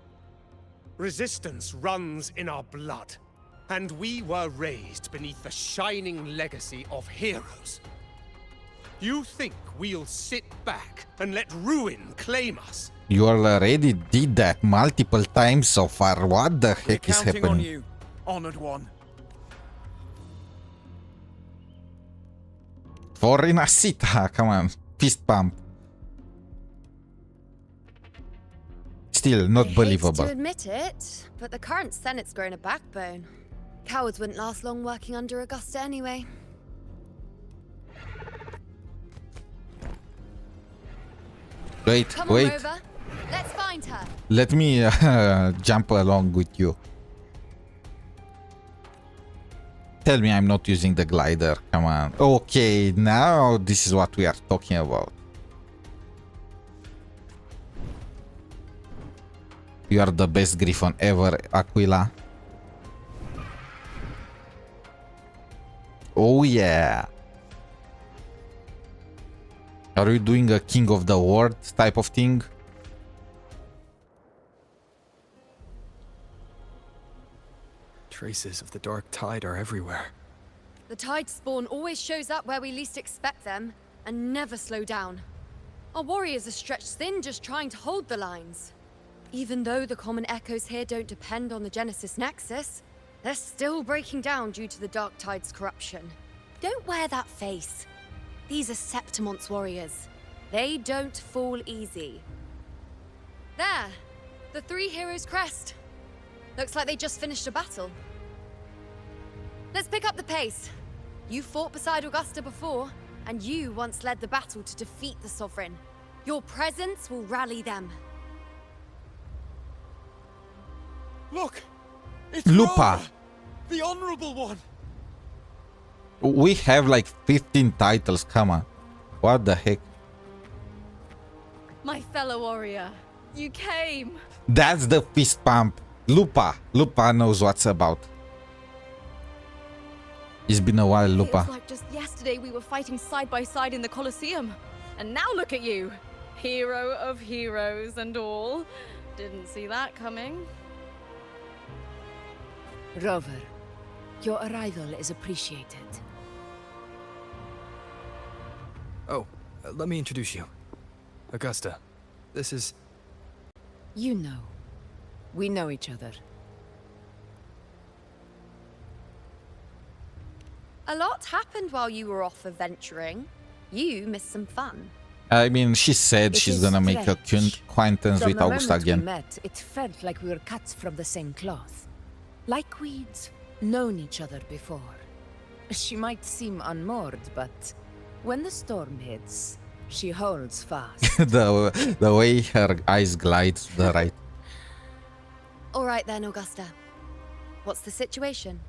Resistance runs in our blood. And we were raised beneath the shining legacy of heroes. You think we'll sit back and let ruin claim us? You already did that multiple times so far. What the heck is Counting on happening? you, honored one. For RENASCITA, come on, fist pump. Still not I believable. hate to admit it, but the current Senate's grown a backbone. Cowards wouldn't last long working under Augusta anyway. Wait, Come on, wait. Rover. Let's find her. Let me jump along with you. Tell me I'm not using the glider. Come on. Okay, now this is what we are talking about. You are the best Griffon ever, Aquila. Oh yeah. Are you doing a King of the World type of thing? Traces of the dark tide are everywhere. The tide spawn always shows up where we least expect them, and never slow down. Our warriors are stretched thin just trying to hold the lines. Even though the common echoes here don't depend on the Genesis Nexus, they're still breaking down due to the dark tide's corruption. Don't wear that face. These are Septimon's warriors. They don't fall easy. There! The three heroes' crest. Looks like they just finished a battle. Let's pick up the pace. You fought beside Augusta before, and you once led the battle to defeat the Sovereign. Your presence will rally them. Look! It's Lupa. Rover, the Honorable One! We have like 15 titles, come on. What the heck? My fellow warrior, you came. That's the fist pump. Lupa. Lupa knows what's about. It's been a while, Lupa. Feels like just yesterday we were fighting side by side in the Colosseum. And now look at you. Hero of heroes and all. Didn't see that coming. Rover, your arrival is appreciated. Oh, let me introduce you. Augusta, this is... You know. We know each other. A lot happened while you were off adventuring. You missed some fun. I mean, she said she's gonna make a acquaintance From with the Augusta moment we again. met, it felt like we were cut from the same cloth. Like we'd known each other before. She might seem unmoored, but when the storm hits, she holds fast. the way her eyes glide to the right. All right then, Augusta. What's the situation?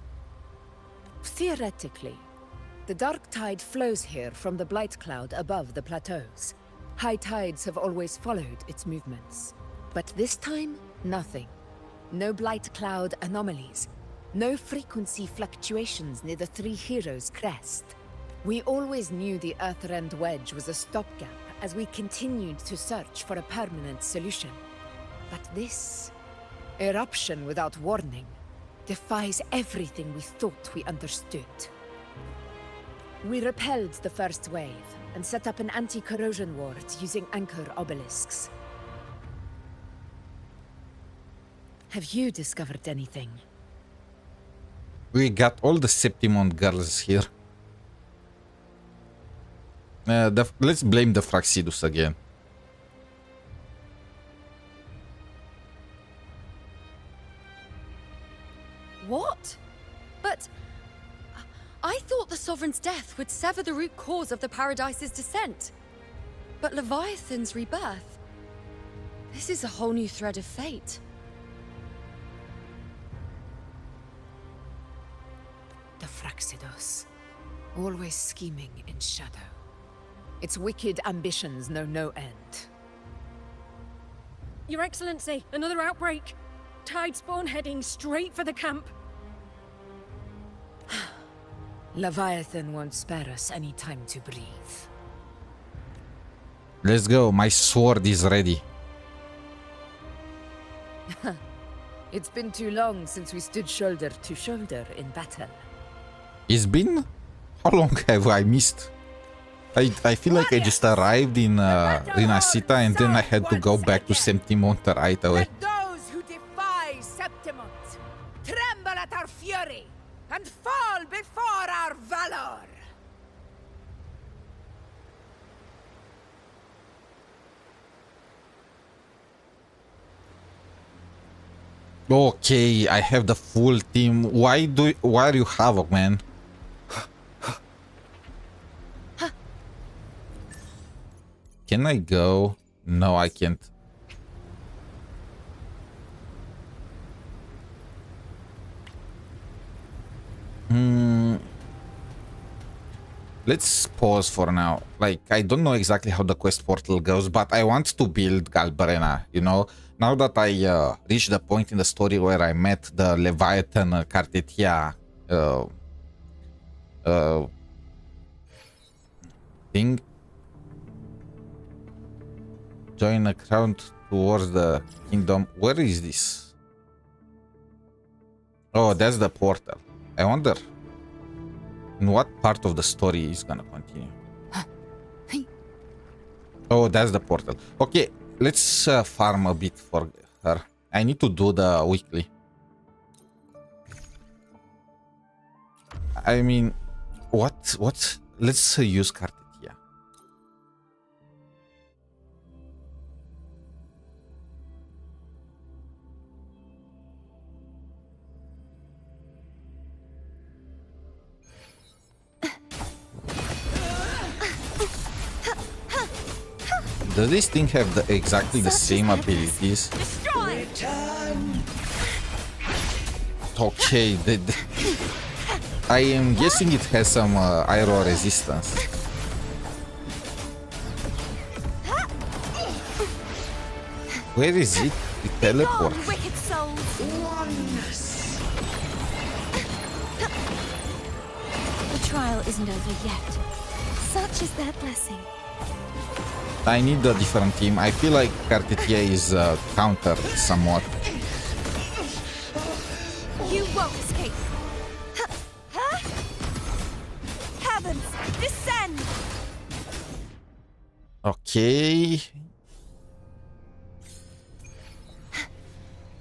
Theoretically, the dark tide flows here from the blight cloud above the plateaus. High tides have always followed its movements. But this time, nothing. No blight cloud anomalies. No frequency fluctuations near the Three Heroes' crest. We always knew the Earthrend Wedge was a stopgap as we continued to search for a permanent solution. But this eruption without warning defies everything we thought we understood. We repelled the first wave and set up an anti-corrosion ward using anchor obelisks. Have you discovered anything? We got all the Septimon girls here. Let's blame the Fraxidus again. What? But... I thought the Sovereign's death would sever the root cause of the Paradise's descent. But Leviathan's rebirth... This is a whole new thread of fate. The Fraxidos, always scheming in shadow. Its wicked ambitions know no end. Your Excellency, another outbreak. Tide spawn heading straight for the camp. Leviathan won't spare us any time to breathe. Let's go. My sword is ready. It's been too long since we stood shoulder to shoulder in battle. It's been? How long have I missed? I feel like I just arrived in RENASCITA and then I had to go back to Septimont right away. Those who defy Septimont tremble at our fury and fall before our valor! Okay, I have the full team. Why are you Havoc, man? Can I go? No, I can't. Let's pause for now. Like, I don't know exactly how the quest portal goes, but I want to build Galbrena, you know? Now that I reached the point in the story where I met the Leviathan Cartetia thing. Join a crowd towards the kingdom. Where is this? Oh, that's the portal. I wonder in what part of the story is gonna continue. Oh, that's the portal. Okay, let's farm a bit for her. I need to do the weekly. I mean, what? Let's use Cartetia. Does this thing have exactly the same abilities? Okay, I am guessing it has some aero resistance. Where is it? It teleports. The trial isn't over yet. Such is their blessing. I need a different team. I feel like Cartetia is countered somewhat. You won't escape. Heavens, descend! Okay.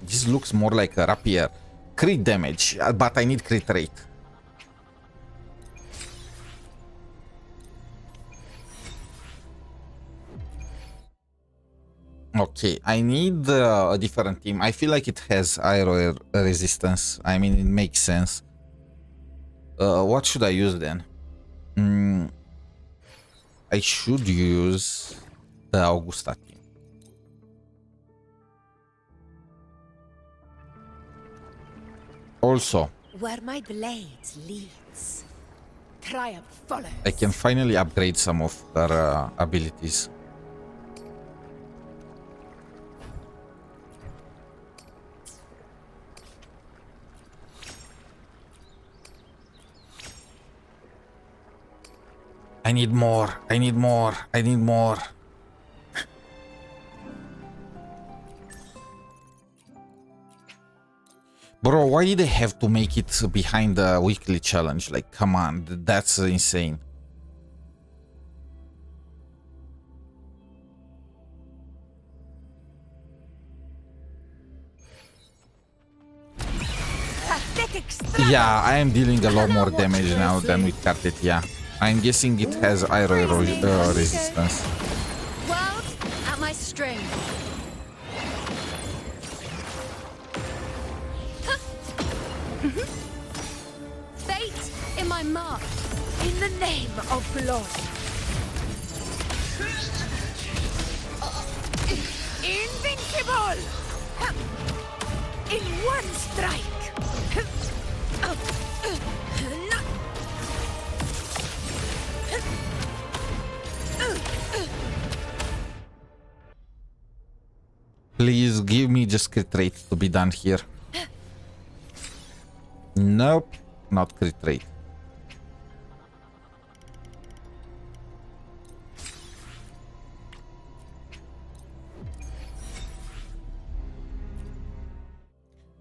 This looks more like a rapier. Crit damage, but I need crit rate. Okay, I need a different team. I feel like it has aero resistance. I mean, it makes sense. What should I use then? I should use the Augusta team. Also, where my blade leads, triumph follows. I can finally upgrade some of her abilities. I need more. I need more. I need more. Bro, why did they have to make it behind the weekly challenge? Like, come on, that's insane. Yeah, I am dealing a lot more damage now than with Cartetia. I'm guessing it has aero resistance. World at my string. Fate in my mark. In the name of blood. Invincible! In one strike. Please give me just crit rate to be done here. Nope, not crit rate.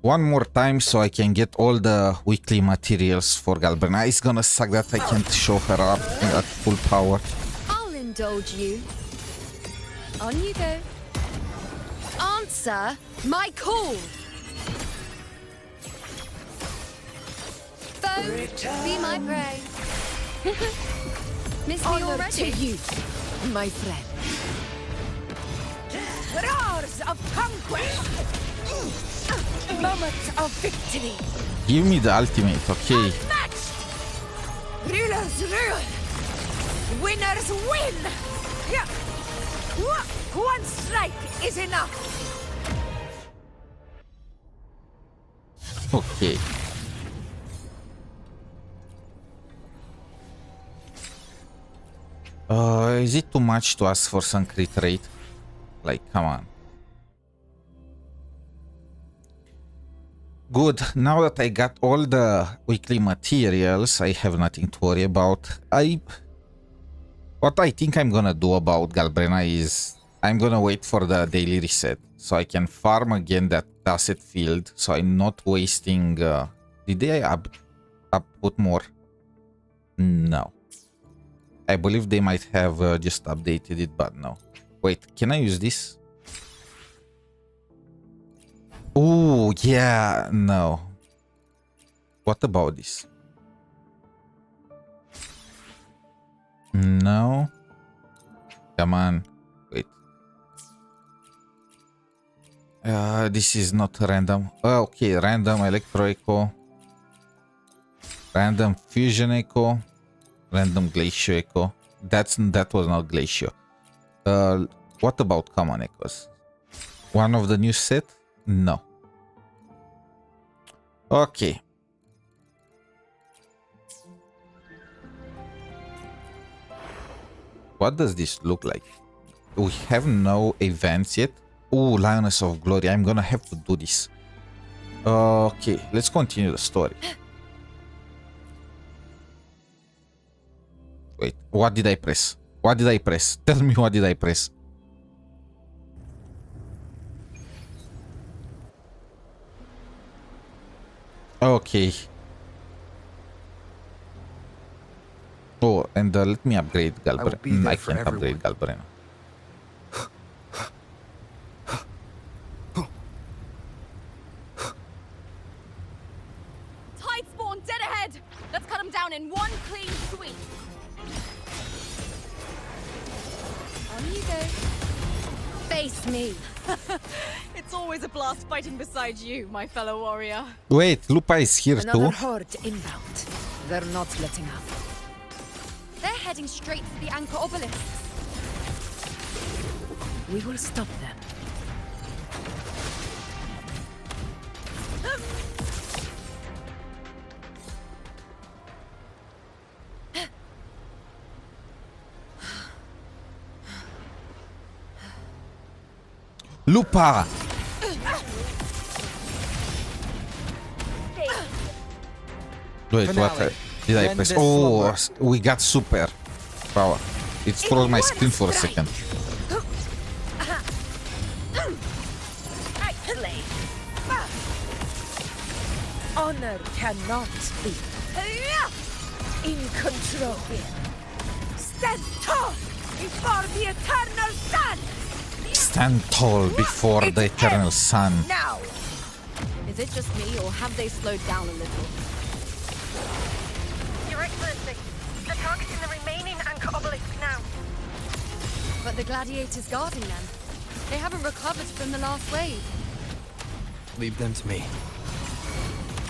One more time so I can get all the weekly materials for Galbrena. It's gonna suck that I can't show her up at full power. I'll indulge you. On you go. Answer my call. Foe, be my prey. Miss me Honor already? to you, my friend. Roars of conquest! moment of victory. Give me the ultimate, okay. Rulers rule. Winners win. Yeah. One strike is enough. Okay. Is it too much to ask for some crit rate? Like, come on. Good. Now that I got all the weekly materials, I have nothing to worry about. What I think I'm gonna do about Galbrena is I'm gonna wait for the daily reset so I can farm again that asset field, so I'm not wasting. Did they put more? No. I believe they might have just updated it, but no. Wait, can I use this? Oh, yeah, no. What about this? No. Come on. Wait. This is not random. Oh, okay, random electro echo. Random fusion echo. Random glacier echo. That was not glacier. What about common echoes? One of the new set? No. Okay. What does this look like? We have no events yet. Oh, Lioness of Glory. I'm gonna have to do this. Okay, let's continue the story. Wait, what did I press? What did I press? Tell me, what did I press? Okay. Oh, and let me upgrade Galbrena. I can upgrade Galbrena. Tide spawn dead ahead! Let's cut them down in one clean sweep. On you go. Face me. It's always a blast fighting beside you, my fellow warrior. Wait, Lupa is here Another too? horde inbound. They're not letting up. They're heading straight for the anchor obelisks. We will stop them. Lupa! Wait, what did I press? Oh, we got super power. It froze my screen for a second. Honor cannot be in control. Stand tall before the eternal sun. Stand tall before the eternal sun. Now. Is it just me, or have they slowed down a little? Your Excellency, they're targeting the remaining anchor obelisk now. But the gladiators guarding them, they haven't recovered from the last wave. Leave them to me.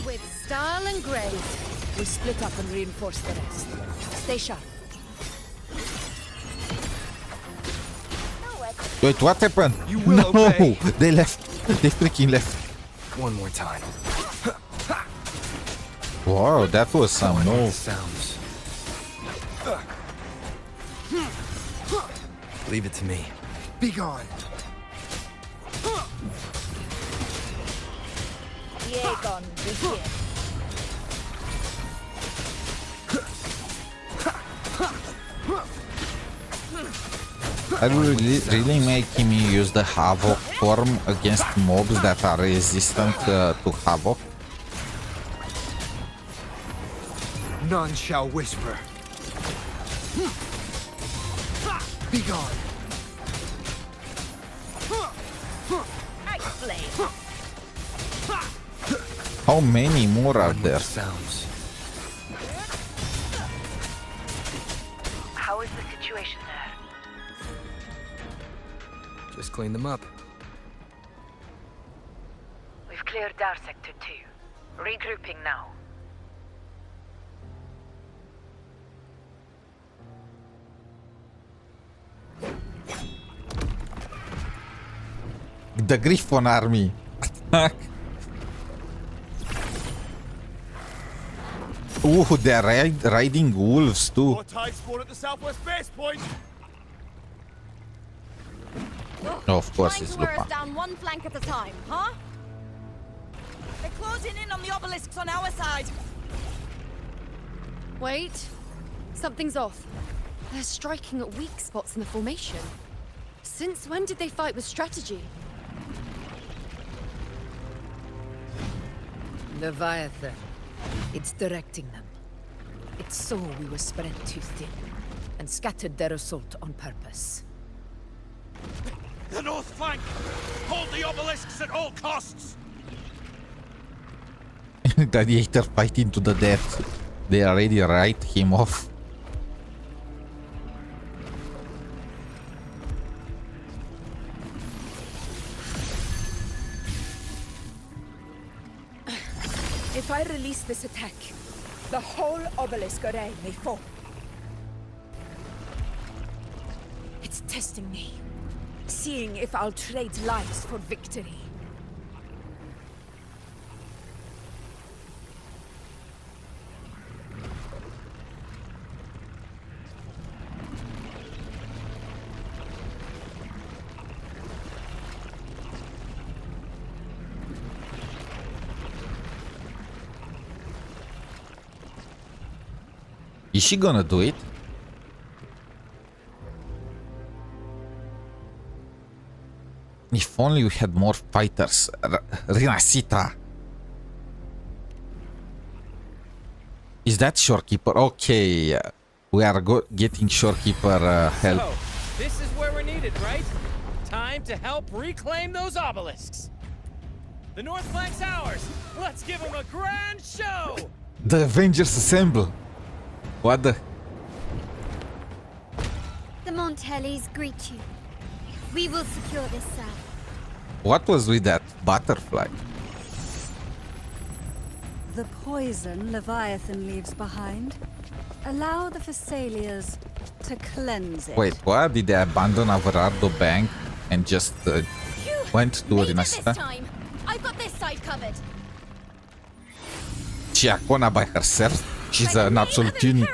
With style and grace, we split up and reinforce the rest. Stay sharp. Wait, what happened? You will no, obey. They left. They freaking left. One more time. Wow, that was some move. Sounds. Leave it to me. Bygone. Bygone, begin. Are we really making me use the Havoc form against mobs that are resistant to Havoc? None shall whisper. Bygone. How many more are there? Sounds. How is the situation there? Just clean them up. We've clear Dar Sector 2. Regrouping now. The Griffon army. Attack. Ooh, they're riding wolves too. More tide spawn at the southwest base point. Oh, of course, Trying it's to wear us Lupin. down one flank at a time, huh? They're closing in on the obelisks on our side. Wait. Something's off. They're striking at weak spots in the formation. Since when did they fight with strategy? Leviathan. It's directing them. It saw we were spread too thin, and scattered their assault on purpose. The north flank! Hold the obelisks at all costs! Gladiator fighting to the death. They already write him off. If I release this attack, the whole obelisk array may fall. It's testing me, seeing if I'll trade lives for victory. Is she gonna do it? If only we had more fighters. RENASCITA. Is that shorekeeper? Okay. We are getting shorekeeper help. So, this is where we're needed, right? Time to help reclaim those obelisks. The north flank's ours. Let's give them a grand show. The Avengers assemble. What the? The Montellis greet you. We will secure this cell. What was with that butterfly? The poison Leviathan leaves behind. Allow the Phassalias to cleanse it. Wait, what? Did they abandon Averardo Bank and just went to RENASCITA? I've got this side covered. Chiacona by herself? She's an absolute unit.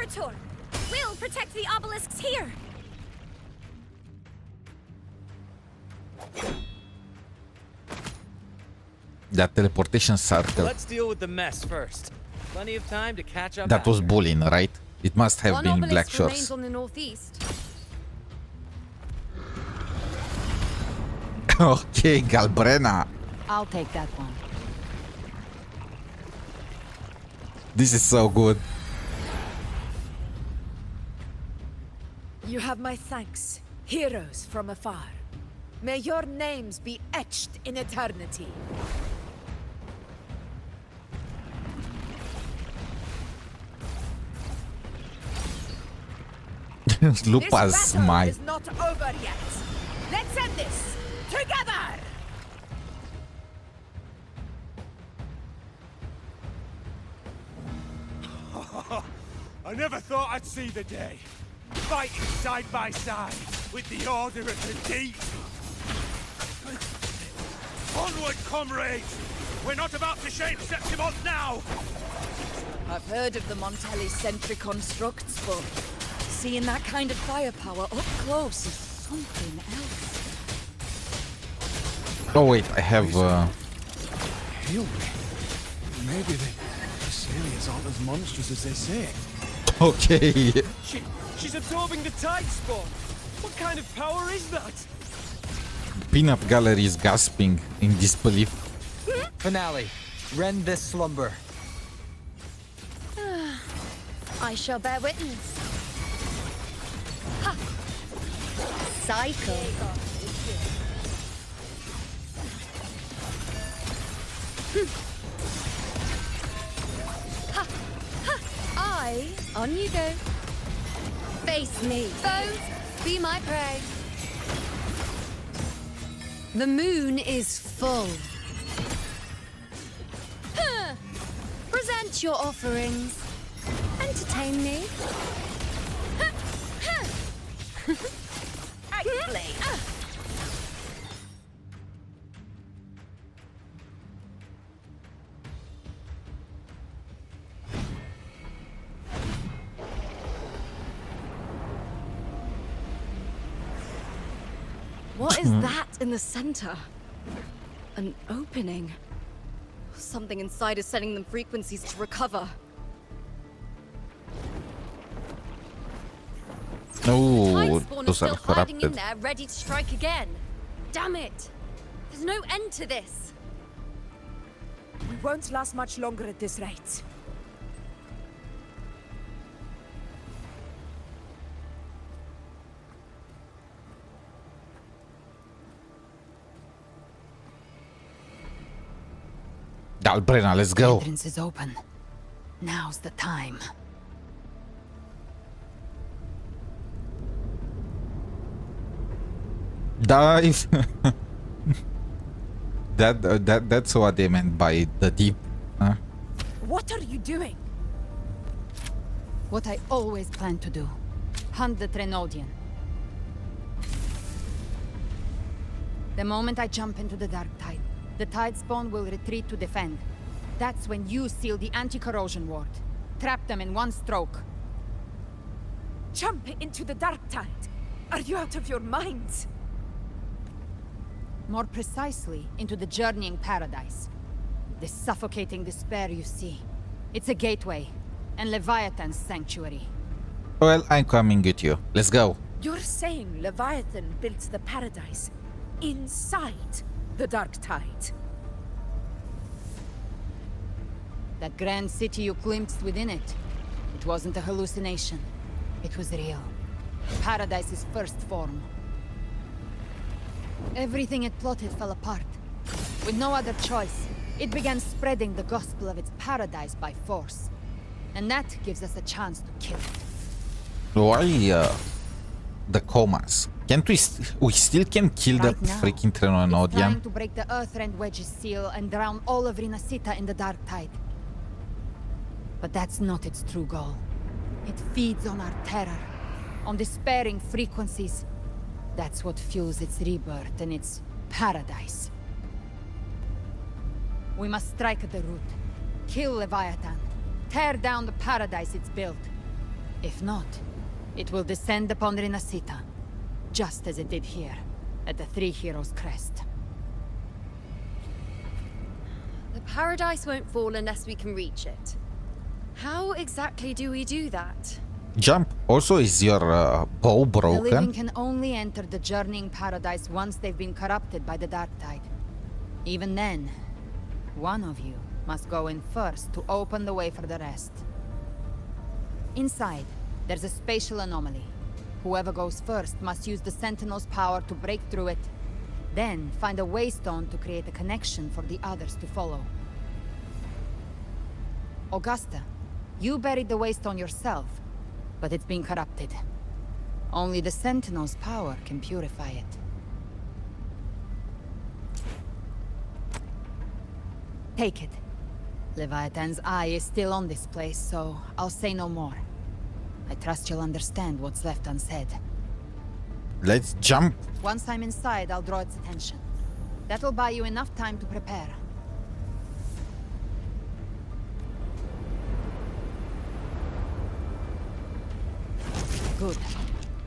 We'll protect the obelisks here. That teleportation circle. Let's deal with the mess first. Plenty of time to catch up. That was after. bullying, right? It must have One been obelisk Black remains Shores. on the northeast. Okay, Galbrena. I'll take that one. This is so good. You have my thanks, heroes from afar. May your names be etched in eternity. Lupa's This smile. battle is not over yet. Let's end this together. I never thought I'd see the day. Fighting side by side with the Order of the Deep. Onward, comrades! We're not about to shame Septimont now! I've heard of the Montelli sentry constructs, but seeing that kind of firepower up close is something else. Oh wait, I have Heal me. Maybe the Phassalias aren't as monstrous as they say. okay. She's absorbing the tide spawn. What kind of power is that? Peanut Gallery is gasping in disbelief. Finale. Rend this slumber. I shall bear witness. Ha! Cycle. Ha! Ha! On you go. Face me. Foes, be my prey. The moon is full. Present your offerings. Entertain me. What is that in the center? An opening. Something inside is sending them frequencies to recover. Oh, Spawn is those are still hiding in corrupted. there, ready to strike again. Damn it! There's no end to this. We won't last much longer at this rate. Dalbrena, let's go. Entrance is open. Now's the time. Dive. That's what they meant by the deep. Huh? What are you doing? What I always planned to do. Hunt the Trenodian. The moment I jump into the dark tide, the tide spawn will retreat to defend. That's when you seal the anti-corrosion ward. Trap them in one stroke. Jump into the dark tide. Are you out of your minds? More precisely, into the journeying paradise. The suffocating despair you see. It's a gateway, and Leviathan's sanctuary. Well, I'm coming with you. Let's go. You're saying Leviathan built the paradise inside the dark tide? That grand city you glimpsed within it, it wasn't a hallucination. It was real. Paradise's first form. Everything it plotted fell apart. With no other choice, it began spreading the gospel of its paradise by force. And that gives us a chance to kill it. Why the comas? Can't we still can kill that Right now, freaking It's trying Trenodian? to break the Earthrend Wedge's seal and drown all of RENASCITA in the dark tide. But that's not its true goal. It feeds on our terror, on despairing frequencies. That's what fuels its rebirth and its paradise. We must strike at the root. Kill Leviathan. Tear down the paradise it's built. If not, it will descend upon RENASCITA, just as it did here, at the Three Heroes Crest. The paradise won't fall unless we can reach it. How exactly do we do that? Jump. Also, is your bow The living broken? can only enter the journeying paradise once they've been corrupted by the dark tide. Even then, one of you must go in first to open the way for the rest. Inside, there's a spatial anomaly. Whoever goes first must use the Sentinel's power to break through it, then find a waystone to create a connection for the others to follow. Augusta, you buried the waystone yourself, but it's been corrupted. Only the Sentinel's power can purify it. Take it. Leviathan's eye is still on this place, so I'll say no more. I trust you'll understand what's left unsaid. Let's jump. Once I'm inside, I'll draw its attention. That'll buy you enough time to prepare. Good.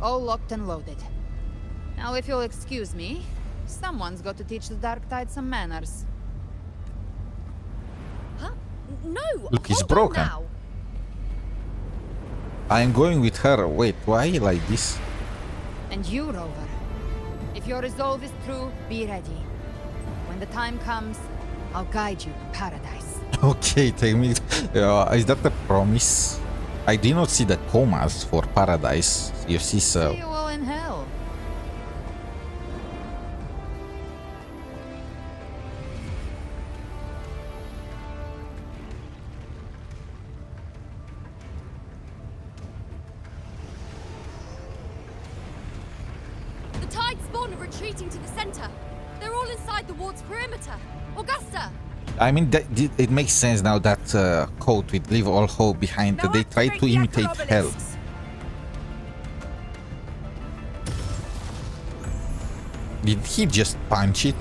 All locked and loaded. Now, if you'll excuse me, someone's got to teach the Dark Tide some manners. Huh? No! Look, it's hold on broken. now. I'm going with her. Wait, why like this? And you, Rover. If your resolve is true, be ready. When the time comes, I'll guide you to paradise. Okay, tell me. Is that a promise? I did not see the comas for paradise. You see, so. See you all in hell. The tide spawn are retreating to the center. They're all inside the ward's perimeter. Augusta! I mean, it makes sense now that quote with "leave all hope behind." That they try to imitate hell. Did he just punch it?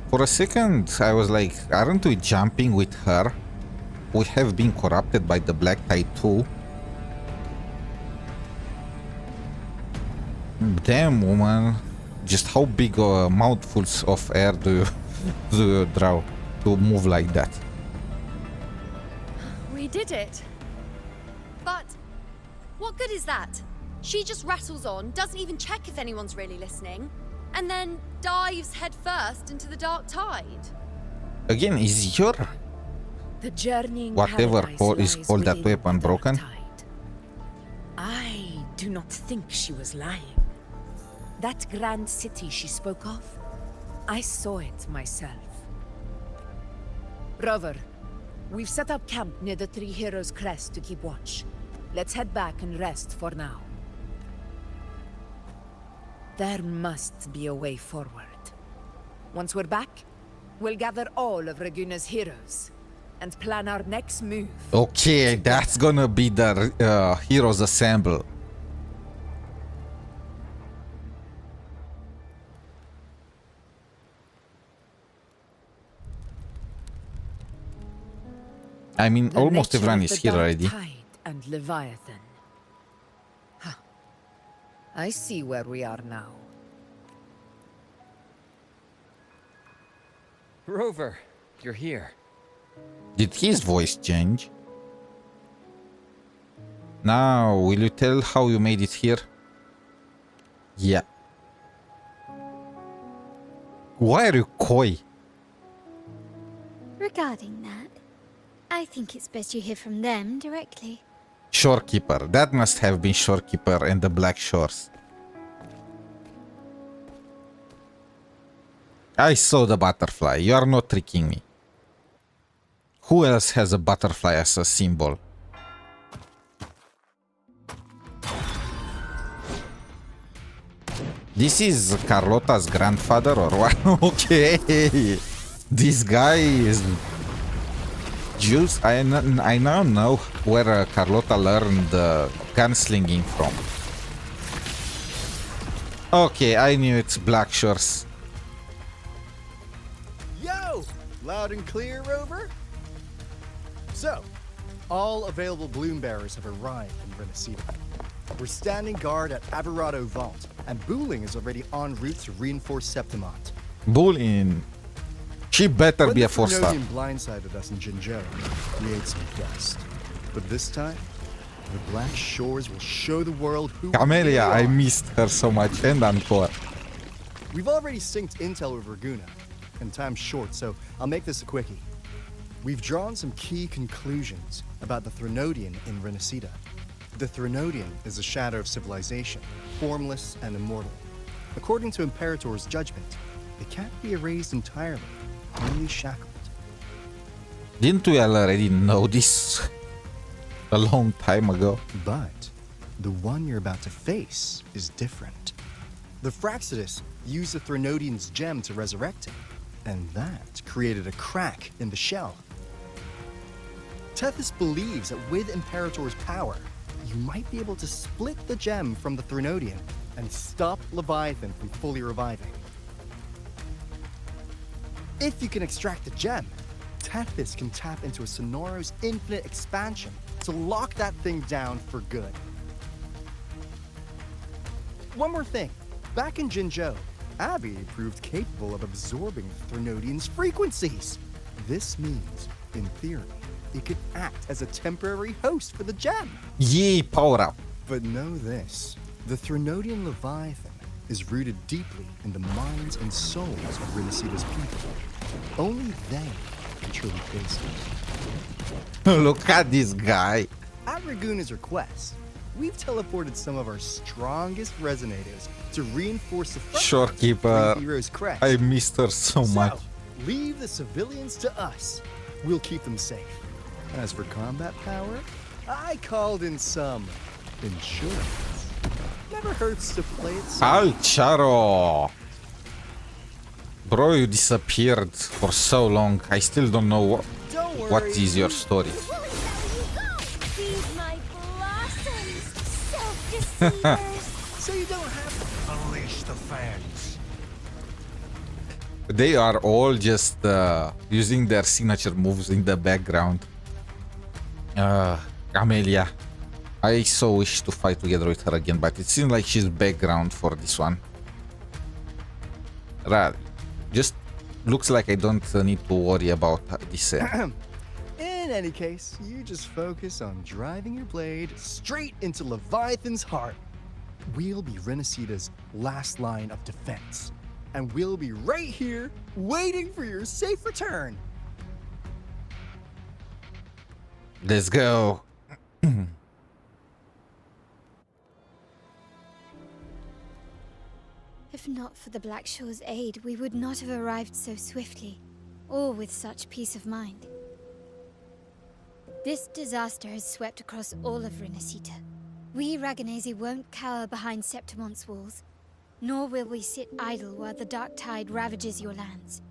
For a second, I was like, aren't we jumping with her? We have been corrupted by the Black Tide too. Damn, woman. Just how big mouthfuls of air do you draw to move like that? We did it. But what good is that? She just rattles on, doesn't even check if anyone's really listening, and then dives headfirst into the dark tide. Again, is your The journeying whatever paradise is called that lies within weapon the broken? dark tide. I do not think she was lying. That grand city she spoke of, I saw it myself. Rover, we've set up camp near the Three Heroes Crest to keep watch. Let's head back and rest for now. There must be a way forward. Once we're back, we'll gather all of Raguna's heroes and plan our next move. Okay, that's gonna be the Heroes Assemble. I mean, The almost nature everyone of is the here Dark already. Tide and Leviathan. Huh. I see where we are now. Rover, you're here. Did his voice change? Now, will you tell how you made it here? Yeah. Why are you coy? Regarding that, I think it's best you hear from them directly. Shorekeeper. That must have been Shorekeeper and the Black Shores. I saw the butterfly. You are not tricking me. Who else has a butterfly as a symbol? This is Carlota's grandfather or what? Okay. This guy is Jules. I now know where Carlota learned gunslinging from. Okay, I knew it's Black Shores. Yo! Loud and clear, Rover? So, all available bloom bearers have arrived in RENASCITA. We're standing guard at Aberrado Vault, and Booling is already en route to reinforce Septimont. Booling. She better be a 4-star. When the blindsided us in Jinzhou, we ate some dust. But this time, the Black Shores will show the world who Camellia, we are. I missed her so much, and Encore. We've already synced intel with Raguna, and time's short, so I'll make this a quickie. We've drawn some key conclusions about the Threnodian in RENASCITA. The Threnodian is a shadow of civilization, formless and immortal. According to Imperator's judgment, it can't be erased entirely, only shackled. Didn't we already know this a long time ago? But the one you're about to face is different. The Fraxidus used the Threnodian's gem to resurrect him, and that created a crack in the shell. Tethys believes that with Imperator's power, you might be able to split the gem from the Threnodian and stop Leviathan from fully reviving. If you can extract the gem, Tethys can tap into a Sonoro's infinite expansion to lock that thing down for good. One more thing. Back in Jinzhou, Abby proved capable of absorbing the Threnodian's frequencies. This means, in theory, it could act as a temporary host for the gem. Yee, power up. But know this, the Threnodian Leviathan is rooted deeply in the minds and souls of RENASCITA's people. Only they can truly face it. Look at this guy. At Raguna's request, we've teleported some of our strongest resonators to reinforce the front Shorekeeper. Three Heroes Crest. I missed her so much. Leave the civilians to us. We'll keep them safe. As for combat power, I called in some Insurance. Never hurts to play it safe. Al Charo! Bro, you disappeared for so long. I still don't know what is your story. Feed my blossoms, self-deceivers. So you don't have to unleash the fans. They are all just using their signature moves in the background. Amelia. I so wish to fight together with her again, but it seems like she's background for this one. Right. Just looks like I don't need to worry about this. In any case, you just focus on driving your blade straight into Leviathan's heart. We'll be RENASCITA's last line of defense. And we'll be right here, waiting for your safe return. Let's go. If not for the Black Shore's aid, we would not have arrived so swiftly, or with such peace of mind. This disaster has swept across all of RENASCITA. We Raganese won't cower behind Septimon's walls, nor will we sit idle while the dark tide ravages your lands.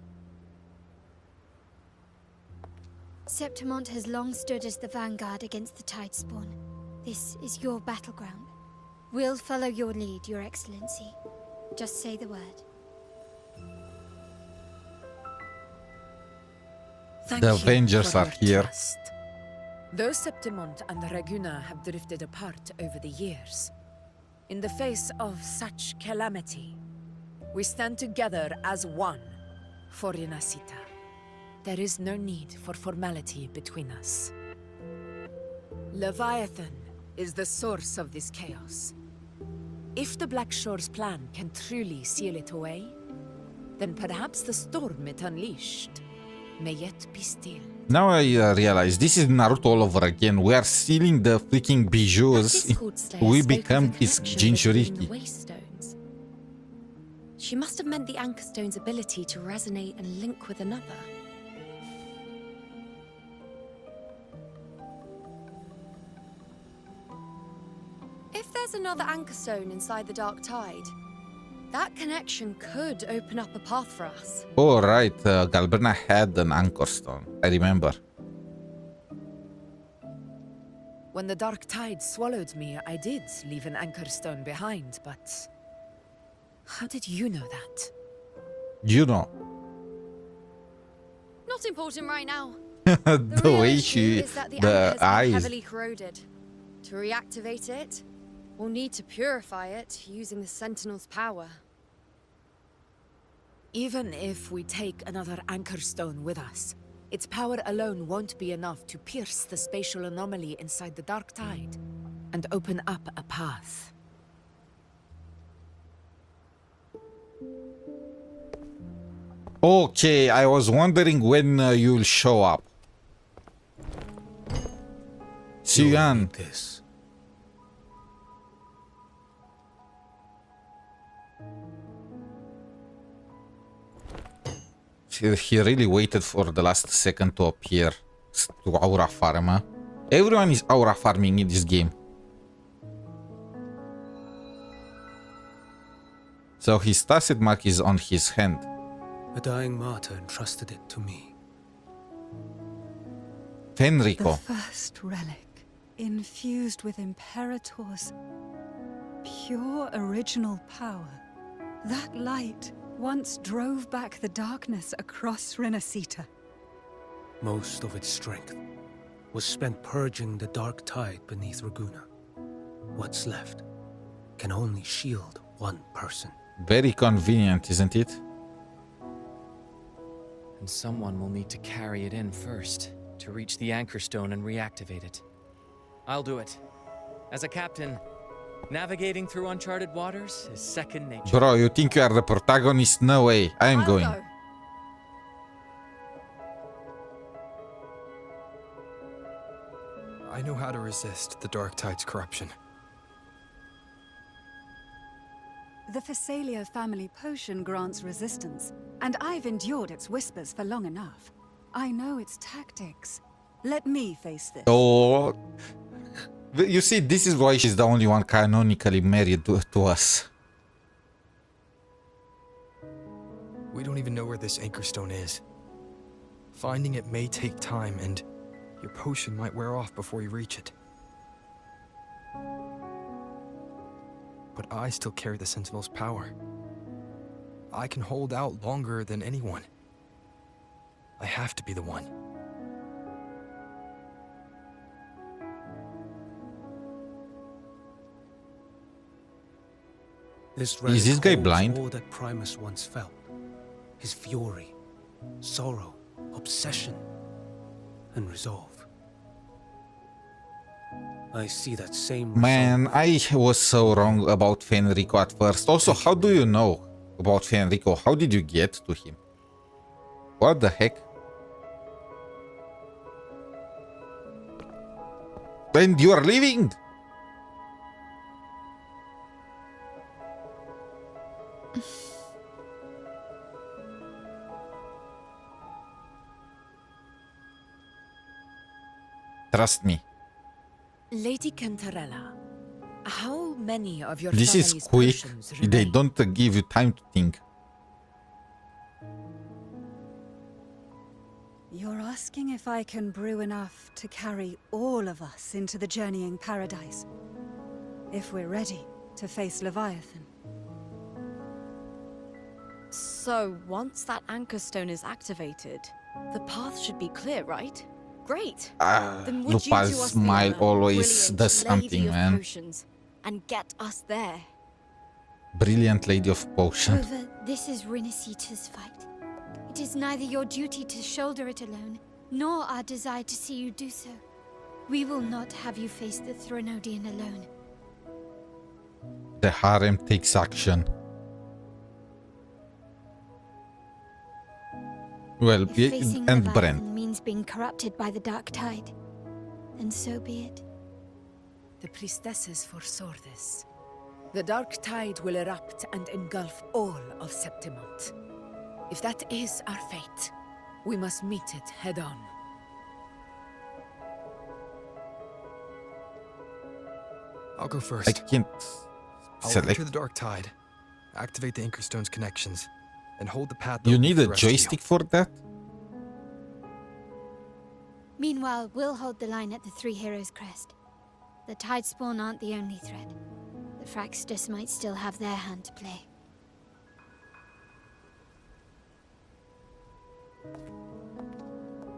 Septimont has long stood as the vanguard against the tide spawn. This is your battleground. We'll follow your lead, Your Excellency. Just say the word. Thank The you Avengers for are your here. trust. Though Septimont and Reguna have drifted apart over the years, in the face of such calamity, we stand together as one for RENASCITA. There is no need for formality between us. Leviathan is the source of this chaos. If the Black Shore's plan can truly seal it away, then perhaps the storm it unleashed may yet be still. Now I realize this is Naruto all over again. We are stealing the freaking bijoux. We become this Jinchuriki. Waystones. She must have meant the Anchorstone's ability to resonate and link with another. If there's another Anchorstone inside the Dark Tide, that connection could open up a path for us. Oh, right. Galberna had an anchor stone. I remember. When the Dark Tide swallowed me, I did leave an Anchorstone behind, but how did you know that? You know. Not important right now. The way she... Is that the The anchor has been eyes. heavily corroded. To reactivate it, we'll need to purify it using the Sentinel's power. Even if we take another Anchorstone with us, its power alone won't be enough to pierce the spatial anomaly inside the Dark Tide and open up a path. Okay, I was wondering when you'll show up. Sian. This. He really waited for the last second to appear to aura farm. Huh? Everyone is aura farming in this game. So his tacit mark is on his hand. A dying martyr entrusted it to me. Fenrico. The first relic, infused with Imperator's pure original power. That light once drove back the darkness across RENASCITA. Most of its strength was spent purging the dark tide beneath Reguna. What's left can only shield one person. Very convenient, isn't it? And someone will need to carry it in first to reach the anchor stone and reactivate it. I'll do it. As a captain, navigating through uncharted waters is second nature. Bro, you think you are the protagonist? No way. I am going. Go. I know how to resist the Dark Tide's corruption. The Phasalia family potion grants resistance, and I've endured its whispers for long enough. I know its tactics. Let me face this. Oh, You see, this is why she's the only one canonically married to us. We don't even know where this anchor stone is. Finding it may take time, and your potion might wear off before you reach it. But I still carry the Sentinel's power. I can hold out longer than anyone. I have to be the one. This Is this guy holds blind? all that Primus once felt. His fury, sorrow, obsession, and resolve. I see that same Man, I was so wrong about Fenrico at first. Also, how do you know about Fenrico? How did you get to him? What the heck? And you are leaving? Trust me. Lady Cantarella, how many of your This is family's quick. potions They remain? don't give you time to think. You're asking if I can brew enough to carry all of us into the journeying paradise. If we're ready to face Leviathan. So, once that anchor stone is activated, the path should be clear, right? Great. Then would you do Lupa's us smile the honor, always brilliant does lady something, of man. potions, and get us there? Brilliant lady of potion. Rover, this is RENASCITA's fight. It is neither your duty to shoulder it alone, nor our desire to see you do so. We will not have you face the Threnodian alone. The harem takes action. Well, If facing and Leviathan Brent. means being corrupted by the dark tide, then so be it. The priestesses foresaw this. The dark tide will erupt and engulf all of Septimont. If that is our fate, we must meet it head on. I'll go first. I can't I'll select. enter the dark tide, activate the anchor stone's connections, and hold the path You open need for a the rest of you. joystick for that? Meanwhile, we'll hold the line at the Three Heroes Crest. The Tide Spawn aren't the only threat. The Fraxtus might still have their hand to play.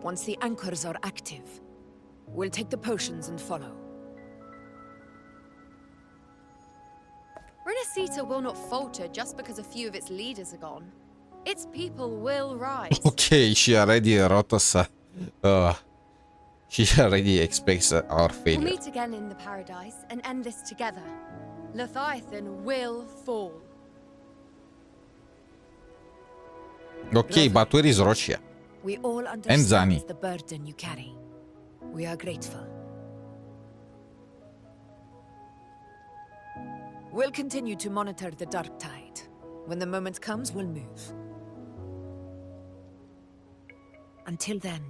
Once the anchors are active, we'll take the potions and follow. RENASCITA will not falter just because a few of its leaders are gone. Its people will rise. Okay, she already wrote us. She already expects our We'll failure. meet again in the paradise and end this together. Leviathan will fall. Okay, but where is Rochia? We all And understand Zani. the burden you carry. We are grateful. We'll continue to monitor the dark tide. When the moment comes, we'll move. Until then,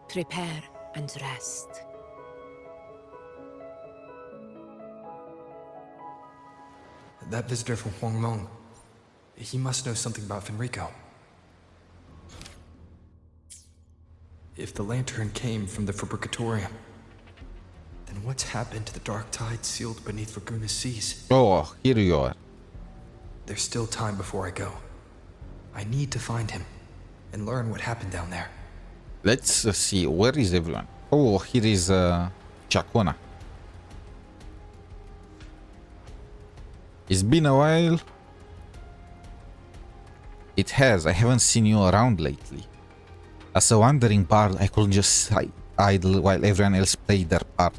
prepare and rest. That visitor from Huangmeng, he must know something about Fenrico. If the lantern came from the Fabricatorium, then what's happened to the dark tide sealed beneath Raguna's seas? Oh, here you are. There's still time before I go. I need to find him and learn what happened down there. Let's see, where is everyone? Oh, here is Chacona. It's been a while. It has. I haven't seen you around lately. As a wandering bard, I couldn't just sit idle while everyone else played their part.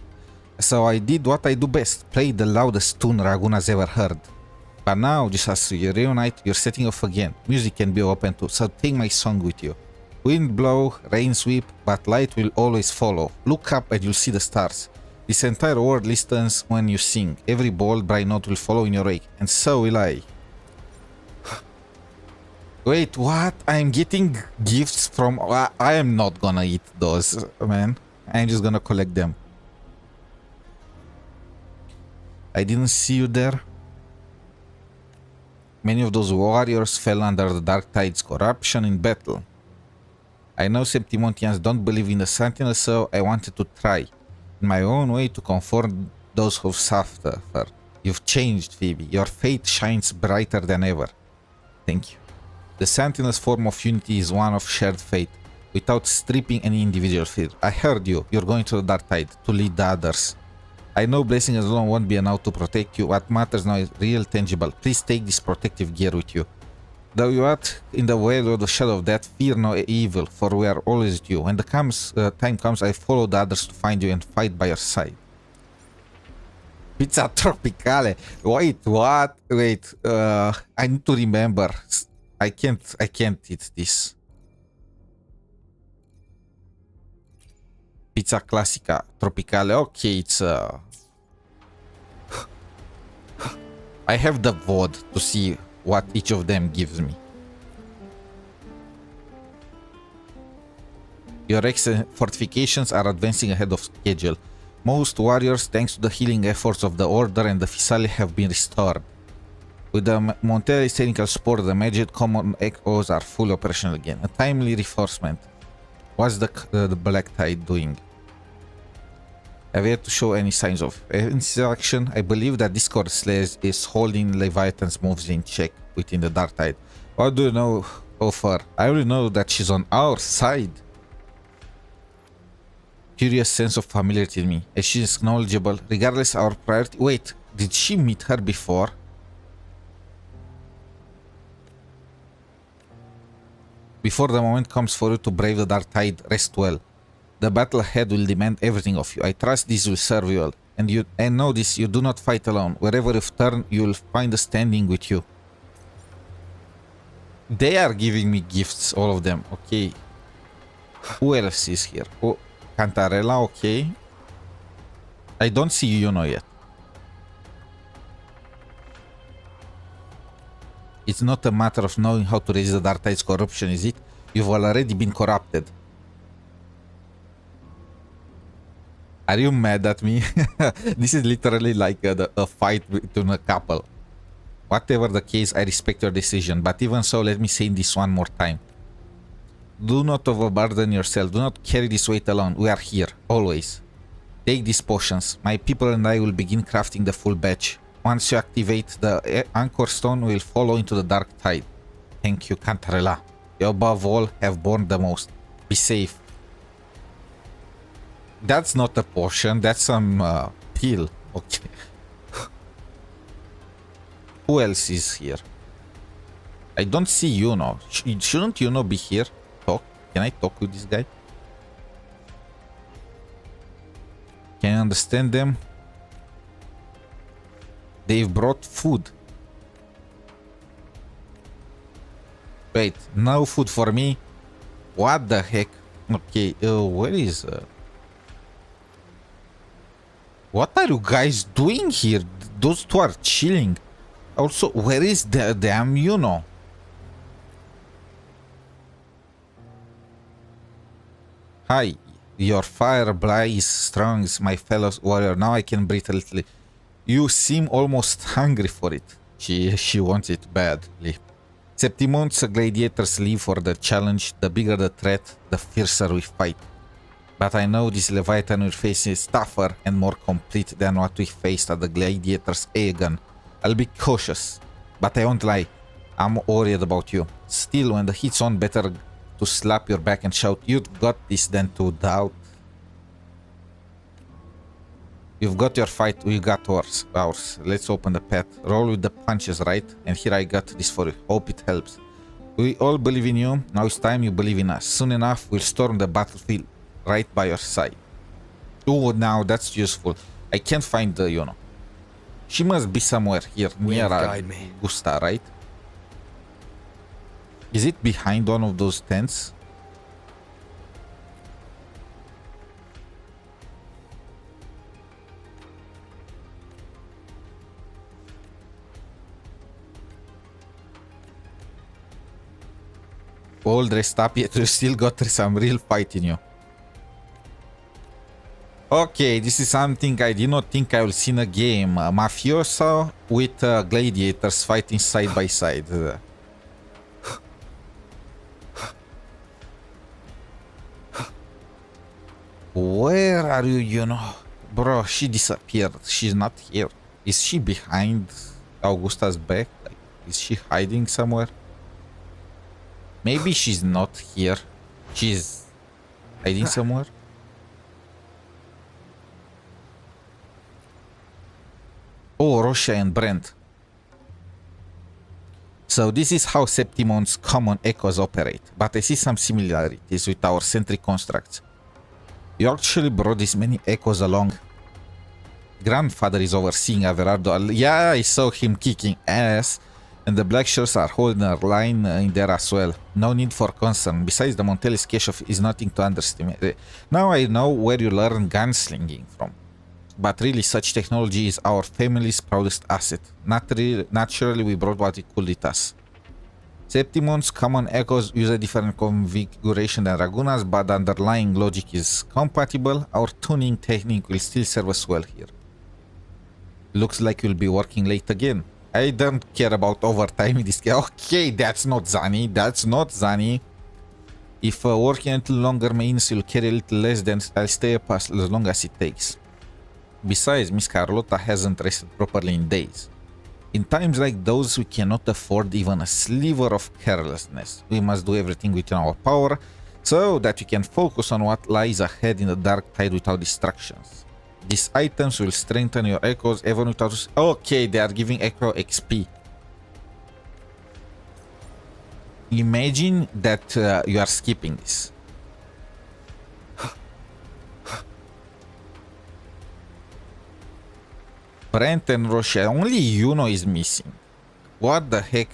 So I did what I do best, played the loudest tune Raguna's ever heard. But now, just as we reunite, you're setting off again. Music can be open too, so take my song with you. Wind blow, rain sweep, but light will always follow. Look up and you'll see the stars. This entire world listens when you sing. Every bold, bright note will follow in your wake, and so will I. Wait, what? I'm getting gifts from... I am not gonna eat those, man. I'm just gonna collect them. I didn't see you there. Many of those warriors fell under the Dark Tide's corruption in battle. I know Septimontians don't believe in the Sentinel, so I wanted to try, in my own way, to comfort those who've suffered. You've changed, Phoebe. Your fate shines brighter than ever. Thank you. The Sentinel's form of unity is one of shared fate, without stripping any individual fear. I heard you. You're going to the Dark Tide, to lead the others. I know blessings alone won't be enough to protect you. What matters now is real, tangible. Please take this protective gear with you. Though you are in the valley of the shadow of death, fear no evil, for we are always with you. When the time comes, I follow the others to find you and fight by your side. Pizza tropicale. Wait, what? Wait, I need to remember. I can't eat this. Pizza classica tropicale. Okay, it's I have the VOD to see what each of them gives me. Your fortifications are advancing ahead of schedule. Most warriors, thanks to the healing efforts of the Order and the Fisali, have been restored. With the Montelli's technical support, the magic common echoes are fully operational again. A timely reinforcement. What's the Black Tide doing? I've yet to show any signs of insurrection. I believe that Discord Slayer is holding Leviathan's moves in check within the Dark Tide. What do you know of her? I only know that she's on our side. Curious sense of familiarity in me, as she is knowledgeable, regardless our priority. Wait, did she meet her before? Before the moment comes for you to brave the Dark Tide, rest well. The battle ahead will demand everything of you. I trust this will serve you well. And know this, you do not fight alone. Wherever you turn, you will find a standing with you. They are giving me gifts, all of them. Okay. Who else is here? Oh, Cantarella, okay. I don't see Yuno yet. It's not a matter of knowing how to raise the Dark Tide's corruption, is it? You've already been corrupted. Are you mad at me? This is literally like a fight between a couple. Whatever the case, I respect your decision, but even so, let me say this one more time. Do not overburden yourself. Do not carry this weight alone. We are here, always. Take these potions. My people and I will begin crafting the full batch. Once you activate the Anchor Stone, we will follow into the Dark Tide. Thank you, Cantarella. You above all have borne the most. Be safe. That's not a potion, that's some pill. Okay. Who else is here? I don't see Yuno. Shouldn't Yuno be here? Talk? Can I talk with this guy? Can I understand them? They've brought food. Wait, no food for me? What the heck? Okay, where is... What are you guys doing here? Those two are chilling. Also, where is the damn Yuno? Hi, your fire blaze strong, my fellow warrior. Now I can breathe a little. You seem almost hungry for it. She wants it badly. Septimon's gladiators live for the challenge. The bigger the threat, the fiercer we fight. But I know this Leviathan we're facing is tougher and more complete than what we faced at the Gladiator's Aegon. I'll be cautious, but I won't lie. I'm worried about you. Still, when the heat's on, better to slap your back and shout, "You've got this," than to doubt. You've got your fight, we got ours. Let's open the path. Roll with the punches, right? And here I got this for you. Hope it helps. We all believe in you. Now it's time you believe in us. Soon enough, we'll storm the battlefield right by your side. Oh, now that's useful. I can't find the, you know. She must be somewhere here near Gusta, right? Is it behind one of those tents? All dressed up, yet you still got some real fight in you. Okay, this is something I did not think I will see in a game. Mafioso with gladiators fighting side by side. Where are you, you know? Bro, she disappeared. She's not here. Is she behind Augusta's back? Like, is she hiding somewhere? Maybe she's not here. She's hiding somewhere. Oh, Rocha and Brent. So this is how Septimon's common echoes operate, but I see some similarities with our sentry constructs. You actually brought this many echoes along. Grandfather is overseeing Averardo. Yeah, I saw him kicking ass, and the Black Shirts are holding a line in there as well. No need for concern. Besides, the Montelli's cache is nothing to underestimate. Now I know where you learn gunslinging from. But really, such technology is our family's proudest asset. Naturally, we brought what it could with us. Septimon's common echoes use a different configuration than Raguna's, but the underlying logic is compatible. Our tuning technique will still serve us well here. Looks like you'll be working late again. I don't care about overtime in this game. Okay, that's not Zani. That's not Zani. If working a little longer means you'll carry a little less, then I'll stay up as long as it takes. Besides, Miss Carlotta hasn't rested properly in days. In times like those, we cannot afford even a sliver of carelessness. We must do everything within our power, so that we can focus on what lies ahead in the dark tide without distractions. These items will strengthen your echoes even without... Okay, they are giving echo XP. Imagine that you are skipping this. Brent and Rochelle, only Yuno is missing. What the heck?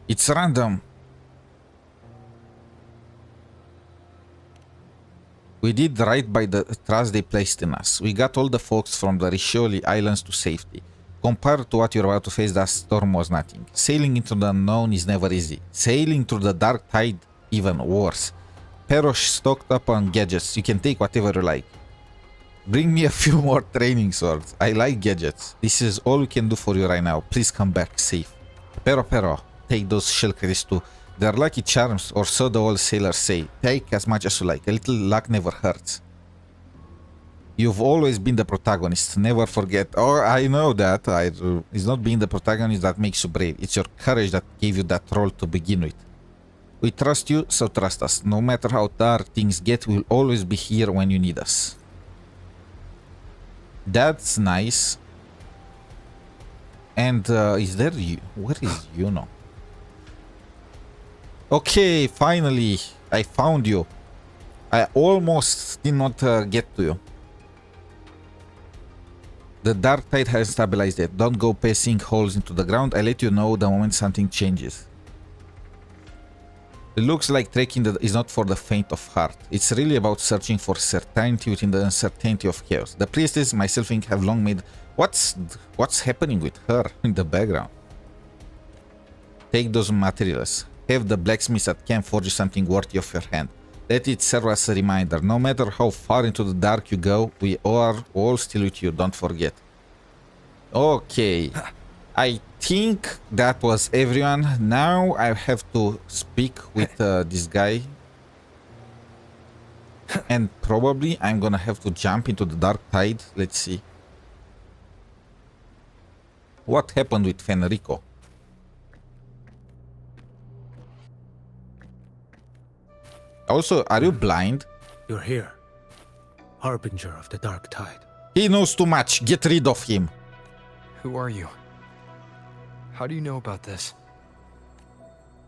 It's random. We did right by the trust they placed in us. We got all the folks from the Riccioli Islands to safety. Compared to what you're about to face, that storm was nothing. Sailing into the unknown is never easy. Sailing through the dark tide, even worse. Perosh stocked up on gadgets. You can take whatever you like. Bring me a few more training swords. I like gadgets. This is all we can do for you right now. Please come back safe. Pero, take those shellcrates too. They're lucky charms, or so the old sailors say. Take as much as you like. A little luck never hurts. You've always been the protagonist. Never forget. Oh, I know that. It's not being the protagonist that makes you brave. It's your courage that gave you that role to begin with. We trust you, so trust us. No matter how dark things get, we'll always be here when you need us. That's nice. And is there you? Where is Yuno? Okay, finally, I found you. I almost did not get to you. The dark tide has stabilized it. Don't go pacing holes into the ground. I'll let you know the moment something changes. It looks like trekking is not for the faint of heart. It's really about searching for certainty within the uncertainty of chaos. The priestess, myself, have long made... What's happening with her in the background? Take those materials. Have the blacksmith at camp forge something worthy of your hand. Let it serve as a reminder. No matter how far into the dark you go, we are all still with you. Don't forget. Okay. I think that was everyone. Now I have to speak with this guy. And probably I'm gonna have to jump into the dark tide. Let's see. What happened with Fenrico? Also, are you blind? You're here. Harbinger of the dark tide. He knows too much. Get rid of him. Who are you? How do you know about this?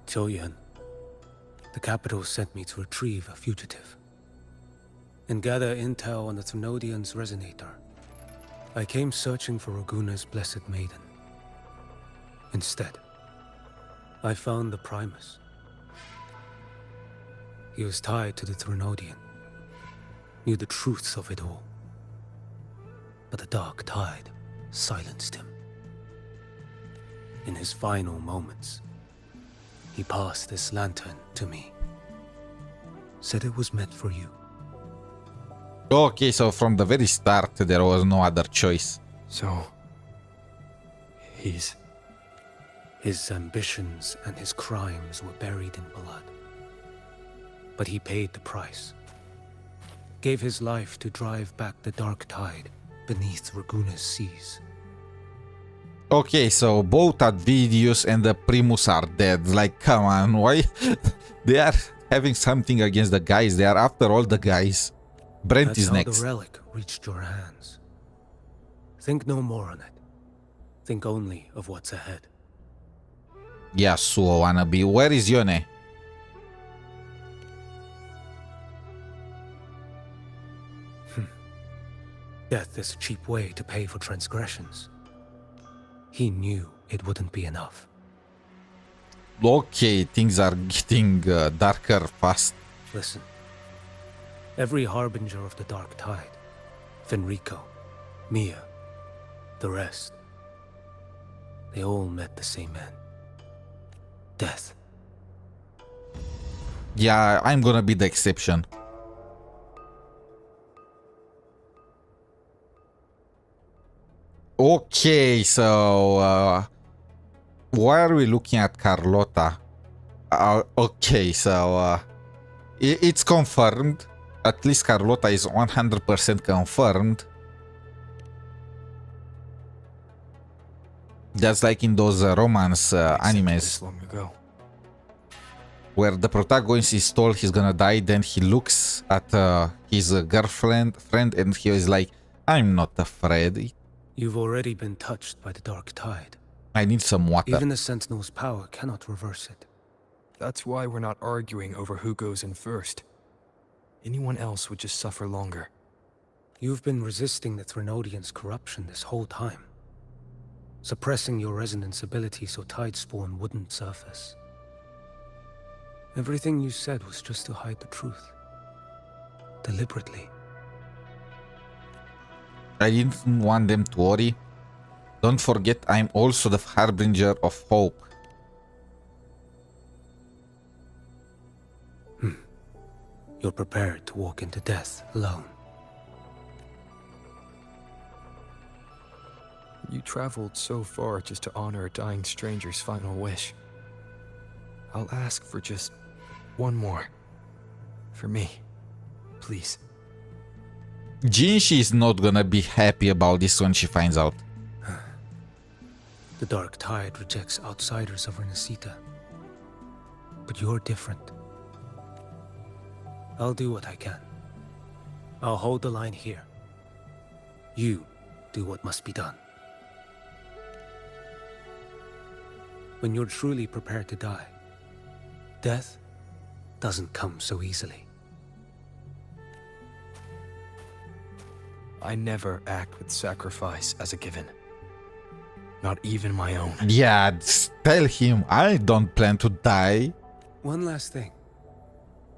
Choyan. The capital sent me to retrieve a fugitive and gather intel on the Thrunodian's resonator. I came searching for Raguna's blessed maiden. Instead, I found the Primus. He was tied to the Thrunodian, knew the truths of it all. But the dark tide silenced him. In his final moments, he passed this lantern to me. said it was meant for you. Okay, so from the very start, there was no other choice. So, His ambitions and his crimes were buried in blood. But he paid the price. Gave his life to drive back the dark tide beneath Raguna's seas. Okay, so both Advidius and the Primus are dead. Like, come on, why? They are having something against the guys. They are after all the guys. Brent That's is how next. the relic reached your hands. Think no more on it. Think only of what's ahead. Yasuo wannabe. Where is Yone? Death is a cheap way to pay for transgressions. He knew it wouldn't be enough. Okay, things are getting darker fast. Listen. Every harbinger of the dark tide, Fenrico, Mia, the rest, they all met the same end. Death. Yeah, I'm gonna be the exception. Okay, so why are we looking at Carlotta? Okay, so it's confirmed. At least Carlotta is 100% confirmed. That's like in those romance animes where the protagonist is told he's gonna die, then he looks at his friend, and he is like, I'm not afraid. You've already been touched by the dark tide. I need some water. Even the Sentinel's power cannot reverse it. That's why we're not arguing over who goes in first. Anyone else would just suffer longer. You've been resisting the Threnodians' corruption this whole time. Suppressing your resonance ability so Tidespawn wouldn't surface. Everything you said was just to hide the truth. Deliberately. I didn't want them to worry. Don't forget, I'm also the harbinger of hope. You're prepared to walk into death alone. You traveled so far just to honor a dying stranger's final wish. I'll ask for just one more. For me. Please. Jinshi is not gonna be happy about this when she finds out. The dark tide rejects outsiders of RENASCITA. But you're different. I'll do what I can. I'll hold the line here. You do what must be done. When you're truly prepared to die, death doesn't come so easily. I never act with sacrifice as a given. Not even my own. Yeah, tell him I don't plan to die. One last thing.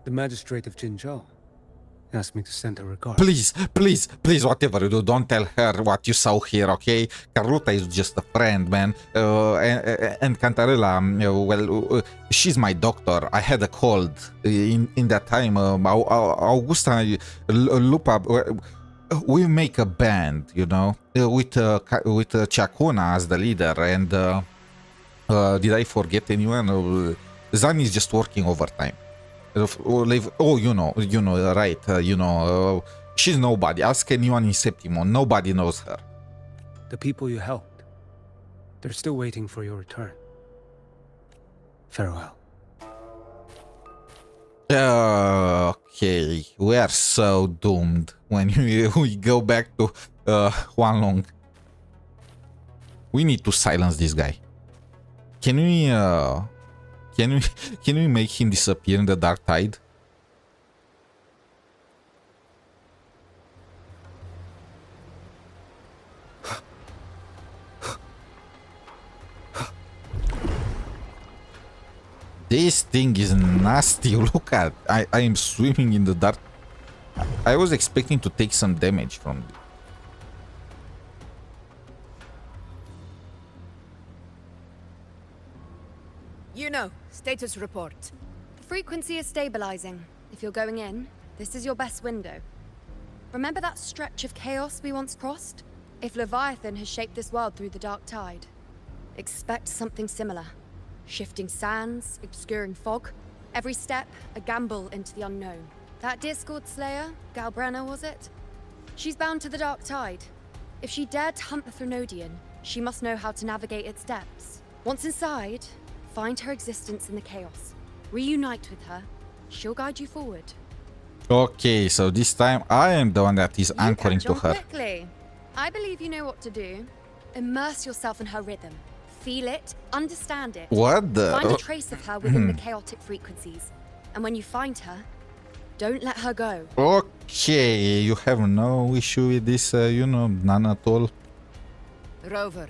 The magistrate of Jinzhou asked me to send her regards. Please, please, please, whatever you do, don't tell her what you saw here, okay? Carlotta is just a friend, man. And Cantarella, well, she's my doctor. I had a cold in that time. Augusta, Lupa, we make a band, you know, with Chacona as the leader. And did I forget anyone? Zan is just working overtime. Oh, you know, right? She's nobody. Ask anyone in Septimon. Nobody knows her. The people you helped, they're still waiting for your return. Farewell. Okay, we are so doomed when we go back to Huanglong. We need to silence this guy. Can we make him disappear in the dark tide? This thing is nasty. Look at, I am swimming in the dark. I was expecting to take some damage from it. You know, status report. The frequency is stabilizing. If you're going in, this is your best window. Remember that stretch of chaos we once crossed? If Leviathan has shaped this world through the dark tide, expect something similar. Shifting sands, obscuring fog, every step a gamble into the unknown. That Discord Slayer, Galbrenna was it? She's bound to the dark tide. If she dared to hunt the Threnodian, she must know how to navigate its depths. Once inside, find her existence in the chaos. Reunite with her. She'll guide you forward. Okay, so this time I am the one that is anchoring to Catch on her. quickly. I believe you know what to do. Immerse yourself in her rhythm. Feel it, understand it. What the- Find a trace of her within the chaotic frequencies. And when you find her, don't let her go. Okay, you have no issue with this, none at all. Rover,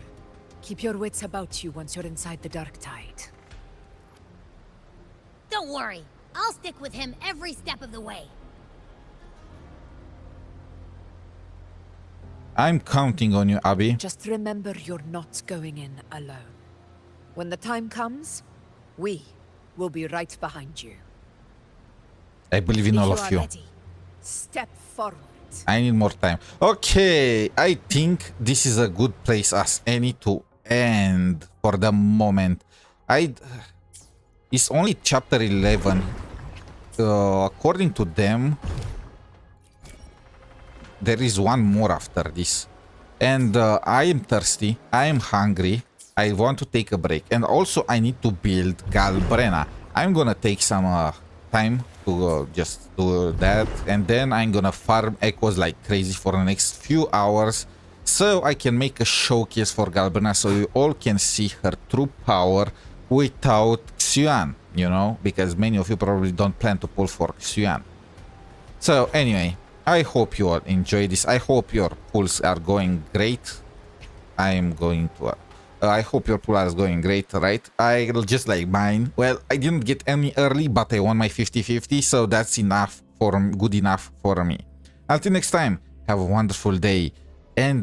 keep your wits about you once you're inside the dark tide. Don't worry. I'll stick with him every step of the way. I'm counting on you, Abby. Just remember you're not going in alone. When the time comes, we will be right behind you. I believe in all If of you you. are ready, step forward. I need more time. Okay, I think this is a good place as any to end for the moment. It's only chapter 11. According to them, there is one more after this. And I am thirsty. I am hungry. I want to take a break. And also I need to build Galbrenna. I'm gonna take some time to just do that. And then I'm gonna farm echoes like crazy for the next few hours. So I can make a showcase for Galbrenna so you all can see her true power without Xuan, because many of you probably don't plan to pull for Xuan. So anyway, I hope you all enjoy this. I hope your pulls are going great. I hope your pull is going great, right? Just like mine. Well, I didn't get any early, but I won my 50-50, so that's good enough for me. Until next time, have a wonderful day and